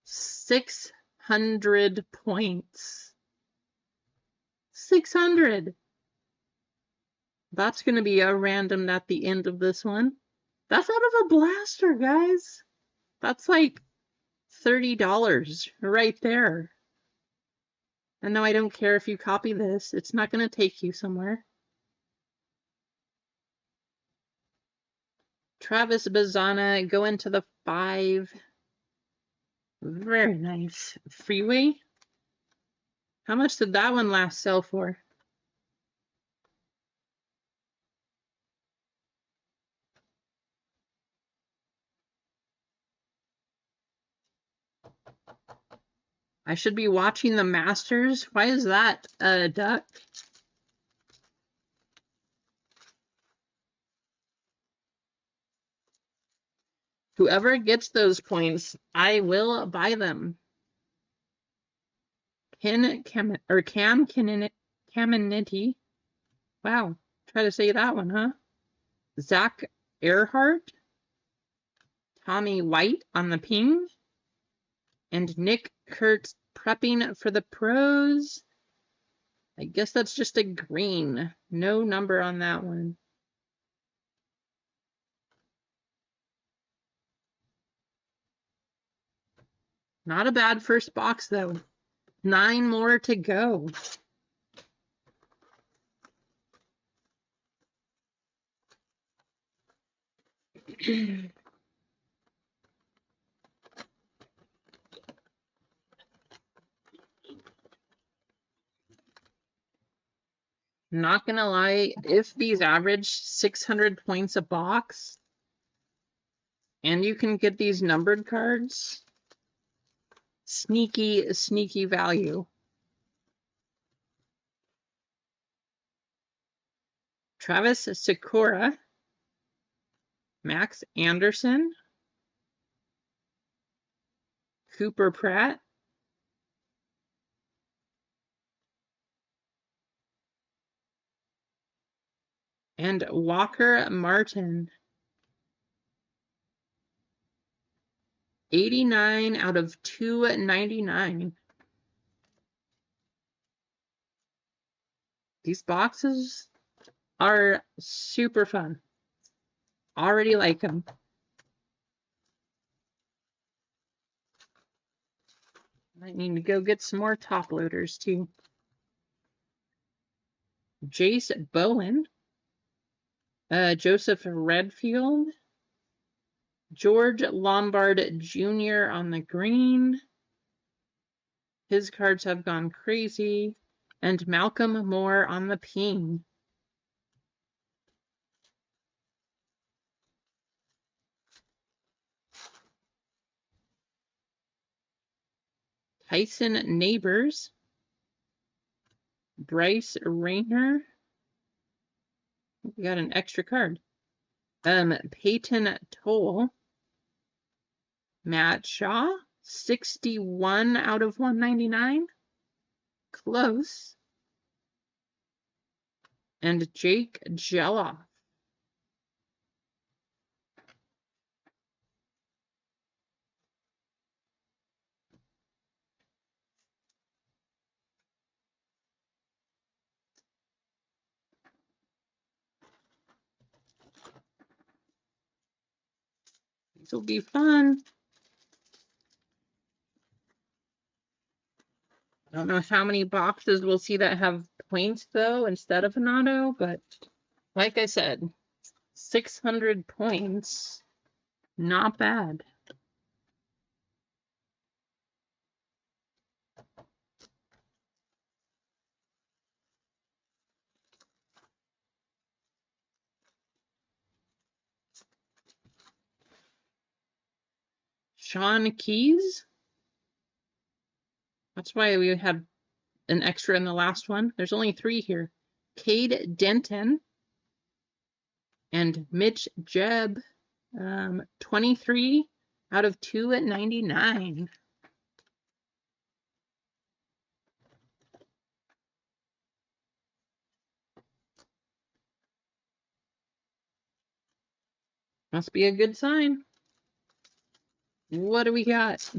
$600 points. 600. That's going to be a random at the end of this one. That's out of a blaster, guys. That's like $30 right there. And no, I don't care if you copy this. It's not going to take you somewhere. Travis Bazana going to the 5. Very nice. Freeway. How much did that one last sell for? I should be watching the Masters. Why is that, Duck? Whoever gets those points, I will buy them. Cam Caminiti. Wow, try to say that one, huh? Zach Earhart, Tommy White on the ping, and Nick Kurtz prepping for the pros. I guess that's just a green. No number on that one. Not a bad first box, though. 9 more to go. Not gonna lie, if these average 600 points a box, and you can get these numbered cards, sneaky, sneaky value. Travis Sakura, Max Anderson, Cooper Pratt, and Walker Martin. 89 out of 299. These boxes are super fun. Already like them. Might need to go get some more top loaders too. Jace Bowen, Joseph Redfield, George Lombard Jr. on the green. His cards have gone crazy. And Malcolm Moore on the ping. Tyson Neighbors, Bryce Rayner. We got an extra card. Peyton Toll. Matt Shaw. 61 out of 199. Close. And Jake Geloff. This will be fun. I don't know how many boxes we'll see that have points though instead of an auto, but like I said, 600 points, not bad. Sean Keys. That's why we had an extra in the last one. There's only 3 here. Cade Denton and Mitch Jebb. 23 out of 299. Must be a good sign. What do we got?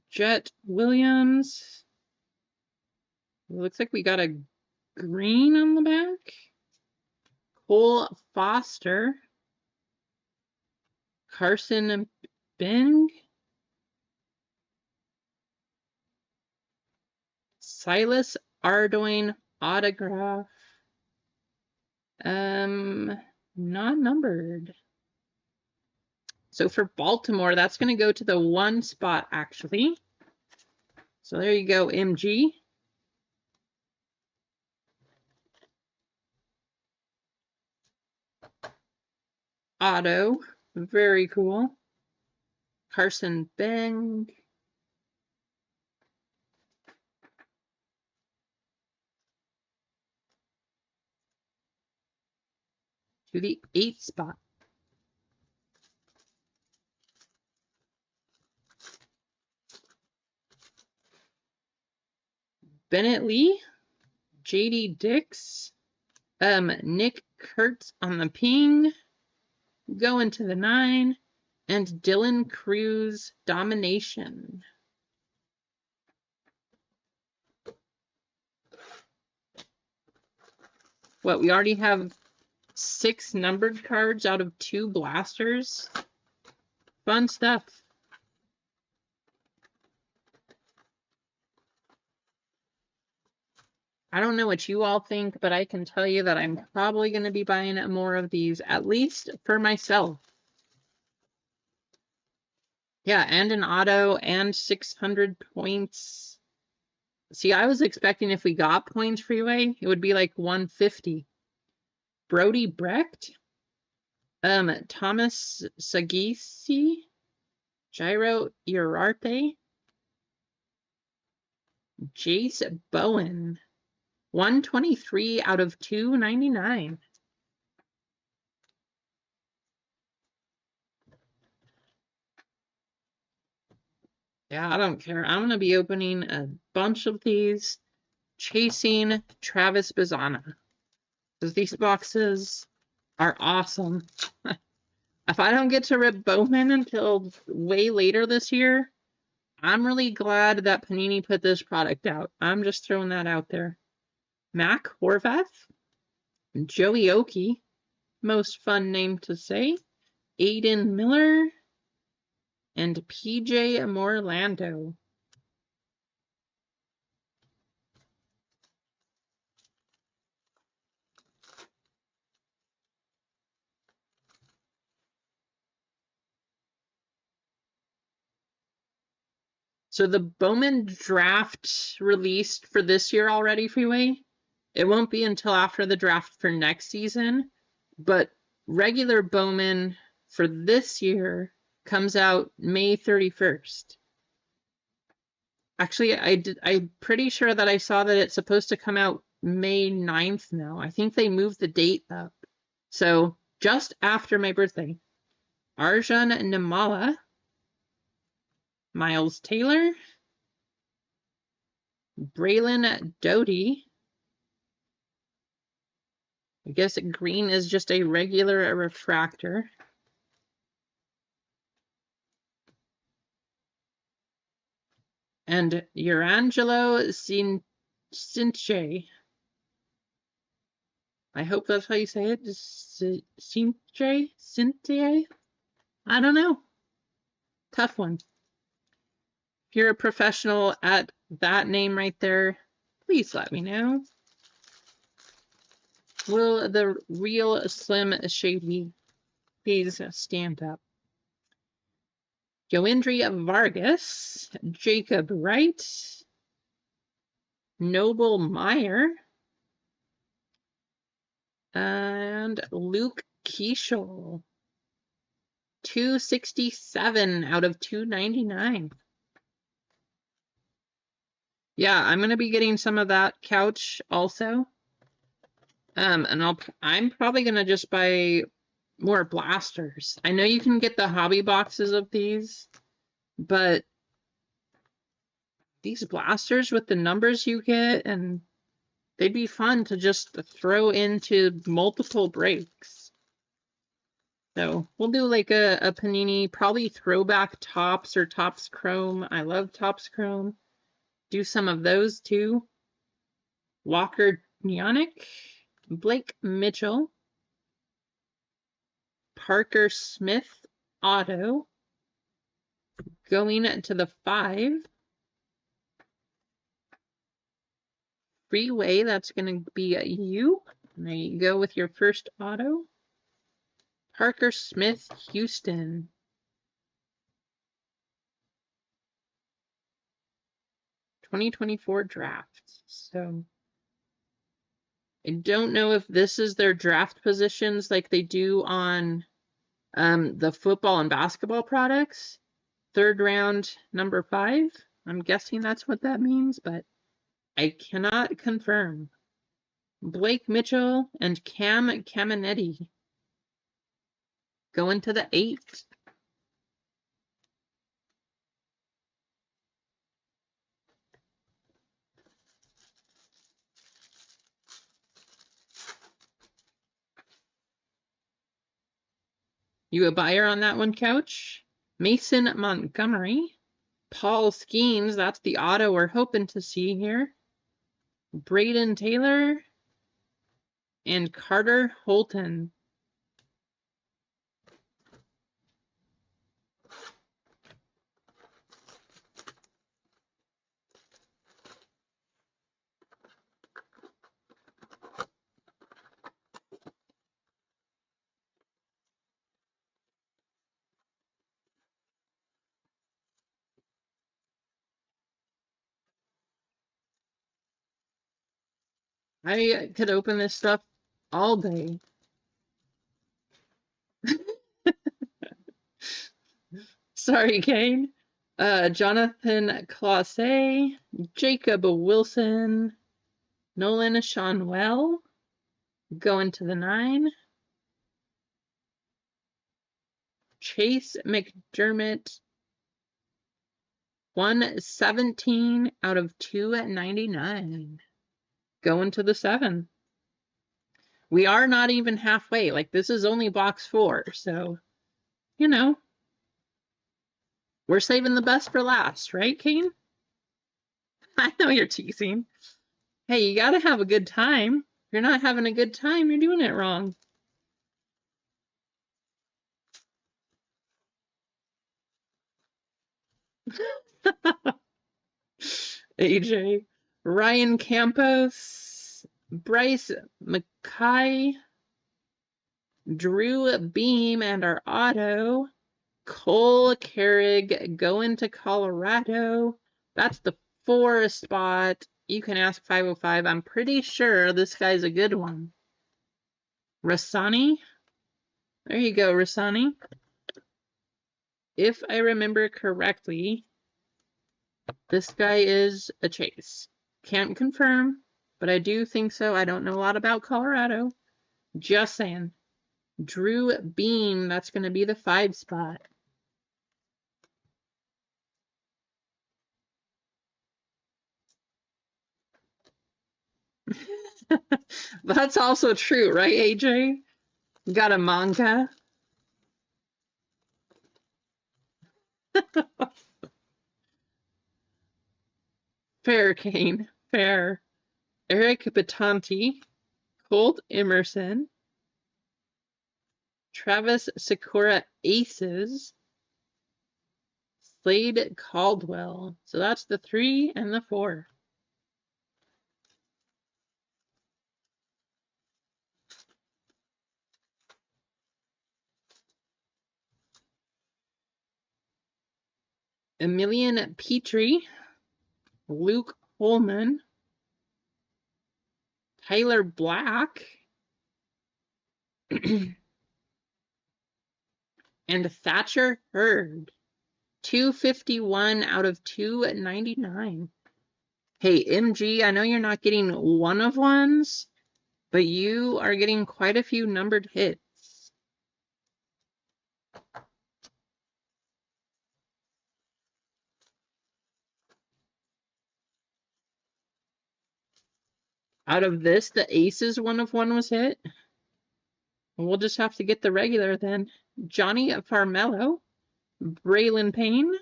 Jet Williams. It looks like we got a green on the back. Cole Foster. Carson Bing. Silas Ardoin autograph. Not numbered. So for Baltimore, that's going to go to the 1 spot, actually. So there you go, MG. Auto. Very cool. Carson Bing. To the 8th spot. Bennett Lee, JD Dix, Nick Kurtz on the ping, going to the 9, and Dylan Cruz domination. What, we already have 6 numbered cards out of 2 blasters? Fun stuff. I don't know what you all think, but I can tell you that I'm probably going to be buying more of these, at least for myself. Yeah, and an auto and 600 points. See, I was expecting if we got points freeway, it would be like 150. Brody Brecht. Thomas Sagisi. Jairo Uriarte. Jace Bowen. 123 out of 299. Yeah, I don't care. I'm going to be opening a bunch of these, chasing Travis Bazzana. Because these boxes are awesome. If I don't get to rip Bowman until way later this year, I'm really glad that Panini put this product out. I'm just throwing that out there. Mac Horvath, Joey Okie, most fun name to say, Aiden Miller, and PJ Morlando. So the Bowman draft released for this year already, Freeway. It won't be until after the draft for next season, but regular Bowman for this year Comes out May 31st. Actually, I'm pretty sure that I saw that it's supposed to come out May 9th now. I think they moved the date up. So just after my birthday. Arjun Nimala, Miles Taylor, Braylon Doty. I guess green is just a regular refractor. And Urangelo Cinche. I hope that's how you say it. Cinche? I don't know. Tough one. If you're a professional at that name right there, please let me know. Will the real Slim Shady please stand up? Yoendry Vargas, Jacob Wright, Noble Meyer, and Luke Keishel. 267 out of 299. Yeah, I'm gonna be getting some of that couch also. And I'm probably gonna just buy more blasters. I know you can get the hobby boxes of these, but these blasters with the numbers you get, and they'd be fun to just throw into multiple breaks. So we'll do like a Panini, probably throwback Topps or Topps Chrome. I love Topps Chrome. Do some of those too. Walker Neonic, Blake Mitchell, Parker Smith auto, going to the 5. Freeway, that's going to be you. There you go with your first auto. Parker Smith, Houston. '24 draft. So I don't know if this is their draft positions like they do on the football and basketball products. 3rd round, number 5. I'm guessing that's what that means, but I cannot confirm. Blake Mitchell and Cam Caminetti going to the 8. You a buyer on that one, Couch? Mason Montgomery. Paul Skeens, that's the auto we're hoping to see here. Braden Taylor and Carter Holton. I could open this stuff all day. Sorry, Kane. Jonathan Classe, Jacob Wilson, Nolan Shanwell, going to the 9. Chase McDermott, 117 out of 299. Going to the 7. We are not even halfway. Like, this is only box 4, so, you know, we're saving the best for last, right, Kane? I know you're teasing. Hey, you gotta have a good time. If you're not having a good time, you're doing it wrong. AJ, Ryan Campos, Bryce McKay, Drew Beam, and our auto, Cole Carrig going to Colorado. That's the 4 spot. You can ask 505. I'm pretty sure this guy's a good one. Rasani. There you go, Rasani. if I remember correctly, this guy is a chase. Can't confirm, but I do think so. I don't know a lot about Colorado. Just saying. Drew Beam, that's going to be the 5 spot. That's also true, right, AJ? Got a manga? Fair, Kane. Fair. Eric Batanti. Colt Emerson. Travis Sakura Aces. Slade Caldwell. So that's the 3 and the 4. Emilian Petrie. Luke Holman. Tyler Black. And Thatcher Hurd. 251 out of 299. Hey, MG, I know you're not getting one of ones, but you are getting quite a few numbered hits. Out of this, the aces 1 of 1 was hit. We'll just have to get the regular then. Johnny Farmello, Braylon Payne,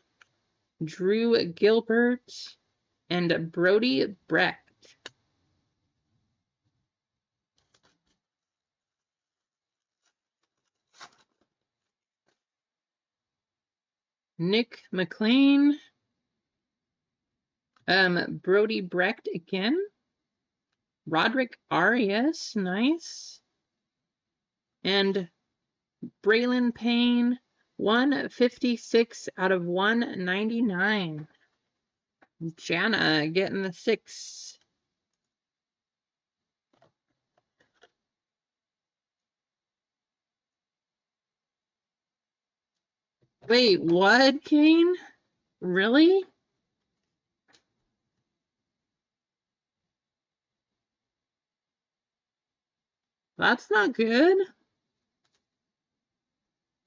Drew Gilbert, and Brody Brecht. Nick McLean, Brody Brecht again. Roderick Arias, nice. And Braylon Payne, 156 out of 199. Jana getting the 6. Wait, what, Kane? Really? That's not good.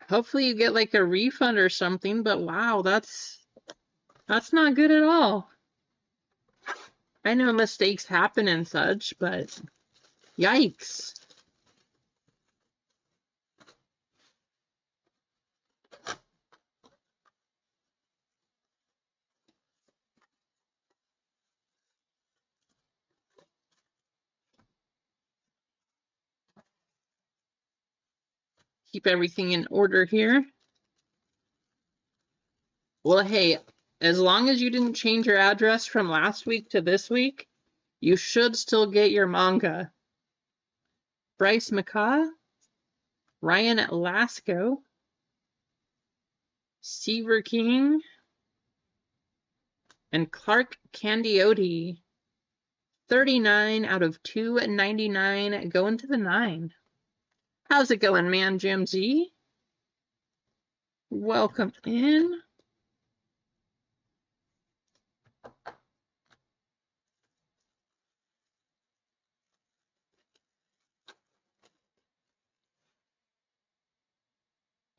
Hopefully you get like a refund or something, but wow, that's not good at all. I know mistakes happen and such, but yikes. Keep everything in order here. Well, hey, as long as you didn't change your address from last week to this week, you should still get your manga. Bryce McCaw, Ryan Lasco, Seaver King, and Clark Candiotti. 39 out of 299, going to the 9. How's it going, man, Jim Z? Welcome in.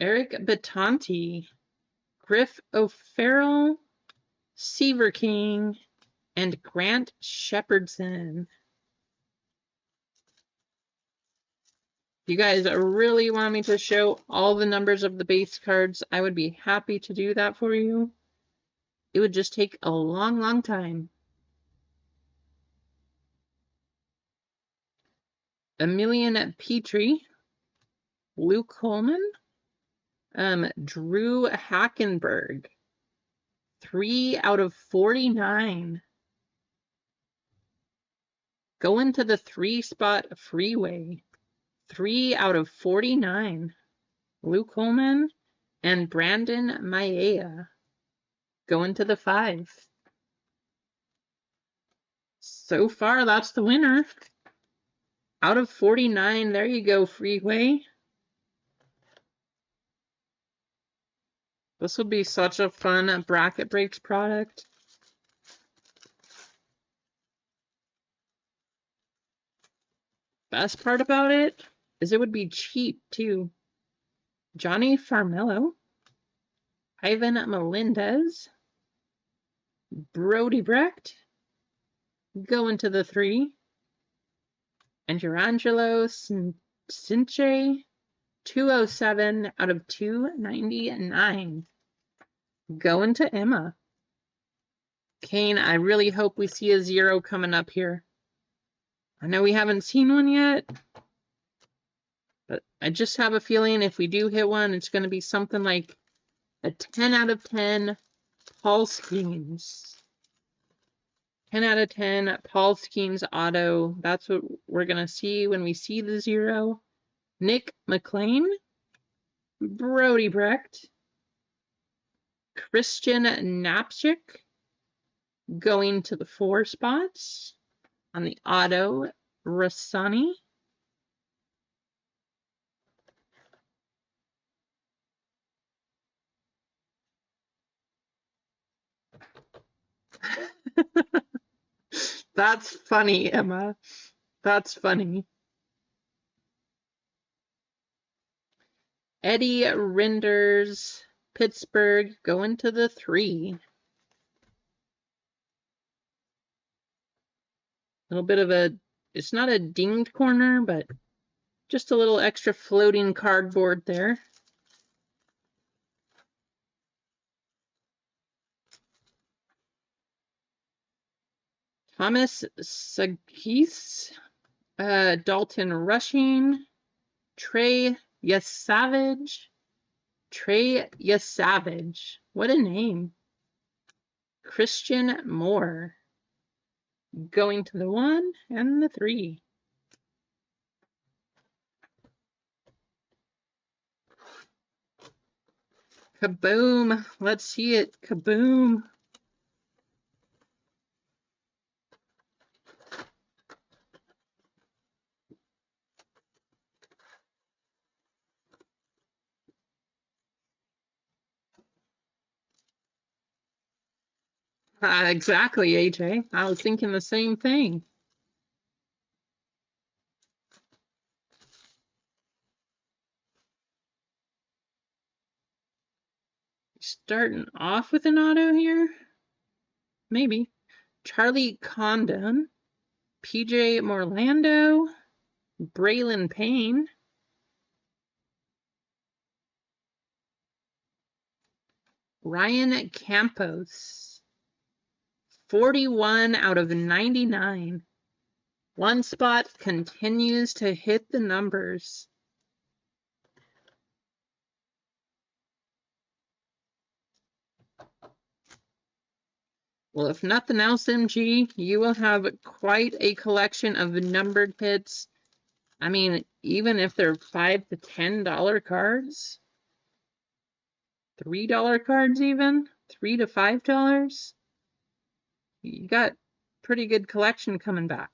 Eric Batanti, Griff O'Farrell, Seaver King, and Grant Shepherdson. You guys really want me to show all the numbers of the base cards, I would be happy to do that for you. It would just take a long, long time. Emilian Petrie, Luke Coleman, Drew Hackenberg, 3 out of 49. Going to the 3-spot freeway. 3 out of 49. Luke Coleman and Brandon Maia. Going to the 5. So far, that's the winner. Out of 49, there you go, freeway. This will be such a fun bracket breaks product. Best part about it is it would be cheap too. Johnny Farmelo, Ivan Melendez, Brody Brecht, going to the 3, and Angelo Cinche, 207 out of 299. Going to Emma. Kane, I really hope we see a 0 coming up here. I know we haven't seen one yet, but I just have a feeling if we do hit one, it's going to be something like a 10 out of 10 Paul Skeens. 10 out of 10 Paul Skeens auto. That's what we're going to see when we see the 0. Nick McLean, Brody Brecht, Christian Knapczyk, going to the 4 spots. On the auto, Rassani. That's funny, Emma. That's funny. Eddie Rinders, Pittsburgh, going to the 3. A little bit of a, it's not a dinged corner, but just a little extra floating cardboard there. Thomas Sagis, Dalton Rushing, Trey Yesavage. Trey Yesavage. What a name. Christian Moore. Going to the 1 and the 3. Kaboom. Let's see it. Kaboom. Exactly, AJ. I was thinking the same thing. Starting off with an auto here? Maybe. Charlie Condon, PJ Morlando, Braylon Payne, Ryan Campos. 41 out of 99. One spot continues to hit the numbers. Well, if nothing else, MG, you will have quite a collection of numbered hits. I mean, even if they're $5 to $10 cards, $3 cards even, $3 to $5. You got pretty good collection coming back.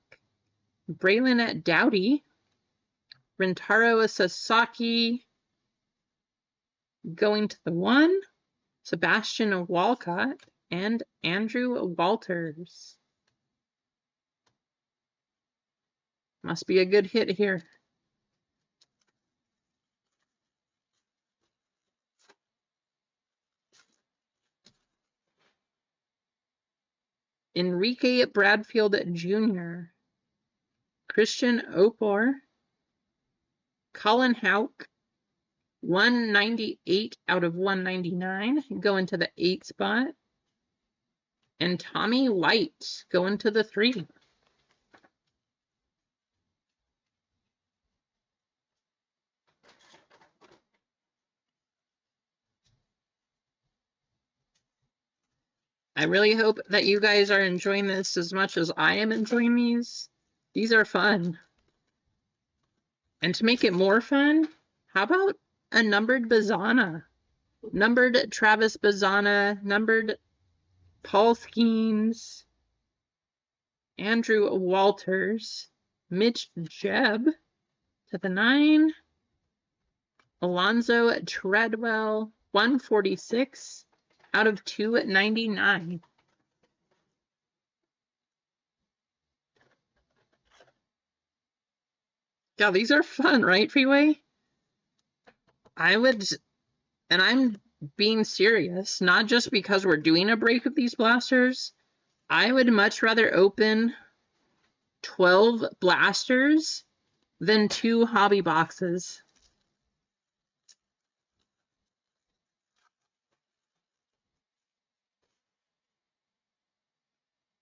Braylon Dowdy, Rentaro Sasaki, going to the 1, Sebastian Walcott, and Andrew Walters. Must be a good hit here. Enrique Bradfield Jr., Christian Opor, Colin Houck, 198 out of 199, going to the 8 spot. And Tommy White going to the 3. I really hope that you guys are enjoying this as much as I am enjoying these. These are fun. And to make it more fun, how about a numbered Bazana? Numbered Travis Bazana, numbered Paul Skeens, Andrew Walters, Mitch Jebb to the 9, Alonzo Treadwell, 146 out of 299. Yeah, these are fun, right, Freeway? And I'm being serious, not just because we're doing a break of these blasters. I would much rather open 12 blasters than 2 hobby boxes.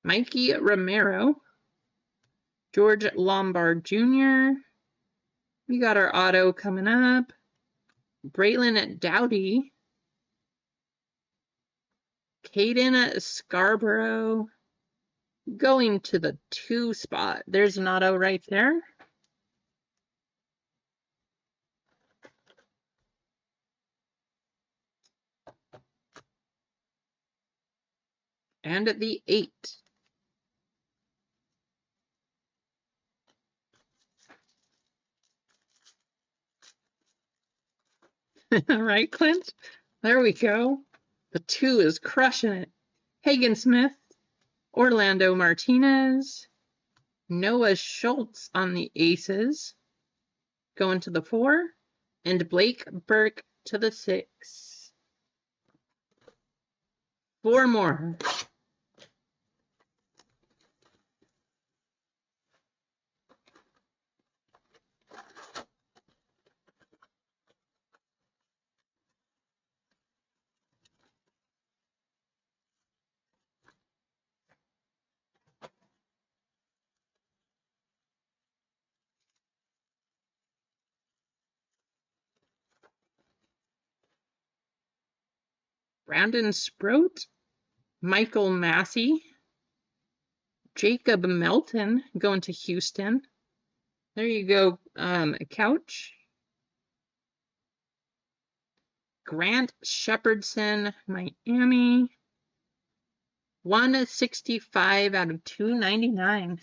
Mikey Romero, George Lombard Jr. We got our auto coming up. Braylon Dowdy, Caden Scarborough, going to the 2 spot. There's an auto right there. And at the 8. Right, Clint? There we go. The 2 is crushing it. Hagen Smith, Orlando Martinez, Noah Schultz on the aces, going to the 4, and Blake Burke to the 6. 4 more. Brandon Sproat, Michael Massey, Jacob Melton going to Houston. There you go, Couch. Grant Shepherdson, Miami. 165 out of 299.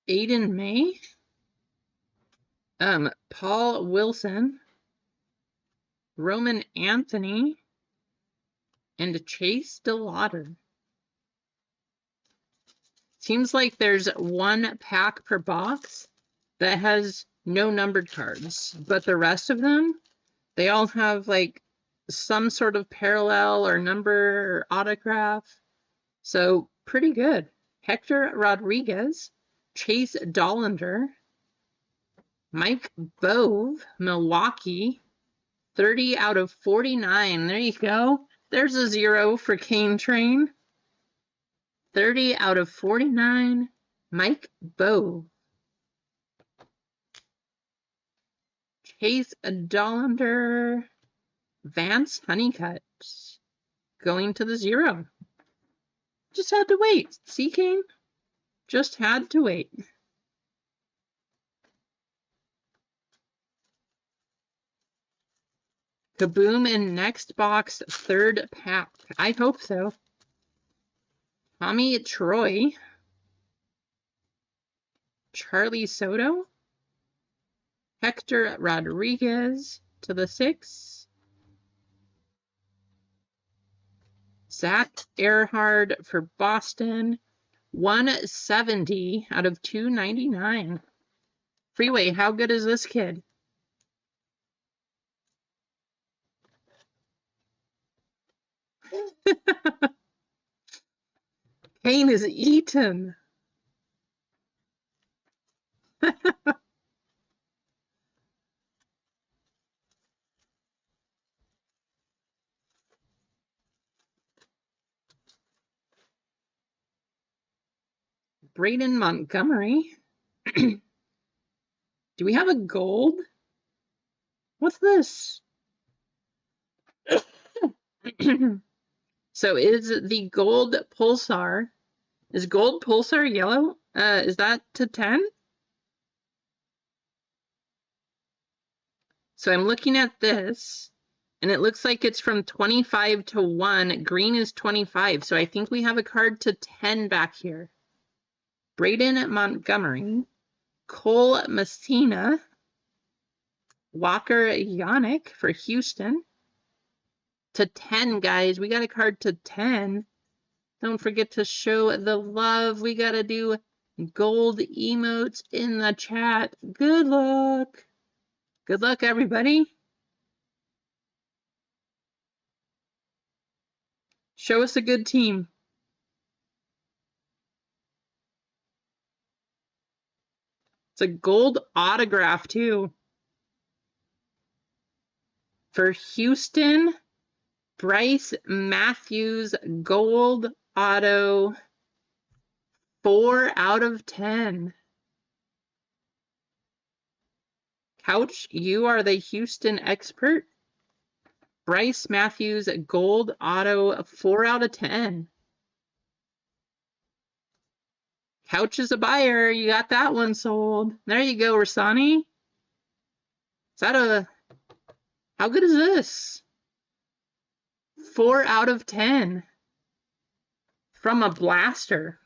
Aiden May, Paul Wilson, Roman Anthony, and Chase DeLauder. Seems like there's 1 pack per box that has no numbered cards, but the rest of them, they all have like some sort of parallel or number or autograph. So pretty good. Hector Rodriguez, Chase Dollander, Mike Bove, Milwaukee, 30 out of 49. There you go. There's a 0 for Kane Train. 30 out of 49, Mike Bove. Chase Dollander, Vance Honeycutt, going to the 0. Just had to wait. See, Kane? Just had to wait. Kaboom in next box, 3rd pack. I hope so. Tommy Troy. Charlie Soto. Hector Rodriguez to the 6. Zach Earhart for Boston. 170 out of 299. Freeway, how good is this kid? Kane is eaten. Braden Montgomery. Do we have a gold? What's this? So is the gold Pulsar, is gold Pulsar yellow? Is that to 10? So I'm looking at this, and it looks like it's from 25 to 1. Green is 25, so I think we have a card to 10 back here. Braden Montgomery, Cole Messina, Walker Yannick for Houston. To 10, guys. We got a card to 10. Don't forget to show the love. We got to do gold emotes in the chat. Good luck. Good luck, everybody. Show us a good team. It's a gold autograph, too. For Houston, Bryce Matthews, gold auto, 4 out of 10. Couch, you are the Houston expert. Bryce Matthews, gold auto, 4 out of 10. Couch is a buyer. You got that one sold. There you go, Rasani. Is that a... How good is this? 4 out of 10. From a blaster.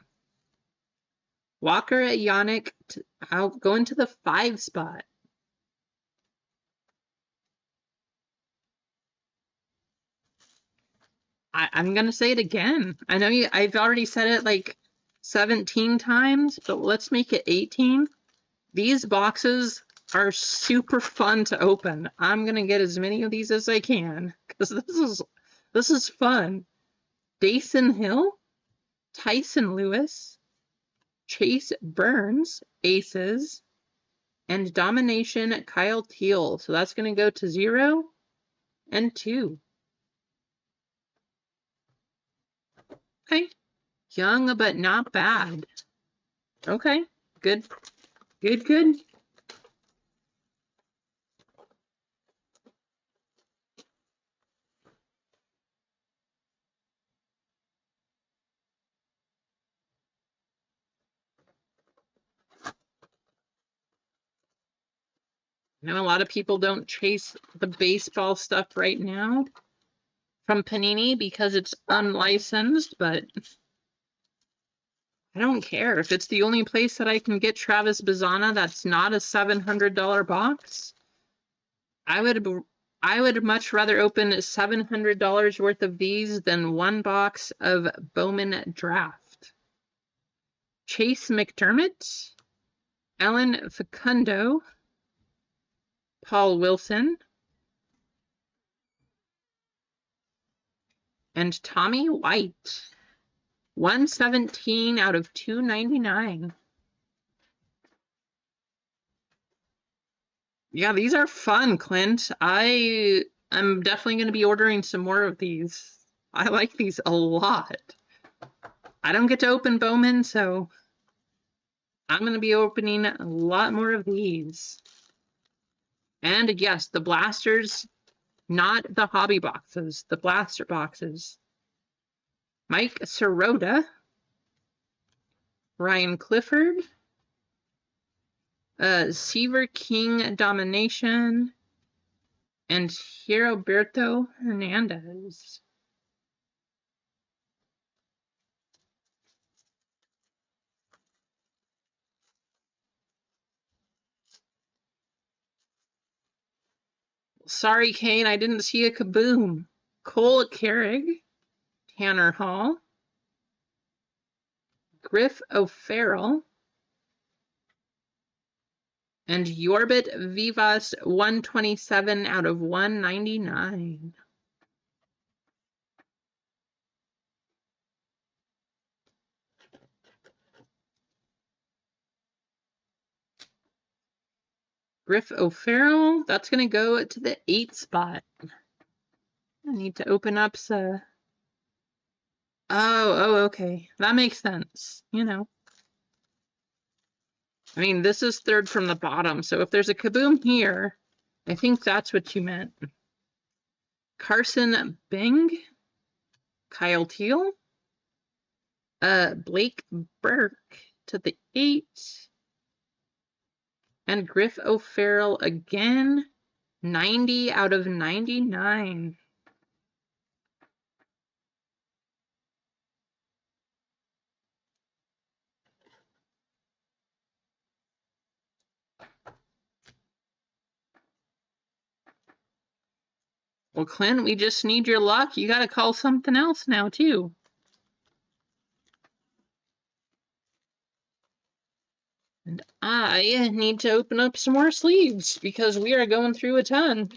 Walker Yannick, I'll go into the 5 spot. I'm going to say it again. I know I've already said it like 17 times, but let's make it 18. These boxes are super fun to open. I'm going to get as many of these as I can because this is fun. Dason Hill, Tyson Lewis, Chase Burns, aces, and Domination Kyle Teal. So that's going to go to 0 and 2. Okay. Young, but not bad. Okay. Good. Good, good. I know a lot of people don't chase the baseball stuff right now from Panini because it's unlicensed, but I don't care. If it's the only place that I can get Travis Bazzana that's not a $700 box, I would much rather open $700 worth of these than one box of Bowman Draft. Chase McDermott, Ellen Facundo, Paul Wilson, and Tommy White. 117 out of 299. Yeah, these are fun, Clint. I'm definitely going to be ordering some more of these. I like these a lot. I don't get to open Bowman, so I'm going to be opening a lot more of these. And yes, the blasters, not the hobby boxes, the blaster boxes. Mike Sirota, Ryan Clifford, Seaver King Domination, and Heriberto Hernandez. Sorry, Kane, I didn't see a kaboom. Cole Carrig, Tanner Hall, Griff O'Farrell, and Yorbit Vivas, 127 out of 199. Griff O'Farrell, that's going to go to the 8 spot. I need to open up some... Oh, okay. That makes sense. You know. I mean, this is 3rd from the bottom, so if there's a kaboom here, I think that's what you meant. Carson Bing, Kyle Teal, Blake Burke to the 8, and Griff O'Farrell again 90 out of 99. Well, Clint, we just need your luck. You got to call something else now, too. And I need to open up some more sleeves because we are going through a ton.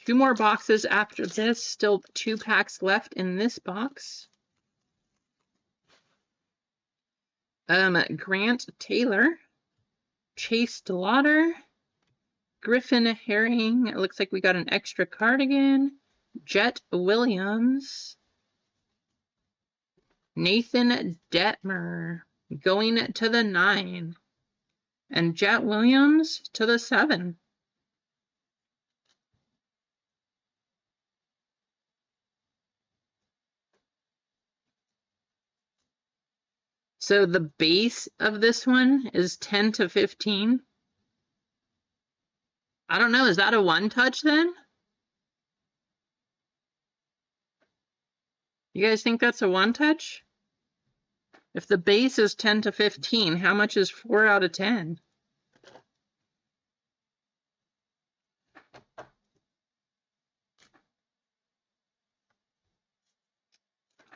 Two more boxes after this. Still 2 packs left in this box. Grant Taylor, Chase DeLauder, Griffin Herring. It looks like we got an extra card again. Jet Williams, Nathan Detmer going to the 9, and Jet Williams to the 7. So the base of this one is 10 to 15. I don't know, is that a one touch then? You guys think that's a one touch? If the base is 10 to 15, how much is 4 out of 10?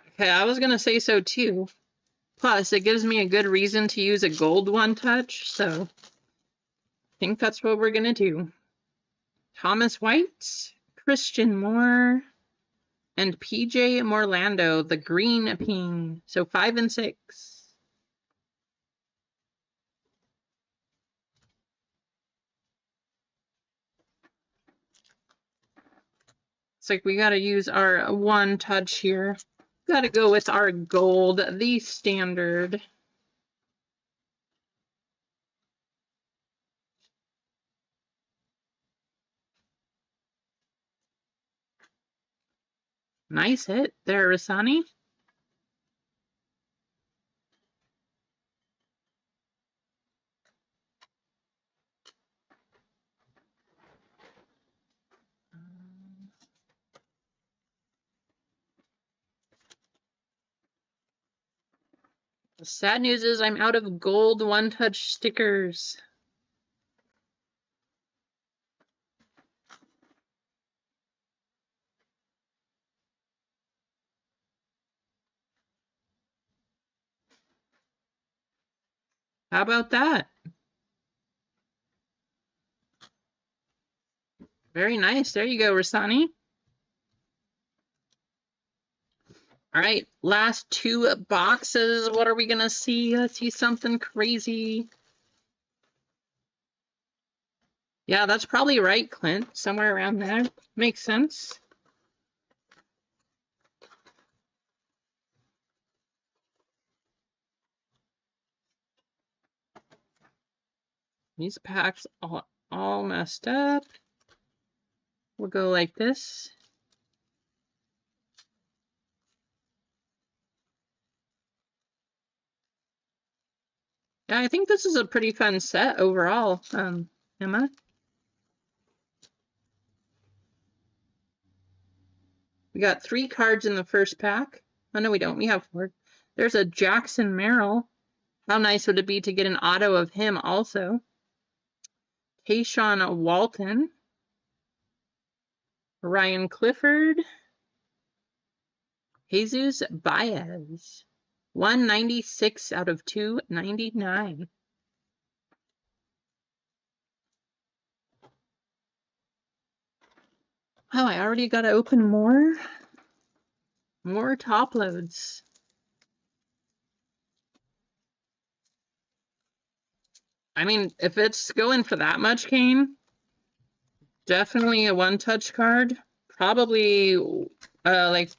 Okay, I was going to say so too. Plus, it gives me a good reason to use a gold one touch, so I think that's what we're going to do. Thomas White, Christian Moore, and PJ Morlando, the green ping. So 5 and 6. It's like we got to use our one touch here. Got to go with our gold, the standard. Nice hit there, Rasani. The sad news is I'm out of gold one-touch stickers. How about that? Very nice. There you go, Rasani. All right, last 2 boxes. What are we going to see? Let's see something crazy. Yeah, that's probably right, Clint. Somewhere around there. Makes sense. These packs all messed up. We'll go like this. Yeah, I think this is a pretty fun set overall, Emma. We got 3 cards in the first pack. Oh, no, we don't. We have 4. There's a Jackson Merrill. How nice would it be to get an auto of him also? Tayshawn Walton. Ryan Clifford. Jesus Baez. 196 out of 299. Oh, I already got to open more top loads. I mean, if it's going for that much, Kane, definitely a one-touch card. Probably, like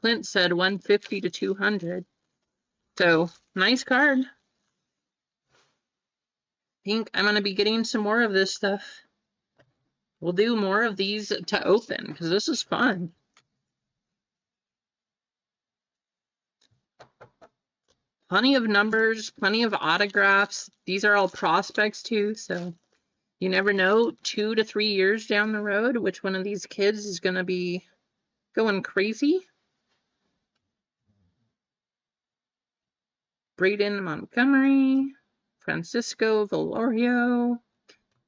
Clint said, 150 to 200. So, nice card. I think I'm going to be getting some more of this stuff. We'll do more of these to open because this is fun. Plenty of numbers, plenty of autographs. These are all prospects too, so you never know 2 to 3 years down the road which one of these kids is going to be going crazy. Braden Montgomery, Francisco Valorio.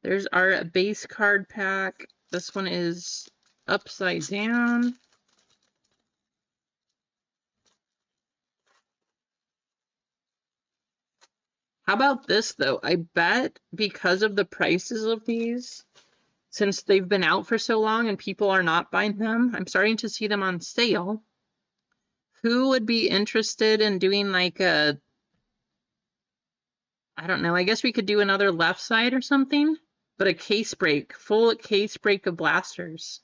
There's our base card pack. This one is upside down. How about this, though? I bet because of the prices of these, since they've been out for so long and people are not buying them, I'm starting to see them on sale. Who would be interested in doing like a, I don't know, I guess we could do another left side or something, but a case break, full case break of blasters.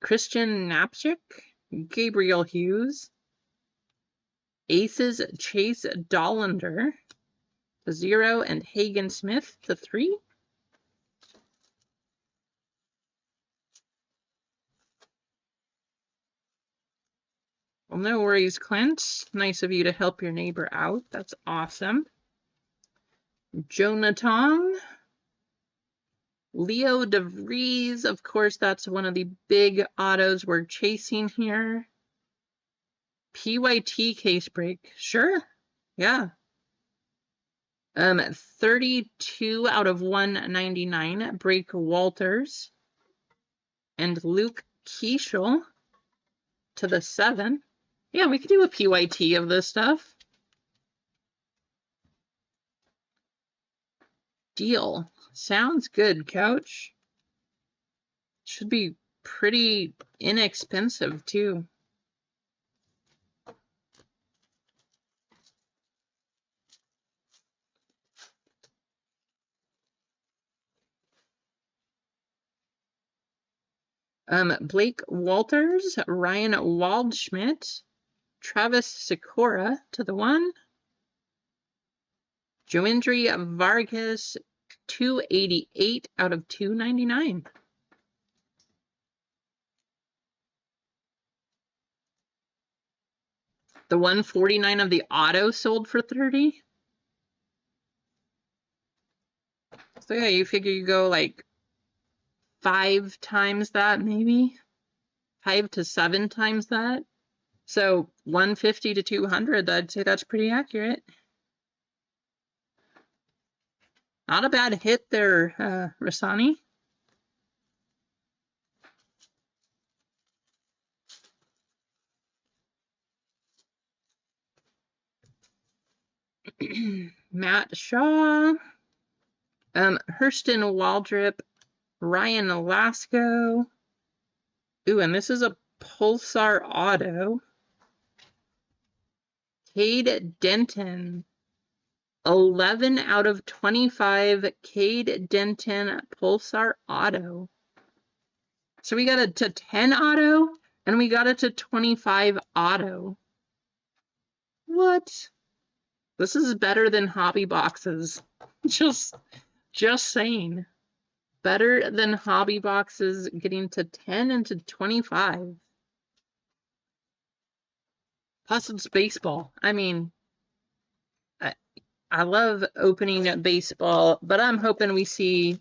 Christian Knapczyk, Gabriel Hughes, Aces Chase Dollander to 0, and Hagen Smith to 3. Well, no worries, Clint. Nice of you to help your neighbor out. That's awesome. Jonathan. Leo DeVries, of course, that's one of the big autos we're chasing here. PYT case break, sure, yeah. 32 out of 199, Break Walters. And Luke Keishel to the 7. Yeah, we could do a PYT of this stuff. Deal. Sounds good, Couch. Should be pretty inexpensive, too. Blake Walters, Ryan Waldschmidt, Travis Sikora to the 1. Joindri Vargas, 288 out of 299. The 149 of the auto sold for 30. So yeah, you figure you go like 5 times that, maybe 5 to 7 times that. So 150 to 200, I'd say that's pretty accurate. Not a bad hit there, Rasani. Matt Shaw, Hurston Waldrip, Ryan Lasco. Ooh, and this is a Pulsar auto. Cade Denton, 11 out of 25, Cade Denton Pulsar auto. So we got it to 10 auto, and we got it to 25 auto. What? This is better than Hobby Boxes. Just saying. Better than Hobby Boxes getting to 10 and to 25. Plus it's baseball. I mean, I love opening baseball, but I'm hoping we see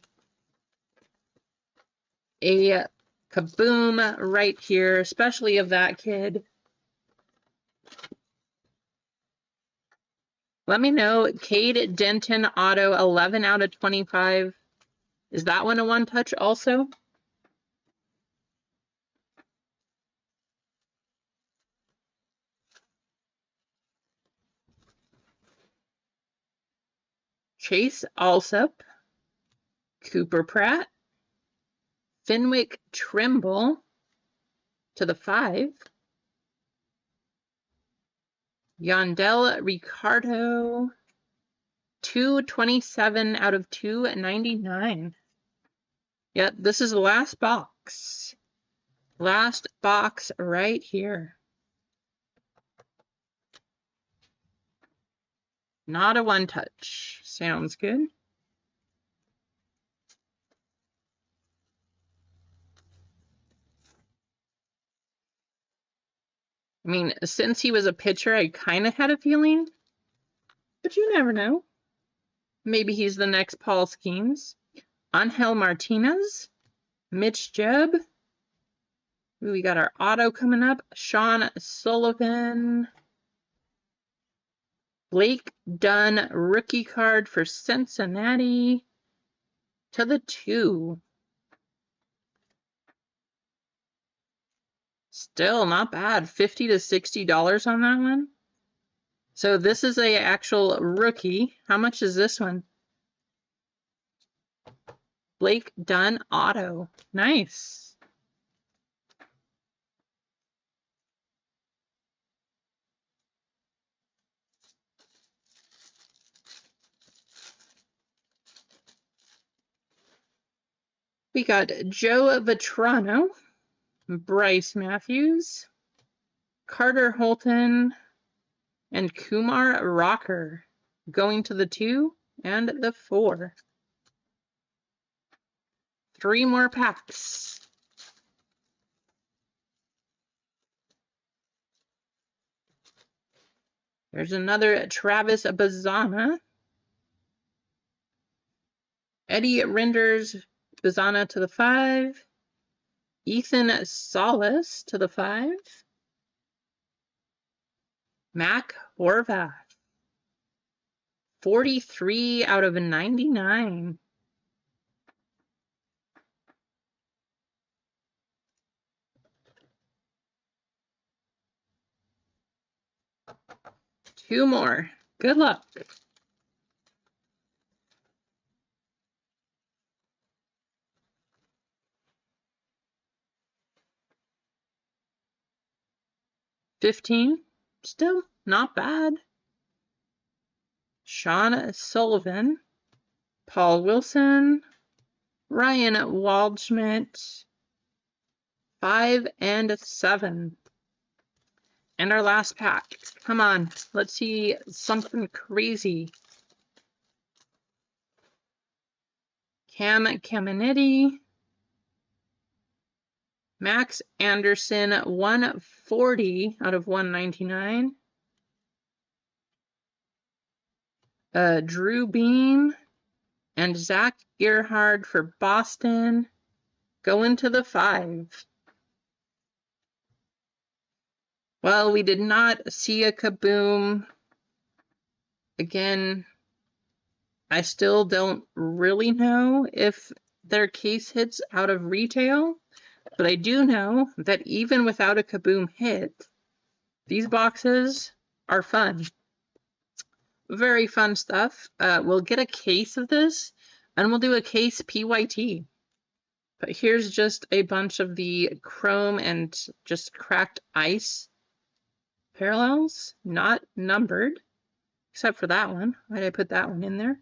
a kaboom right here, especially of that kid. Let me know, Cade Denton auto, 11 out of 25. Is that one a one-touch also? Chase Alsop, Cooper Pratt, Fenwick Trimble to the 5. Yandel Ricardo, 227 out of 299. Yep, this is the last box. Last box right here. Not a one-touch. Sounds good. I mean, since he was a pitcher, I kind of had a feeling, but you never know. Maybe he's the next Paul Skeens. Angel Martinez, Mitch Jebb. We got our auto coming up. Sean Sullivan. Blake Dunn, rookie card for Cincinnati. To the 2. Still not bad. $50 to $60 on that one. So this is a actual rookie. How much is this one? Blake Dunn auto. Nice. We got Joe Vetrano, Bryce Matthews, Carter Holton, and Kumar Rocker going to the 2 and the 4. 3 more packs. There's another Travis Bazana. Eddie Renders, Bazana to the 5. Ethan Salas to the 5. Mac Horvath. 43 out of 99. Two more. Good luck. $15. Still not bad. Sean Sullivan, Paul Wilson, Ryan Waldschmidt, 5 and 7. And our last pack. Come on, let's see something crazy. Cam Caminiti, Max Anderson, 140 out of 199. Drew Beam and Zach Gerhard for Boston. Going to the 5. Well, we did not see a Kaboom. Again, I still don't really know if their case hits out of retail, but I do know that even without a Kaboom hit, these boxes are fun. Very fun stuff. We'll get a case of this, and we'll do a case PYT. But here's just a bunch of the chrome and just cracked ice parallels, not numbered, except for that one. Why did I put that one in there?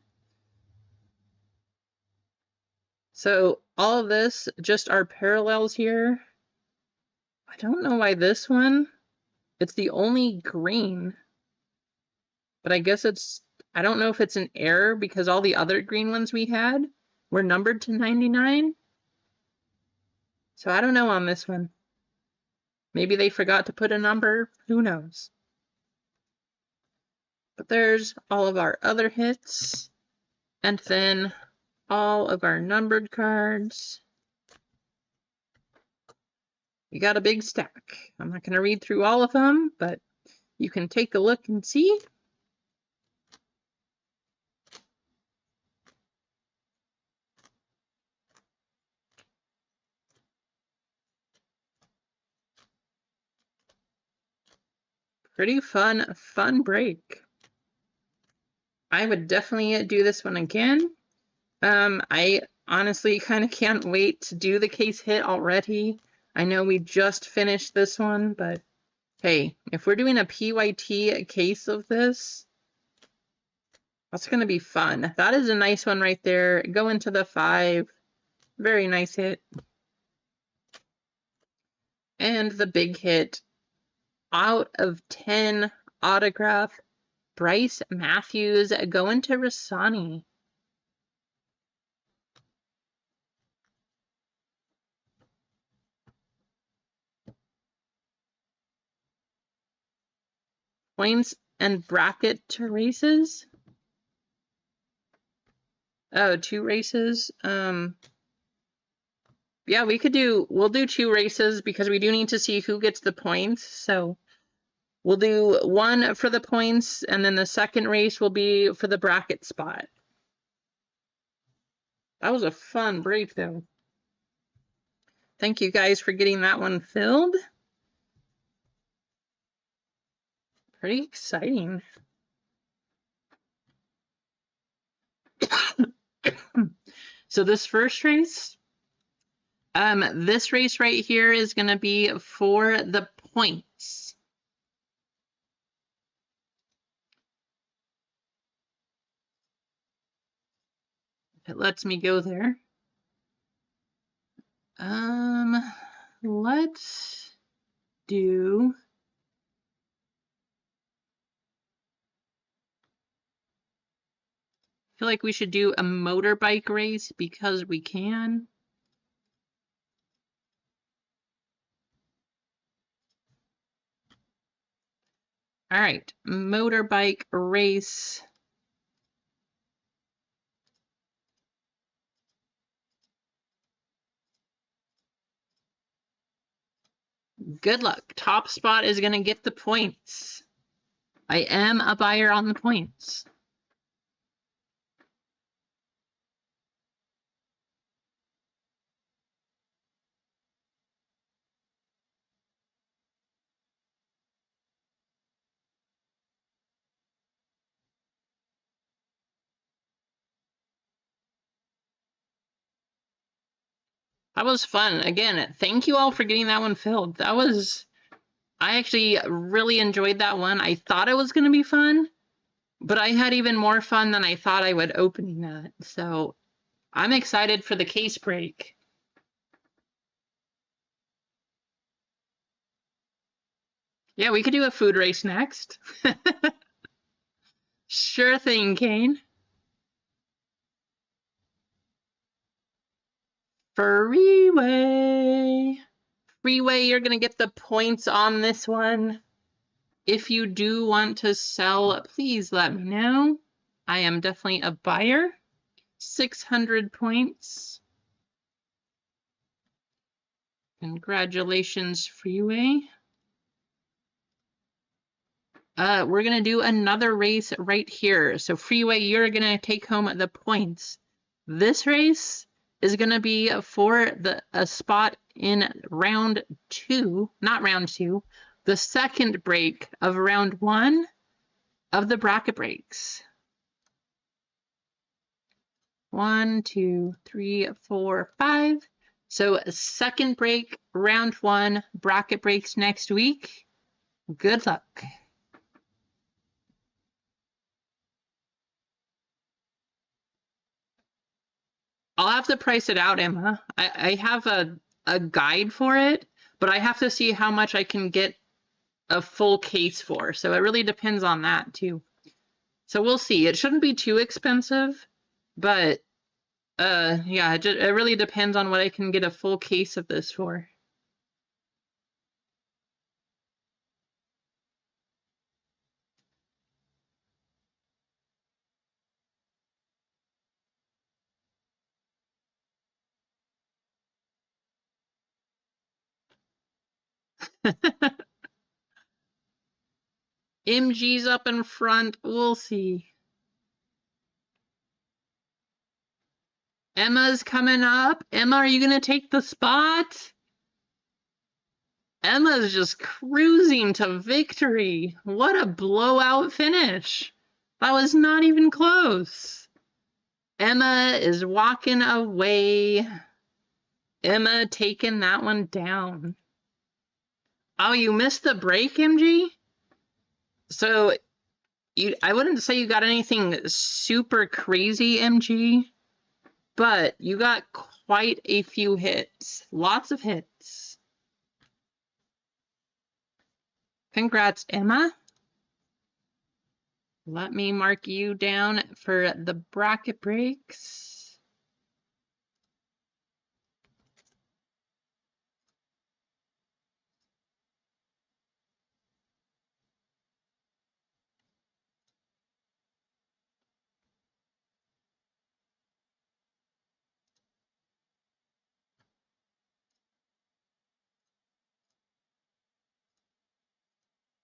So all of this just are parallels here. I don't know why this one, it's the only green, but I guess it's, I don't know if it's an error because all the other green ones we had were numbered to 99. So I don't know on this one. Maybe they forgot to put a number, who knows. But there's all of our other hits, and then all of our numbered cards. We got a big stack. I'm not going to read through all of them, but you can take a look and see. Pretty fun break. I would definitely do this one again. I honestly kind of can't wait to do the case hit already. I know we just finished this one, but hey, if we're doing a PYT case of this, that's going to be fun. That is a nice one right there. Go into the 5. Very nice hit. And the big hit, out of 10 autograph, Bryce Matthews going to Rasani. Points and bracket races. Oh, 2 races. Yeah, we'll do 2 races because we do need to see who gets the points. So we'll do 1 for the points, and then the second race will be for the bracket spot. That was a fun break, though. Thank you guys for getting that one filled. Pretty exciting. So this first race, this race right here is going to be for the points. If it lets me go there. Let's do I feel like we should do a motorbike race because we can. All right, motorbike race. Good luck. Top spot is going to get the points. I am a buyer on the points. That was fun. Again, thank you all for getting that one filled. I actually really enjoyed that one. I thought it was going to be fun, but I had even more fun than I thought I would opening that. So I'm excited for the case break. Yeah, we could do a food race next. Sure thing, Kane. Freeway. Freeway, you're going to get the points on this one. If you do want to sell, please let me know. I am definitely a buyer. 600 points. Congratulations, Freeway. We're going to do another race right here. So Freeway, you're going to take home the points. This race is going to be for a spot in round 2, not round 2, the second break of round 1 of the bracket breaks. 1, 2, 3, 4, 5. So second break, round 1, bracket breaks next week. Good luck. I'll have to price it out, Emma. I have a guide for it, but I have to see how much I can get a full case for. So it really depends on that too. So we'll see. It shouldn't be too expensive, but yeah, it really depends on what I can get a full case of this for. MG's up in front. We'll see. Emma's coming up. Emma, are you going to take the spot? Emma's just cruising to victory. What a blowout finish. That was not even close. Emma is walking away. Emma taking that one down. Oh, you missed the break, MG? So I wouldn't say you got anything super crazy, MG, but you got quite a few hits. Lots of hits. Congrats, Emma. Let me mark you down for the bracket breaks.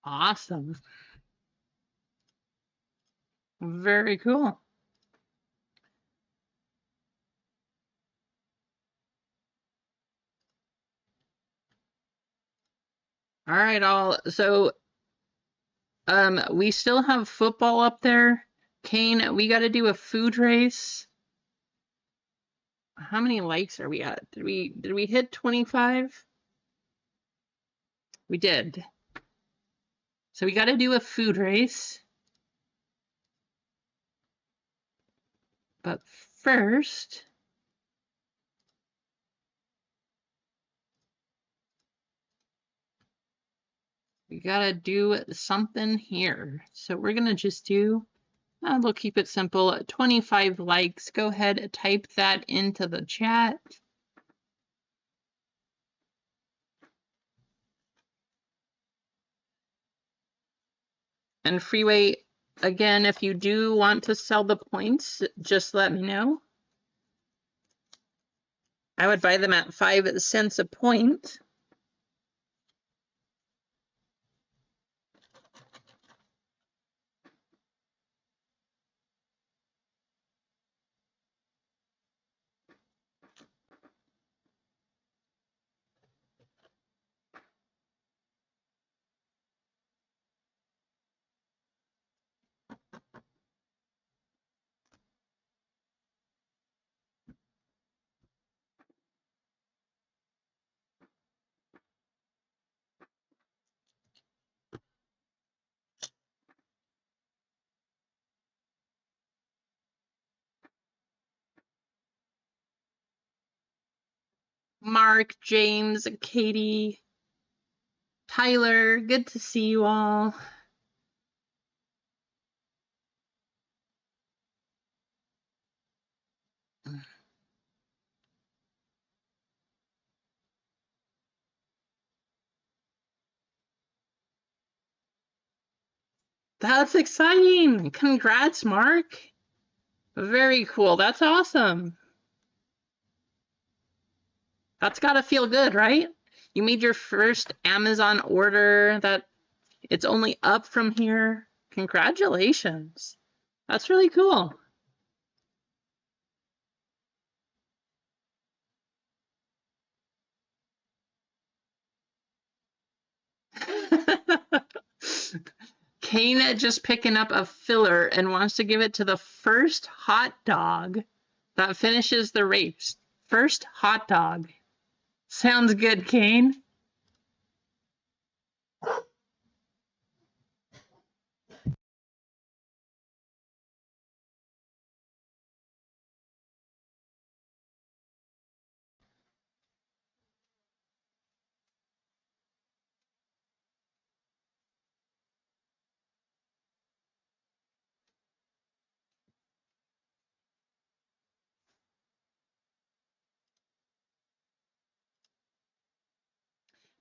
Awesome. Very cool. All right, all. So, we still have football up there. Kane, we got to do a food race. How many likes are we at? Did we hit 25? We did. So we got to do a food race. But first, we got to do something here. So we're going to just do, we'll keep it simple, 25 likes. Go ahead, type that into the chat. And Freeway, again, if you do want to sell the points, just let me know. I would buy them at 5 cents a point. Mark, James, Katie, Tyler, good to see you all. That's exciting. Congrats, Mark. Very cool. That's awesome. That's got to feel good, right? You made your first Amazon order that it's only up from here. Congratulations. That's really cool. Kane just picking up a filler and wants to give it to the first hot dog that finishes the race. First hot dog. Sounds good, Kane.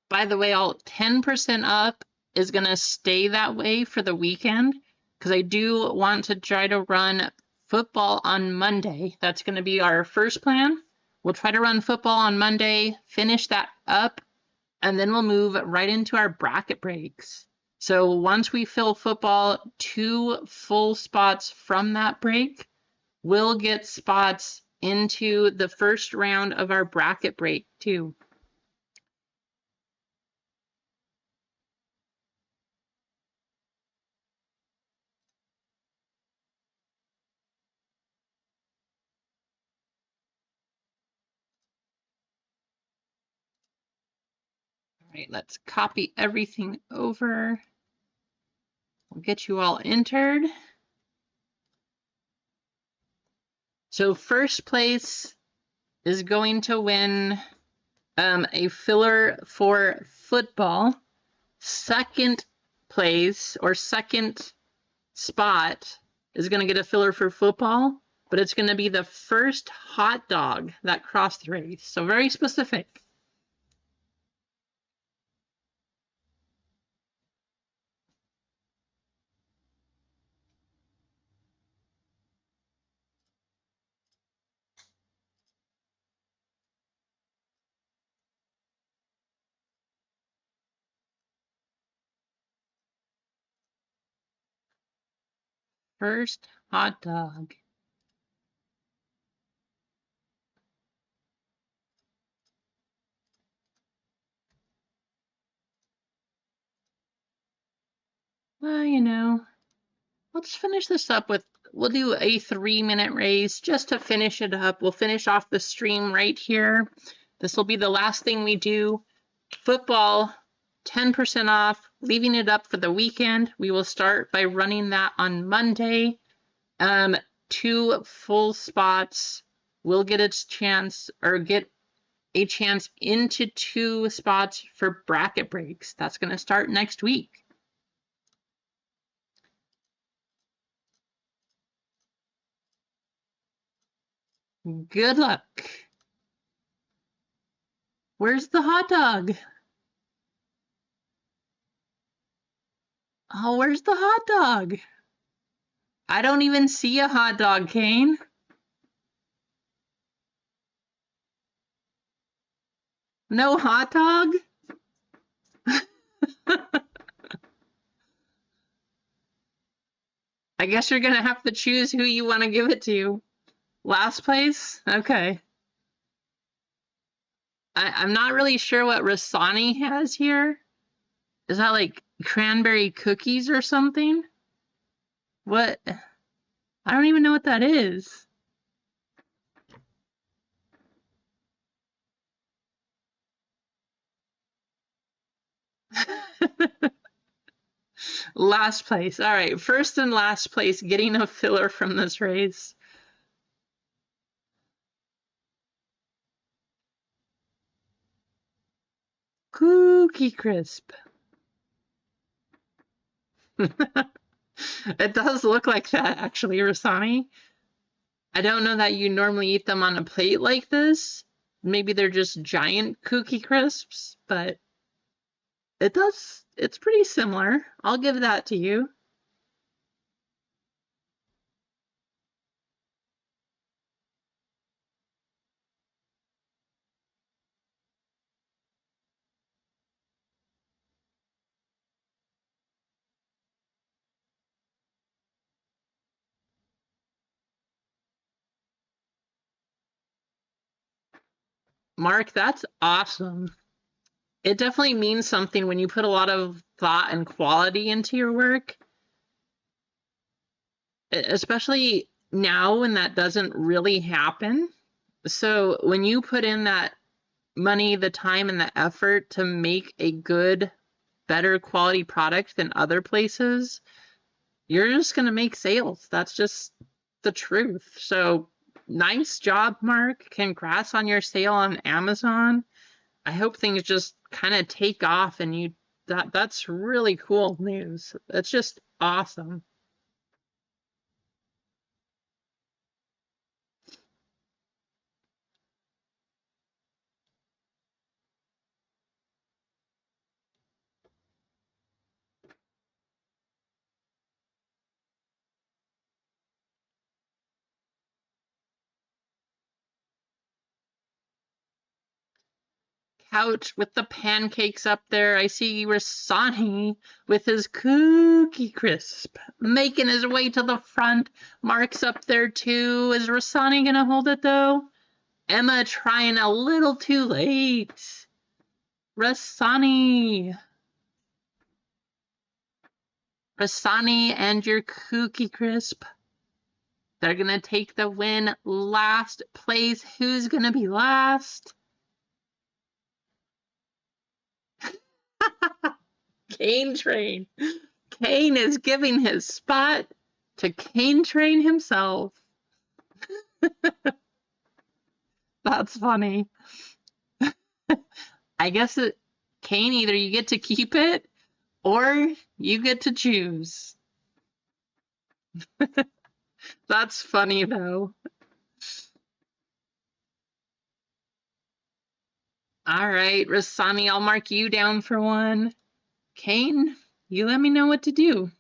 By the way, all 10% up is going to stay that way for the weekend because I do want to try to run football on Monday. That's going to be our first plan. We'll try to run football on Monday, finish that up, and then we'll move right into our bracket breaks. So once we fill football, 2 full spots from that break, we'll get spots into the first round of our bracket break too. All right, let's copy everything over. We'll get you all entered. So first place is going to win a filler for football. Second place or second spot is going to get a filler for football, but it's going to be the first hot dog that crossed the race. So very specific. First hot dog. Well, you know, let's finish this up with, we'll do a 3-minute race just to finish it up. We'll finish off the stream right here. This will be the last thing we do. Football, 10% off, leaving it up for the weekend. We will start by running that on Monday. 2 full spots will get its chance, or get a chance into 2 spots for bracket breaks. That's going to start next week. Good luck. Where's the hot dog? Oh, where's the hot dog? I don't even see a hot dog, Kane. No hot dog? I guess you're going to have to choose who you want to give it to. Last place? Okay. I'm not really sure what Rasani has here. Is that like cranberry cookies or something? What? I don't even know what that is. Last place. All right, first and last place getting a filler from this race. Cookie Crisp. It does look like that, actually, Rasani. I don't know that you normally eat them on a plate like this. Maybe they're just giant Cookie Crisps, but it's pretty similar. I'll give that to you. Mark, that's awesome. It definitely means something when you put a lot of thought and quality into your work, especially now when that doesn't really happen. So when you put in that money, the time, and the effort to make a good, better quality product than other places, you're just going to make sales. That's just the truth. So nice job, Mark. Congrats on your sale on Amazon. I hope things just kind of take off and that's really cool news. That's just awesome. Couch with the pancakes up there. I see Rasani with his Cookie Crisp making his way to the front. Mark's up there too. Is Rasani gonna hold it though? Emma trying a little too late. Rasani. Rasani and your Cookie Crisp. They're gonna take the win. Last place. Who's gonna be last? Cane Train. Kane is giving his spot to Cane Train himself. That's funny. I guess Kane, either you get to keep it or you get to choose. That's funny though. All right, Rasani, I'll mark you down for one. Kane, you let me know what to do.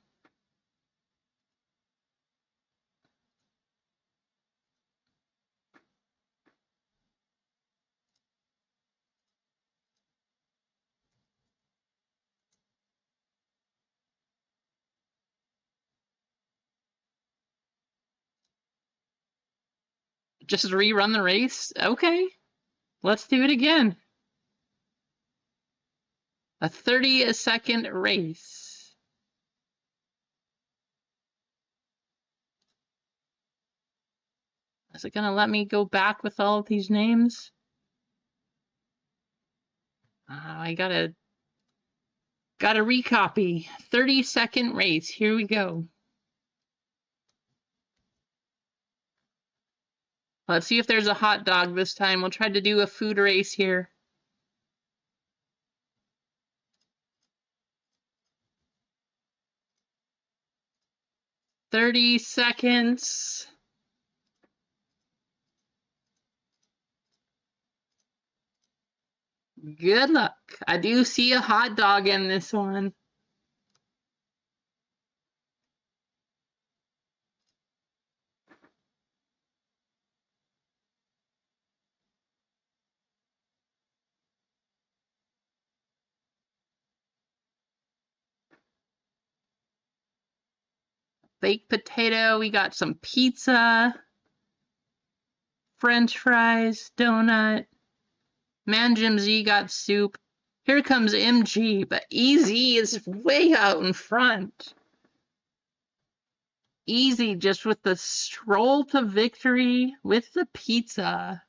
Just rerun the race? Okay. Let's do it again. A 30-second race. Is it going to let me go back with all of these names? I gotta recopy. 30-second race. Here we go. Let's see if there's a hot dog this time. We'll try to do a food race here. "30 seconds. Good luck. I do see a hot dog in this one. Baked potato, we got some pizza, French fries, donut. Man Jim Z got soup. Here comes MG, but Easy is way out in front. Easy just with the stroll to victory with the pizza.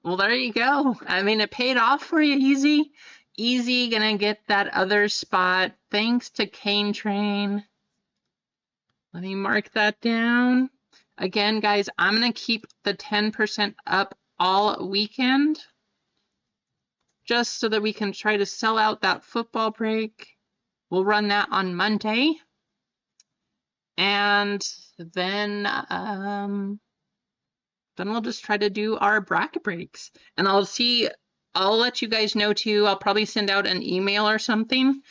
Well, there you go. I mean, it paid off for you, Easy. Easy gonna get that other spot thanks to Cane Train. Let me mark that down. Again, guys, I'm gonna keep the 10% up all weekend just so that we can try to sell out that football break. We'll run that on Monday. And then we'll just try to do our bracket breaks. And I'll let you guys know too. I'll probably send out an email or something.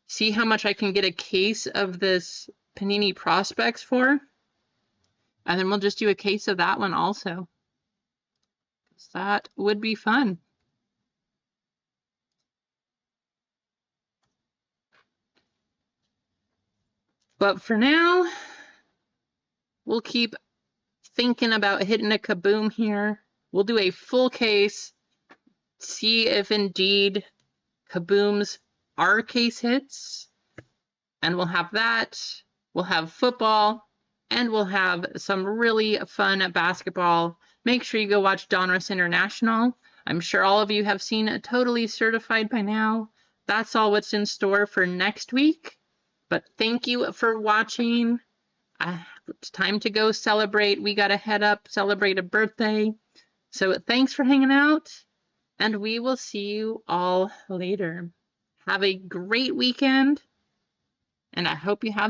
See how much I can get a case of this Panini Prospects for. And then we'll just do a case of that one also. That would be fun. But for now, we'll keep thinking about hitting a kaboom here. We'll do a full case, see if indeed kabooms are case hits. And we'll have that. We'll have football, and we'll have some really fun basketball. Make sure you go watch Donruss International. I'm sure all of you have seen Totally Certified by now. That's all what's in store for next week. But thank you for watching. It's time to go celebrate. We got to head up, celebrate a birthday. So thanks for hanging out, and we will see you all later. Have a great weekend, and I hope you have